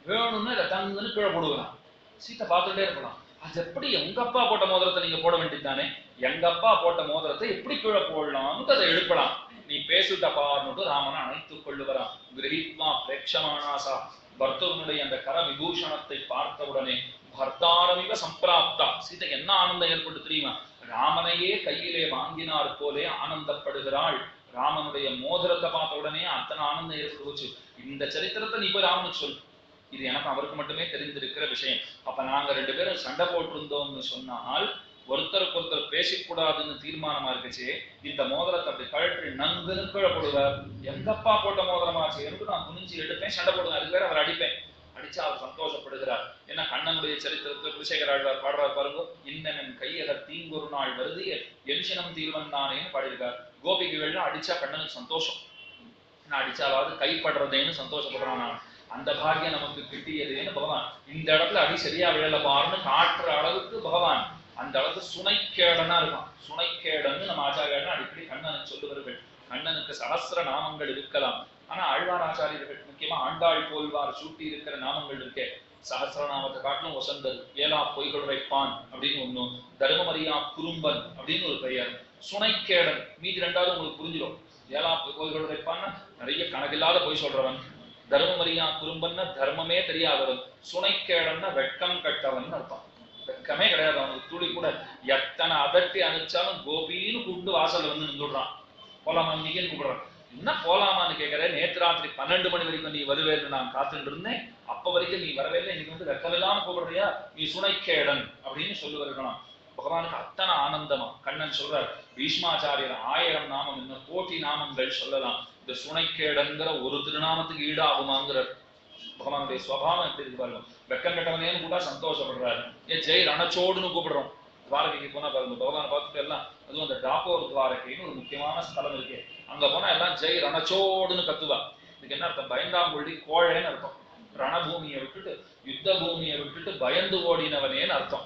வேணும்னு இதை தங்குன்னு கீழே போடுவான். சீத்தை பார்த்துட்டே இருக்கலாம், அது எப்படி எங்க அப்பா போட்ட மோதிரத்தை நீங்க போட வேண்டியதுதானே, எங்க அப்பா போட்ட மோதிரத்தை எப்படி கீழே போடலாம்னு அதை எழுப்பலாம், நீ பேசுட்டப்பார்னுட்டு ராமனை அணைத்துக் கொள்ளுவரான். கிரகித்வா பிரேட்சமானாசா, பர்த்தருடைய அந்த கர விபூஷணத்தை பார்த்தவுடனே பர்த்தாரமிவ சம்பிராப்தா, சீதை என்ன ஆனந்தம் ஏற்பட்டு தெரியுமா, ராமனையே கையிலே வாங்கினார் போலே ஆனந்தப்படுகிறாள். ராமனுடைய மோதிரத்தை பார்த்த உடனே அத்தனை ஆனந்தம் ஏற்பட்டு போச்சு. இந்த சரித்திரத்தை நீ போய் ராமனுக்கு சொல்லு, இது எனக்கு அவருக்கு மட்டுமே தெரிந்திருக்கிற விஷயம். அப்ப நாங்க 2 பேரும் சண்டை போட்டிருந்தோம்னு சொன்னால் ஒருத்தருக்கு ஒருத்தர் பேசக்கூடாதுன்னு தீர்மானமா இருக்குச்சு. இந்த மோதிரத்தை அப்படி கழற்றி நங்குன்னு கீழே போடுவார். எங்கப்பா போட்ட மோதிரமாச்சு எனக்கு நான் குனிஞ்சு எடுப்பேன், சண்டை போடுவேன், அதுக்கு வேற அவர் அடிப்பேன். அடிச்சா அவர் சந்தோஷப்படுகிறார். ஏன்னா கண்ணனுடைய சரித்திரத்துல குலசேகர ஆழ்வார் பாடுறார் பாருங்க, இன்னன் கையகர் தீங்கொரு நாள் வருது என்சினம் தீர்வன் தானேன்னு பாடியிருக்கார். கோபிகைகள்லாம் அடிச்சா கண்ணனுக்கு சந்தோஷம், நான் அடிச்சாலாவது கைப்படுறதேன்னு சந்தோஷப்படுறான். நான் அந்த பாக்கியம் நமக்கு கிட்டியதுன்னு பகவான் இந்த இடத்துல அடி சரியா விழல பாருன்னு காட்டுற அளவுக்கு பகவான் அந்த அளவுக்கு சுனைக்கேடனா இருக்கான். சுனைக்கேடன்னு நம்ம ஆச்சாரியர்கள் அடிக்கடி கண்ணனுக்கு சொல்லுவார்கள். கண்ணனுக்கு சகஸ்ர நாமங்கள் இருக்கலாம், ஆனா ஆழ்வார் ஆச்சாரியர்கள் முக்கியமா ஆண்டாள் போல்வார் சூட்டி இருக்கிற நாமங்கள் இருக்கே, சகசிரநாமத்தை காட்டிலும் வசந்தது. ஏலா பொய்கள் வைப்பான் அப்படின்னு ஒண்ணு, தர்மமரியா குறும்பன் அப்படின்னு ஒரு பெயர், சுனைக்கேடன் மீதி 2வது உங்களுக்கு புரிஞ்சிடும். ஏலா பொய்கள் வைப்பான்னா நிறைய கணக்கில்லாத பொய் சொல்றவன், தர்மமரியா குறும்பன்னா தர்மமே தெரியாதவன், சுனைக்கேடன்னா வெட்கம் கட்டவன் அர்த்தம். வெட்கமே கிடையாது அவனுக்கு துளி கூட. எத்தனை அதட்டி அனுப்பிச்சாலும் கோபின்னு கூப்பிட்டு வாசல்ல வந்து நின்றுடுறான். போலாமா இன்னைக்குன்னு கூப்பிடுறான். என்ன போலாமான்னு கேட்கிறேன், நேற்று ராத்திரி 12 மணி வரைக்கும் நீ வருவேன்னு நான் காத்துட்டு இருந்தேன், அப்ப வரைக்கும் நீ வரவே இல்லை, இன்னைக்கு வந்து வெக்கமில்லாம கூப்பிடுறியா, நீ சுனைக்கேடன் அப்படின்னு சொல்லுவார்களாம். பகவானுக்கு அத்தனை ஆனந்தமா. கண்ணன் சொல்றார், பீஷ்மாச்சாரியர் 1000 நாமம் என்ன கோட்டி நாமங்கள் சொல்லலாம், இந்த சுனைக்கேடன்கிற ஒரு திருநாமத்துக்கு ஈடாகுமாங்கிறார். பகவானுடைய சுவாவம் எப்படி இருக்கு பாருங்க. வெக்கம் கட்டவனேன்னு கூட சந்தோஷப்படுறாரு. ஏன் ஜெய் ரணச்சோடுன்னு கூப்பிடுறோம், துவாரகைக்கு போனா பாருங்க பகவானை பார்த்துட்டு எல்லாம், அதுவும் அந்த டாபோர் துவாரகைன்னு ஒரு முக்கியமான ஸ்தலம் இருக்கு, அங்க போனா எல்லாம் ஜெய் ரணச்சோடுன்னு கத்துவா. இதுக்கு என்ன அர்த்தம்? பயந்தாங்குழி கோழைன்னு அர்த்தம். ரணபூமியை விட்டுட்டு யுத்த பூமியை விட்டுட்டு பயந்து ஓடினவனேன்னு அர்த்தம்.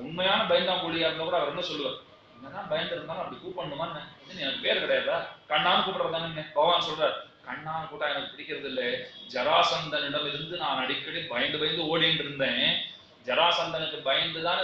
உண்மையான பயந்தாங்குழியா இருந்தா கூட அவர் என்ன சொல்லுவார்? என்னதான் பயந்து இருந்தாலும் அப்படி கூப்பிடணுமான்னு, எனக்கு பேர் கிடையாதா, கண்ணான்னு கூப்பிடுறதானே பகவான் சொல்றார். கண்ணான்னு கூட்டா எனக்கு பிடிக்கிறது இல்லை, ஜராசந்தனிடம் இருந்து நான் அடிக்கடி பயந்து ஓடிட்டு இருந்தேன். ஜராசந்தனுக்கு பயந்துதானே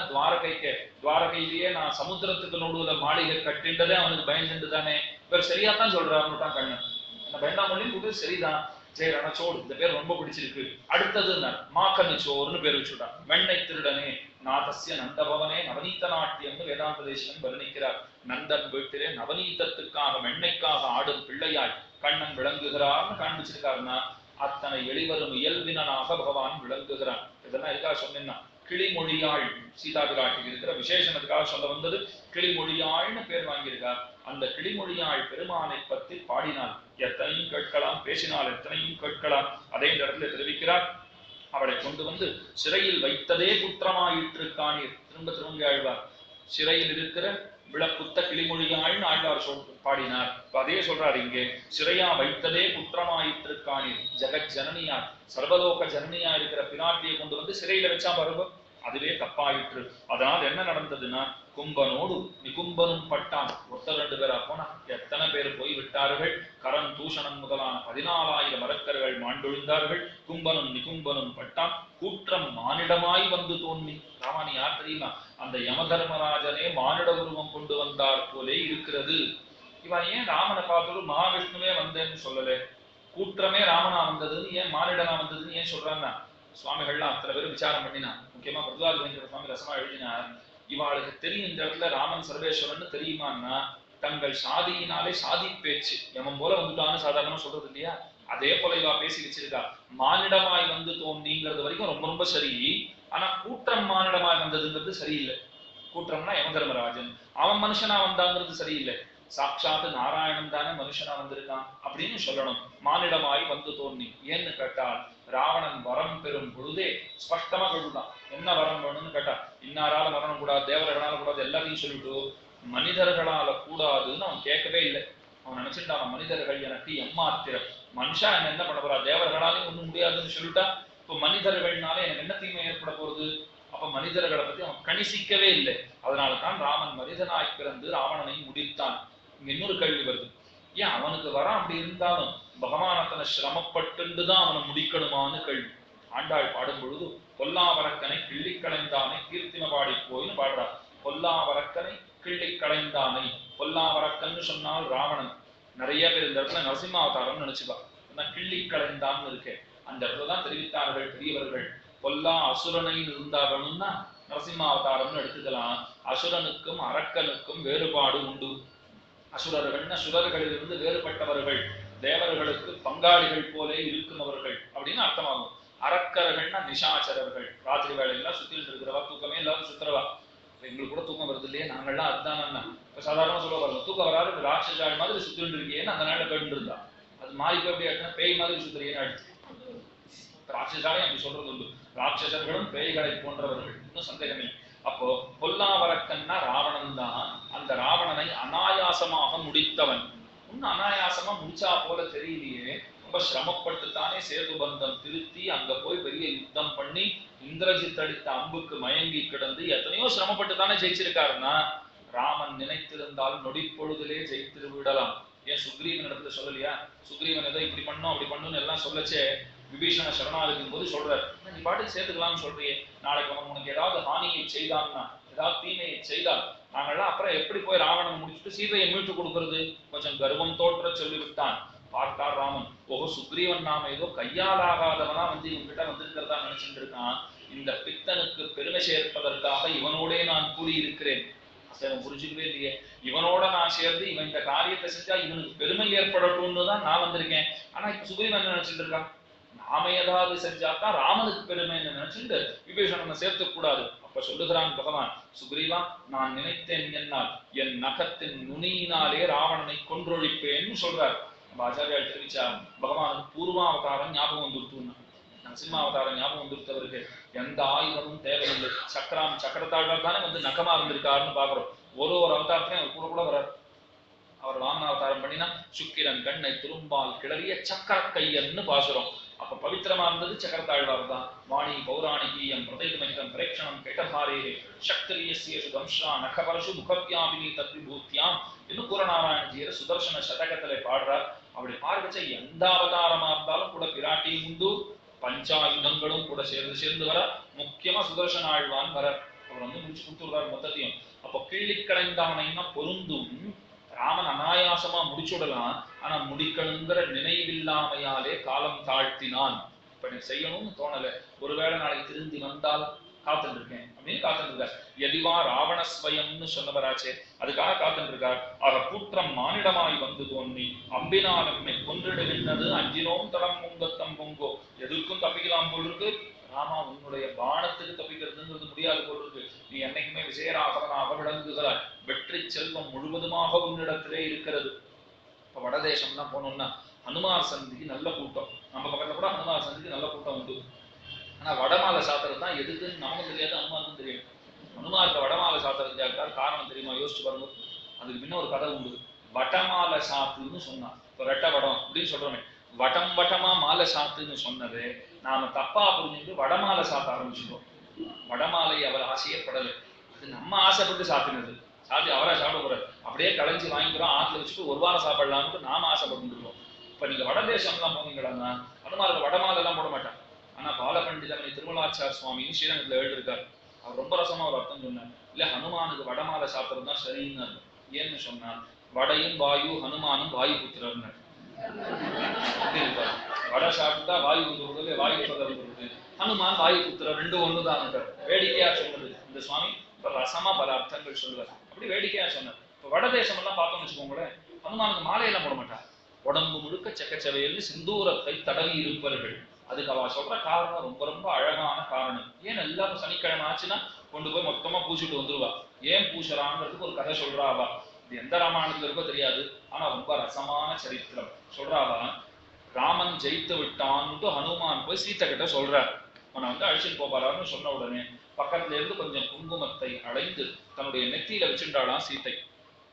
துவாரகையிலேயே நான் சமுத்திரத்துக்கு நடுவுல மாளிகை கட்டின்றதே அவனுக்கு பயந்துட்டு தானே. இவர் சரியாத்தான் சொல்றாருன்னு கண்ணன். என்ன பயந்தாமொழியும் கூட சரிதான். ஜெய ரணச்சோடு இந்த பேர் ரொம்ப பிடிச்சிருக்கு. அடுத்தது மாக்கனுச்சோர்னு பேர் வச்சுட்டான். வெண்ணை திருடனே நாதஸ்ய நந்தபவனே நவநீத நாட்டியம்னு வேதாந்த தேசிகன் வர்ணிக்கிறார். நந்தன் வீட்டிலே நவநீதத்துக்காக வெண்ணைக்காக ஆடும் பிள்ளையாய் கண்ணன் விளங்குகிறார்னு காண்பிச்சிருக்காருன்னா, அத்தனை எளிவரும் இயல்பினனாக பகவான் விளங்குகிறான். இதெல்லாம் எதுக்காக சொன்னேன்னா, கிளிமொழியாள் சீதா பிராட்டிக்கு இருக்கிற விசேஷனத்துக்காக சொல்ல வந்தது. கிளிமொழியாள்னு பேர் வாங்கியிருக்கார். அந்த கிளிமொழியாள் பெருமானை பற்றி பாடினால் எத்தனையும் கேட்கலாம், பேசினால் எத்தனையும் கேட்கலாம். அதே இடத்துல தெரிவிக்கிறார், அவளை கொண்டு வந்து சிறையில் வைத்ததே குற்றமாயிற்று காணீர். திரும்ப திரும்ப ஆழ்வார் சிறையில் இருக்கிற விளப்புத்த கிளிமொழியாள்னு ஆழ்வார் பாடினார். அதே சொல்றாரு இங்கே, சிறையா வைத்ததே குற்றமாயிற்று காணீர். ஜெகத் ஜனனியா சர்வலோக ஜனனியா இருக்கிற பிராட்டியை கொண்டு வந்து சிறையில வச்சா பாருங்க, அதுவே தப்பாயிற்று. அதனால் என்ன நடந்ததுன்னா, கும்பனோடு நிகும்பனும் பட்டான். ஒருத்தர் 2 பேரா போனா எத்தனை பேர் போய் விட்டார்கள். கரன் தூஷணம் முதலான 14,000 மரக்கர்கள் மாண்டொழிந்தார்கள். கும்பனும் நிகும்பனும் பட்டான். கூற்றம் மானிடமாய் வந்து தோன்றி. ராமானி யார் தெரியுமா? அந்த யமதர்மராஜனே மானிட உருவம் கொண்டு வந்தார் போலே இருக்கிறது. இவன் ஏன் ராமனை பார்த்து மகாவிஷ்ணுவே வந்தேன்னு சொல்லல, கூற்றமே ராமனா வந்ததுன்னு ஏன் மானிடனா வந்ததுன்னு ஏன் சொல்றான்னா, சுவாமிகள்லாம் அத்தனை பேரும் விசாரம் பண்ணினா. முக்கியமா பிரகலாத சுவாமி ரசமா எழுதினார், இவாளுக்கு தெரியும் இந்த இடத்துல ராமன் சர்வேஸ்வரன் தெரியுமான்னா, தங்கள் சாதியினாலே சாதி பேச்சு எமன் போல வந்துட்டான்னு சாதாரணமா சொல்றது இல்லையா, அதே போல இவா பேசி வச்சிருக்கா. மானிடமாய் வந்து தோன்றிங்கிறது வரைக்கும் ரொம்ப ரொம்ப சரி. ஆனா கூற்றம் மானிடமாய் வந்ததுங்கிறது சரியில்லை. கூற்றம்னா யமதர்மராஜன், அவன் மனுஷனா வந்தாங்கிறது சரியில்லை. சாட்சாத்து நாராயணன் தானே மனுஷனா வந்திருக்கான் அப்படின்னு சொல்லணும். மானிடமாய் வந்து தோன்றி ஏன்னு கேட்டால், ராவணன் வரம் பெறும் பொழுதே ஸ்பஷ்டமா கேட்டுதான் என்ன வரம் வேணும்னு கேட்டா, இன்னாரால வரணும் கூடாது, தேவர்களால கூடாது, எல்லாத்தையும் சொல்லிட்டு மனிதர்களால கூடாதுன்னு அவன் கேட்கவே இல்லை. அவன் நினைச்சுட்டான், மனிதர்கள் எனக்கு எம்மாத்திரம், மனுஷா என்ன பண்ண போறா, தேவர்களாலையும் ஒண்ணும் முடியாதுன்னு சொல்லிட்டா, இப்ப மனிதர்கள்னால எனக்கு என்ன தீமை ஏற்பட போறது. அப்ப மனிதர்களை பத்தி அவன் கணிசிக்கவே இல்லை. அதனாலதான் ராமன் மனிதனாய் பிறந்து ராவணனை முடித்தான். இங்க இன்னொரு கேள்வி வருது, ஏன் அவனுக்கு வர அப்படி இருந்தாலும் பகவான் அத்தனை சிரமப்பட்டுதான் அவனை முடிக்கணுமான்னு கேள்வி. ஆண்டாள் பாடும் பொழுது, பொல்லாவரக்கனை கிள்ளி களைந்தானை கீர்த்திம பாடி போயின்னு பாடுறார். பொல்லாவரக்கனை கிள்ளி களைந்தானை, பொல்லாவரக்கன்னு சொன்னால் ராவணன். நிறைய பேர் இந்த இடத்துல நரசிம்மாவதாரம் நினைச்சுப்பா, கிள்ளி களைந்தான்னு இருக்கு. அந்த இடத்துலதான் தெரிவித்தார்கள் பெரியவர்கள், பொல்லா அசுரனை இருந்தாகணும்னா நரசிம்மாவதாரம்னு எடுத்துக்கலாம். அசுரனுக்கும் அரக்கனுக்கும் வேறுபாடு உண்டு. அசுரர்கள்னா சுரர்களிலிருந்து வேறுபட்டவர்கள், தேவர்களுக்கு பங்காளிகள் போலே இருக்குமவர்கள் அப்படின்னு அர்த்தமாகும். அரக்கர்கள்னா நிஷாச்சரர்கள், ராத்திரி வேலையெல்லாம் சுத்திட்டு இருக்கிறவா, தூக்கமே இல்லாத சுத்துறவா. எங்களுக்கு கூட தூக்கம் வருது இல்லையே, நாங்கள்லாம் அதுதானே இப்ப சாதாரணமா சொல்ல வரணும், தூக்கம் வராது ராட்சசாள் மாதிரி சுத்திட்டு இருக்கேன்னு அந்த நாளில் கேட்டு இருந்தா, அது மாறி போய் எப்படி ஆச்சுன்னா பேய் மாதிரி சுத்துறேன்னு ஆயிடுச்சு. ராட்சசாலையும் அப்படி சொல்றது உண்டு, ராட்சசர்களும் பேய்களை போன்றவர்கள், இன்னும் சந்தேகமே. அப்போ பொல்லாவரக்கன்னா ராவணன் தான். அந்த ராவணனை அனாயாசமாக முடித்தவன். இன்னும் அனாயாசமா முடிச்சா போல தெரியலையே, ரொம்ப சிரமப்பட்டு தானே சேது பந்தம் திருத்தி அங்க போய் பெரிய யுத்தம் பண்ணி இந்திரஜித் அடித்த அம்புக்கு மயங்கி கிடந்து எத்தனையோ சிரமப்பட்டு தானே ஜெயிச்சிருக்காருன்னா, ராமன் நினைத்திருந்தால் நொடிப்பொழுதிலே ஜெயித்து விடலாம். ஏன் சுக்ரீவன் இடத்துல சொல்லலையா, சுக்ரீவன் ஏதோ இப்படி பண்ணும் அப்படி பண்ணுன்னு எல்லாம் சொல்லச்சே விபீஷண சரணாகதிக்கும் போது சொல்றாரு, நீ பாட்டுக்கு சேர்த்துக்கலாம்னு சொல்றியே, நாளைக்கு அவன் உனக்கு ஏதாவது ஹானியை செய்தான்னா, ஏதாவது தீமையை செய்தால் நாங்கள்லாம் அப்புறம் எப்படி போய் ராவணன் முடிச்சுட்டு சீதையை மீட்டு கொடுக்கறது, கொஞ்சம் கர்வம் தோற்ற சொல்லிவிட்டான். பார்த்தார் ராமன், ஓஹோ சுக்ரீவன் நாம ஏதோ கையால் ஆகாதவனா வந்து இவன்கிட்ட வந்திருக்கிறதா நினைச்சுட்டு இருக்கான், இந்த பித்தனுக்கு பெருமை சேர்ப்பதற்காக இவனோடே நான் கூறியிருக்கிறேன். அவன் புரிஞ்சுக்கவே இல்லையே, இவனோட நான் சேர்ந்து இவன் இந்த காரியத்தை செஞ்சா இவனுக்கு பெருமை ஏற்படட்டும்னு தான் நான் வந்திருக்கேன். ஆனா இப்ப சுக்ரீவன் என்ன நினைச்சிட்டு இருக்கான், நாம ஏதாவது செஞ்சாதான் ராமனுக்கு பெருமைன்னு நினைச்சுட்டு விபீஷணனை சேர்த்து கூடாது. அப்ப சொல்லுகிறான் பகவான், சுக்ரீவா நான் நினைத்தேன் என்னால் என் நகத்தின் நுனியினாலே ராவணனை கொன்றொழிப்பேன்னு சொல்றார். நம்ம ஆச்சாரியால் தெரிவிச்சா, பகவானுக்கு பூர்வாவதாரம் ஞாபகம் வந்துருத்துன்னா, நரசிம்மாவதாரம் ஞாபகம் வந்துருத்தவருக்கு எந்த ஆயுதமும் தேவையில்லை. சக்கரத்தாழ்வார் தானே வந்து நகமா இருந்திருக்காருன்னு பாக்குறோம். ஒரு அவதாரத்திலையும் அவர் கூட கூட வர்றார். அவர் வாமன அவதாரம் பண்ணினா சுக்கிரன் கண்ணை துரும்பால் கிளறிய சக்கர கையன்னு பாசுறோம். அப்ப பவித்திரமா இருந்தது சக்கரத்தாழ்வார் தான். வாணி பௌராணிகீயம் பிரதேதமகிதம் பிரேக்ஷணம் கேட்டபாரே சக்திரியசிய சுதம்ஷா நகபரசு முகவியாபினி தத்விபூத்தியாம் இன்னும் பூரநாராயணஜியர் சுதர்சன சதகத்திலே பாடுறார். அப்படி பார்க்கச்ச எந்த அவதாரமா இருந்தாலும் கூட பிராட்டியும் உண்டு, பஞ்சாயுதங்களும் கூட சேர்ந்து வர. முக்கியமா சுதர்சன ஆழ்வான் வர. அவர் வந்து முடிச்சு கொடுத்துருக்காரு மொத்தத்தையும். அப்ப கிள்ளி கலைந்தானைன்னா பொருந்தும். ராமன் அனாயாசமா முடிச்சுடலாம், ஆனா முடிக்கணுங்கிற நினைவில்லாமையாலே காலம் தாழ்த்தினான். இப்ப எனக்கு செய்யணும்னு தோணல, ஒருவேளை நாளைக்கு திருந்தி வந்தால் காத்துட்டு இருக்கேன் அப்படின்னு காத்துட்டு இருக்கார். எதிவா ராவணஸ்வயம்னு சொன்னவராச்சே, அதுக்காக காத்துட்டு இருக்கார். ஆக கூற்றம் மானிடமாய் வந்து தோன்றி அம்பினால் நம்மை கொன்றிடுகின்றது அஞ்சினோம் தடம் முங்கத்தம் பொங்கோ. எதுக்கும் தப்பிக்கலாம் போல் இருக்கு, ராமா உன்னுடைய பானத்துக்கு தப்பிக்கிறதுங்கிறது முடியாது போல் இருக்கு. நீ என்னைக்குமே விஜயராகவனாக விளங்குகிறாய், வெற்றி செல்வம் முழுவதுமாக உன்னிடத்திலே இருக்கிறது. இப்ப வடதேசம்னா போனோம்னா ஹனுமார் சந்திக்கு நல்ல கூட்டம், நம்ம பக்கத்துல கூட ஹனுமார் சந்திக்கு நல்ல கூட்டம் உண்டு. ஆனா வடமாலை சாத்துறது தான் எதுக்குன்னு நமக்கும் தெரியாது, ஹனுமானுக்கும் தெரியும். ஹனுமாருக்கு வடமாலை சாத்துறது யாருக்காரு காரணம் தெரியுமா? யோசிச்சு பாருங்க. அதுக்கு முன்ன ஒரு கதை உண்டு. வடமாலை சாத்துன்னு சொன்னா, இப்ப ரெட்ட வடம் அப்படின்னு சொல்றோமே, வட்டம் வட்டமா மாலை சாத்துன்னு சொன்னது நாம தப்பா புரிஞ்சுட்டு வடமாலை சாத்த ஆரம்பிச்சிட்டோம். வடமாலை அவர் ஆசையப்படலை, அது நம்ம ஆசைப்பட்டு சாத்தினது. சாத்தி அவரா சாப்பிட போறாரு, அப்படியே களைஞ்சி வாங்கிக்கிறோம், ஆத்துல வச்சுட்டு ஒரு வாரம் சாப்பிடலாம்னு நாம ஆசைப்பட்டு இருக்கோம். இப்ப நீங்க வடதேசம்லாம் போனீங்களா, ஹனுமாருக்கு வடமாலை எல்லாம் போட மாட்டாங்க. ஆனா பாலபண்டிதமணி திருமலாச்சார சுவாமின்னு ஸ்ரீரங்கத்துல எழுதியிருக்காரு. அவர் ரொம்ப ரசமா ஒரு அர்த்தம் சொன்னார். இல்ல ஹனுமானுக்கு வடமாலை சாப்பிட்றது தான் சரின்னு. ஏன்னு சொன்னா வடையும் வாயு, ஹனுமானும் வாயு புத்திரர்னு. வடை சாப்பிட்டா வாயு புத்திரது, வாயு புத்திரது, ஹனுமான் வாயு புத்திரர் ரெண்டும் ஒண்ணுதான். வேடிக்கையா சொன்னது இந்த சுவாமி. இப்ப ரசமா பல அர்த்தங்கள் சொல்லுவார், அப்படி வேடிக்கையா சொன்னார். இப்ப வடதேசம் எல்லாம் பார்த்தோம்னு வச்சுக்கோங்களேன், ஹனுமானுக்கு மாலையெல்லாம் போட மாட்டார். உடம்பு முழுக்க செக்கச்சவையில் சிந்தூரத்தை தடவி இருப்பார்கள். அதுக்கு அவ சொல்ற காரணம் ரொம்ப ரொம்ப அழகான காரணம். ஏன் எல்லாரும் சனிக்கிழமை ஆச்சுன்னா கொண்டு போய் மொத்தமா பூசிட்டு வந்துருவா. ஏன் பூசறாங்கிறதுக்கு ஒரு கதை சொல்றா அவ. இது எந்த ராமாயணத்துல இருக்கோ தெரியாது, ஆனா ரொம்ப ரசமான சரித்திரம் சொல்றாவா. ராமன் ஜெயித்து விட்டான்ட்டு ஹனுமான் போய் சீத்தை கிட்ட சொல்றார். அவனை வந்து அழிச்சுட்டு போப்பாரான்னு சொன்ன உடனே பக்கத்துல இருந்து கொஞ்சம் குங்குமத்தை அடைந்து தன்னுடைய நெத்தியில வச்சுட்டாளாம் சீத்தை.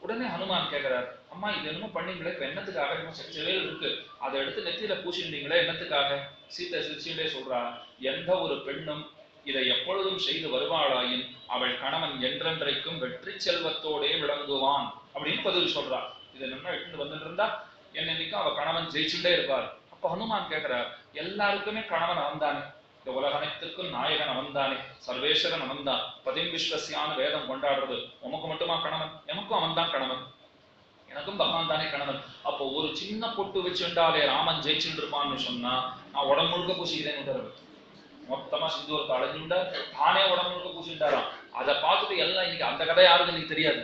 உடனே ஹனுமான் கேட்கிறார், அம்மா இது என்னமோ பண்ணீங்களே, இப்ப என்னத்துக்காக? இன்னும் செவேல் இருக்கு, அதை எடுத்து நெத்தியில பூசிட்டீங்களே, என்னத்துக்காக? சீத்தை சிரிச்சுட்டே சொல்றா, எந்த ஒரு பெண்ணும் இதை எப்பொழுதும் செய்து வருவாளாயின் அவள் கணவன் என்றென்றைக்கும் வெற்றி செல்வத்தோடே விளங்குவான் அப்படின்னு பதில் சொல்றா. இதை நம்ம எடுத்து வந்துட்டு இருந்தா என்னன்னைக்கும் அவ கணவன் ஜெயிச்சுட்டே இருப்பார். அப்ப ஹனுமான் கேட்கிறார், எல்லாருக்குமே கணவன் அவன்தானே, இந்த உலக அனைத்துக்கும் நாயகன் அவன்தானே, சர்வேஸ்வரன் அவன்தான், பதிம் விஸ்வசியான வேதம் கொண்டாடுறது. உமக்கு மட்டுமா கணவன்? எனக்கும் அவன் தான் கணவன், எனக்கும் பகவான் தானே கணவன். அப்போ ஒரு சின்ன பொட்டு வச்சுட்டாலே ராமன் ஜெயிச்சுட்டு இருப்பான்னு சொன்னா நான் உடம்பு முழுக்க பூசிக்கிறேன். மொத்தமா சிந்தூரத்தை அடைஞ்சுண்டா தானே உடம்பு முழுக்க பூசிட்டாராம். அதை பார்த்துட்டு எல்லாம் இன்னைக்கு அந்த கதை யாருக்கு இன்னைக்கு தெரியாது.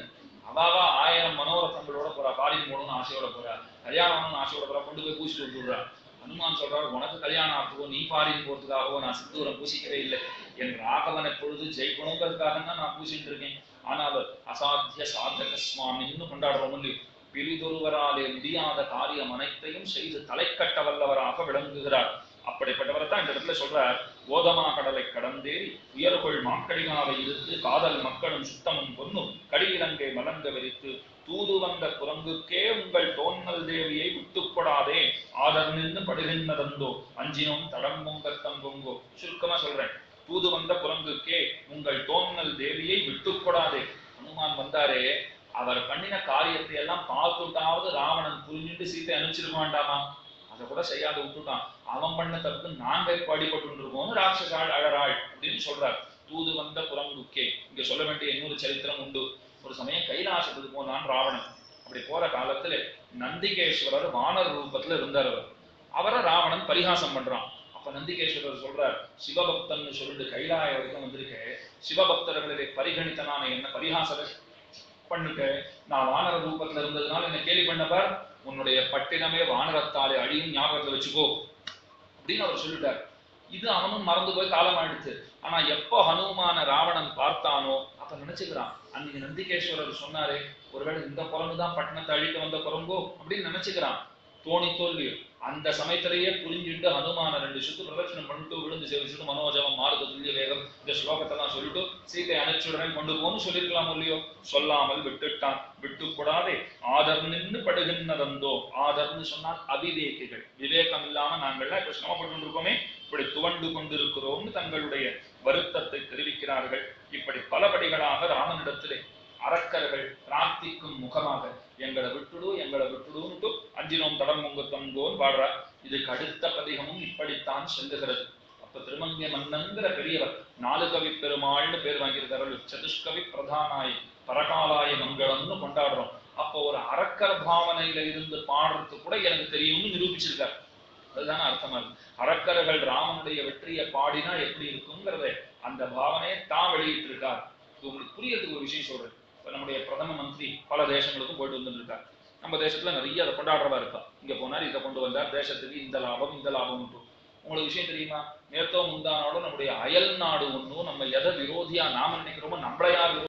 அவாவா 1000 மனோரத்தங்களோட போறா, பாரின் போகணும்னு ஆசையோட போறா, கல்யாணம்னு ஆசையோட போறா, கொண்டு போய் பூசிட்டு வந்துடுறா. ஹனுமான் சொல்றாரு, உனக்கு கல்யாணம் ஆகவோ நீ பாரின் போறதுக்காகவோ நான் சிந்தூரம் பூசிக்கவே இல்லை. என் ராகவன் எப்பொழுது ஜெயிக்கணுங்கிறதுக்காக தான் நான் பூசிட்டு இருக்கேன். ஆனால் அசாத்திய சாதக சுவாமின்னு கொண்டாடுறோம் இல்லையோ, பிரிதொருவராலே முடியாத காரியம் அனைத்தையும் செய்து தலை கட்ட வல்லவராக விளங்குகிறார். அப்படிப்பட்டவரை தான் இந்த இடத்துல சொல்றார், கோதமா கடலை கடந்தேறி உயர்கொள் மாக்கடிகாவை இருந்து காதல் மக்களும் சுத்தமும் பொன்னும் கடியிலங்கை மலங்க விரித்து தூது வந்த குரங்குக்கே உங்கள் தோன்னல் தேவியை விட்டுப்படாதே ஆதர் நின்று படுகின்றதந்தோ அஞ்சினும் தடம் பொங்கத்தம் பொங்கோ. சுருக்கமா சொல்றேன், தூது வந்த குரங்குக்கே உங்கள் தோன்னல் தேவியை விட்டுப்படாதே. ஹனுமான் வந்தாரே, அவர் பண்ணின காரியத்தை எல்லாம் பார்த்துட்டாவது ராவணன் புரிஞ்சுட்டு சீத்தை அனுப்பிச்சிருக்க வேண்டாமா? அதை கூட செய்யாத விட்டுட்டான். அவன் பண்ண தப்பு நாங்க இப்ப அடிபட்டு இருக்கோம்னு ராட்சசாள் அழறாள் அப்படின்னு சொல்றார். தூது வந்த குரங்குக்கே. இங்க சொல்ல வேண்டிய இன்னொரு சரித்திரம் உண்டு. ஒரு சமயம் கைலாசத்துக்கு போனான் ராவணன். அப்படி போற காலத்துல நந்திகேஸ்வரர் வானர் ரூபத்துல இருந்தார். அவரை ராவணன் பரிகாசம் பண்றான். அப்ப நந்திகேஸ்வரர் சொல்றார், சிவபக்தன் சொல்லிட்டு கைலாய வரைக்கும் வந்திருக்க, சிவபக்தர்களை பரிகணித்த நான் என்ன பரிகாச பண்ணுக்க, நான் வானர ரூபத்துல இருந்ததுனால என்ன கேலி பண்ணப்பார், உன்னுடைய பட்டினமே வானரத்தாலே அழியும், ஞாபகத்துல வச்சுக்கோ அப்படின்னு அவர் சொல்லிட்டார். இது அவனும் மறந்து போய் காலம் ஆயிடுச்சு. ஆனா எப்போ ஹனுமான ராவணன் பார்த்தானோ அப்ப நினைச்சுக்கிறான், அன்னைக்கு நந்திகேஸ்வரர் சொன்னாரே, ஒருவேளை இந்த குரங்குதான் பட்டணத்தை அழிக்க வந்த குரங்கோ அப்படின்னு நினைச்சுக்கிறான். தோணித்தோ இல்லையோ அந்த சமயத்திலேயே புரிஞ்சுட்டு ஹனுமான 2 சுத்து பிரதட்சணம் பண்ணிட்டு விழுந்து சேவிச்சுட்டு மனோஜவம் மாறுத துல்லிய வேகம் இந்த ஸ்லோகத்தெல்லாம் சொல்லிட்டு சீத்தை அனுப்பிச்சுடுறேன் கொண்டு போன்னு சொல்லிருக்கலாம் இல்லையோ, சொல்லாமல் விட்டுட்டான். விட்டு கூடாதே ஆதர் நின்று படுகின்றதந்தோ. ஆதர்ன்னு சொன்னால் அவிவேகிகள், விவேகம் இல்லாம நாங்கள்லாம் இப்ப சிரமப்பட்டு இருக்கோமே, இப்படி துவண்டு கொண்டிருக்கிறோம்னு தங்களுடைய வருத்தத்தை தெரிவிக்கிறார்கள். இப்படி பல படிகளாக ராமனிடத்திலே அரக்கர்கள் பிரார்த்திக்கும் முகமாக எங்களை விட்டுடுன்னுட்டு அஞ்சினோம் தடம் முங்கத்தங்கோன் பாடுறார். இதுக்கு அடுத்த பதிகமும் இப்படித்தான் செல்லுகிறது. அப்ப திருமங்கை மன்னன்கிற பெரியவர் 4 கவி பெருமாள்னு பேர் வாங்கியிருக்காரு. சதுஷ்கவி பிரதானாய் பரகாலாய மங்களம்னு கொண்டாடுறோம். அப்போ ஒரு அரக்கர் பாவனையில இருந்து பாடுறது கூட எனக்கு தெரியும்னு நிரூபிச்சிருக்காரு. அதுதானே அர்த்தமா இருக்கு. அரக்கர்கள் ராமனுடைய வெற்றியை பாடினா எப்படி இருக்குங்கிறத அந்த பாவனையை தான் வெளியிட்டு இருக்கார். உங்களுக்கு புரியறதுக்கு ஒரு விஷயம் சொல்றேன். இப்ப நம்முடைய பிரதம மந்திரி பல தேசங்களுக்கும் போயிட்டு வந்துட்டு இருக்கார். நம்ம தேசத்துல நிறைய அதை கொண்டாடுறதா இருக்கா. இங்க போனார், இதை கொண்டு வந்தார், தேசத்துக்கு இந்த லாபம் இந்த லாபம். உங்களுக்கு விஷயம் தெரியுமா, நேத்தோ முந்தானோட நம்முடைய அயல் நாடு ஒன்றும் நம்ம எதை விரோதியா நாம நினைக்கிறோமோ நம்மள யார்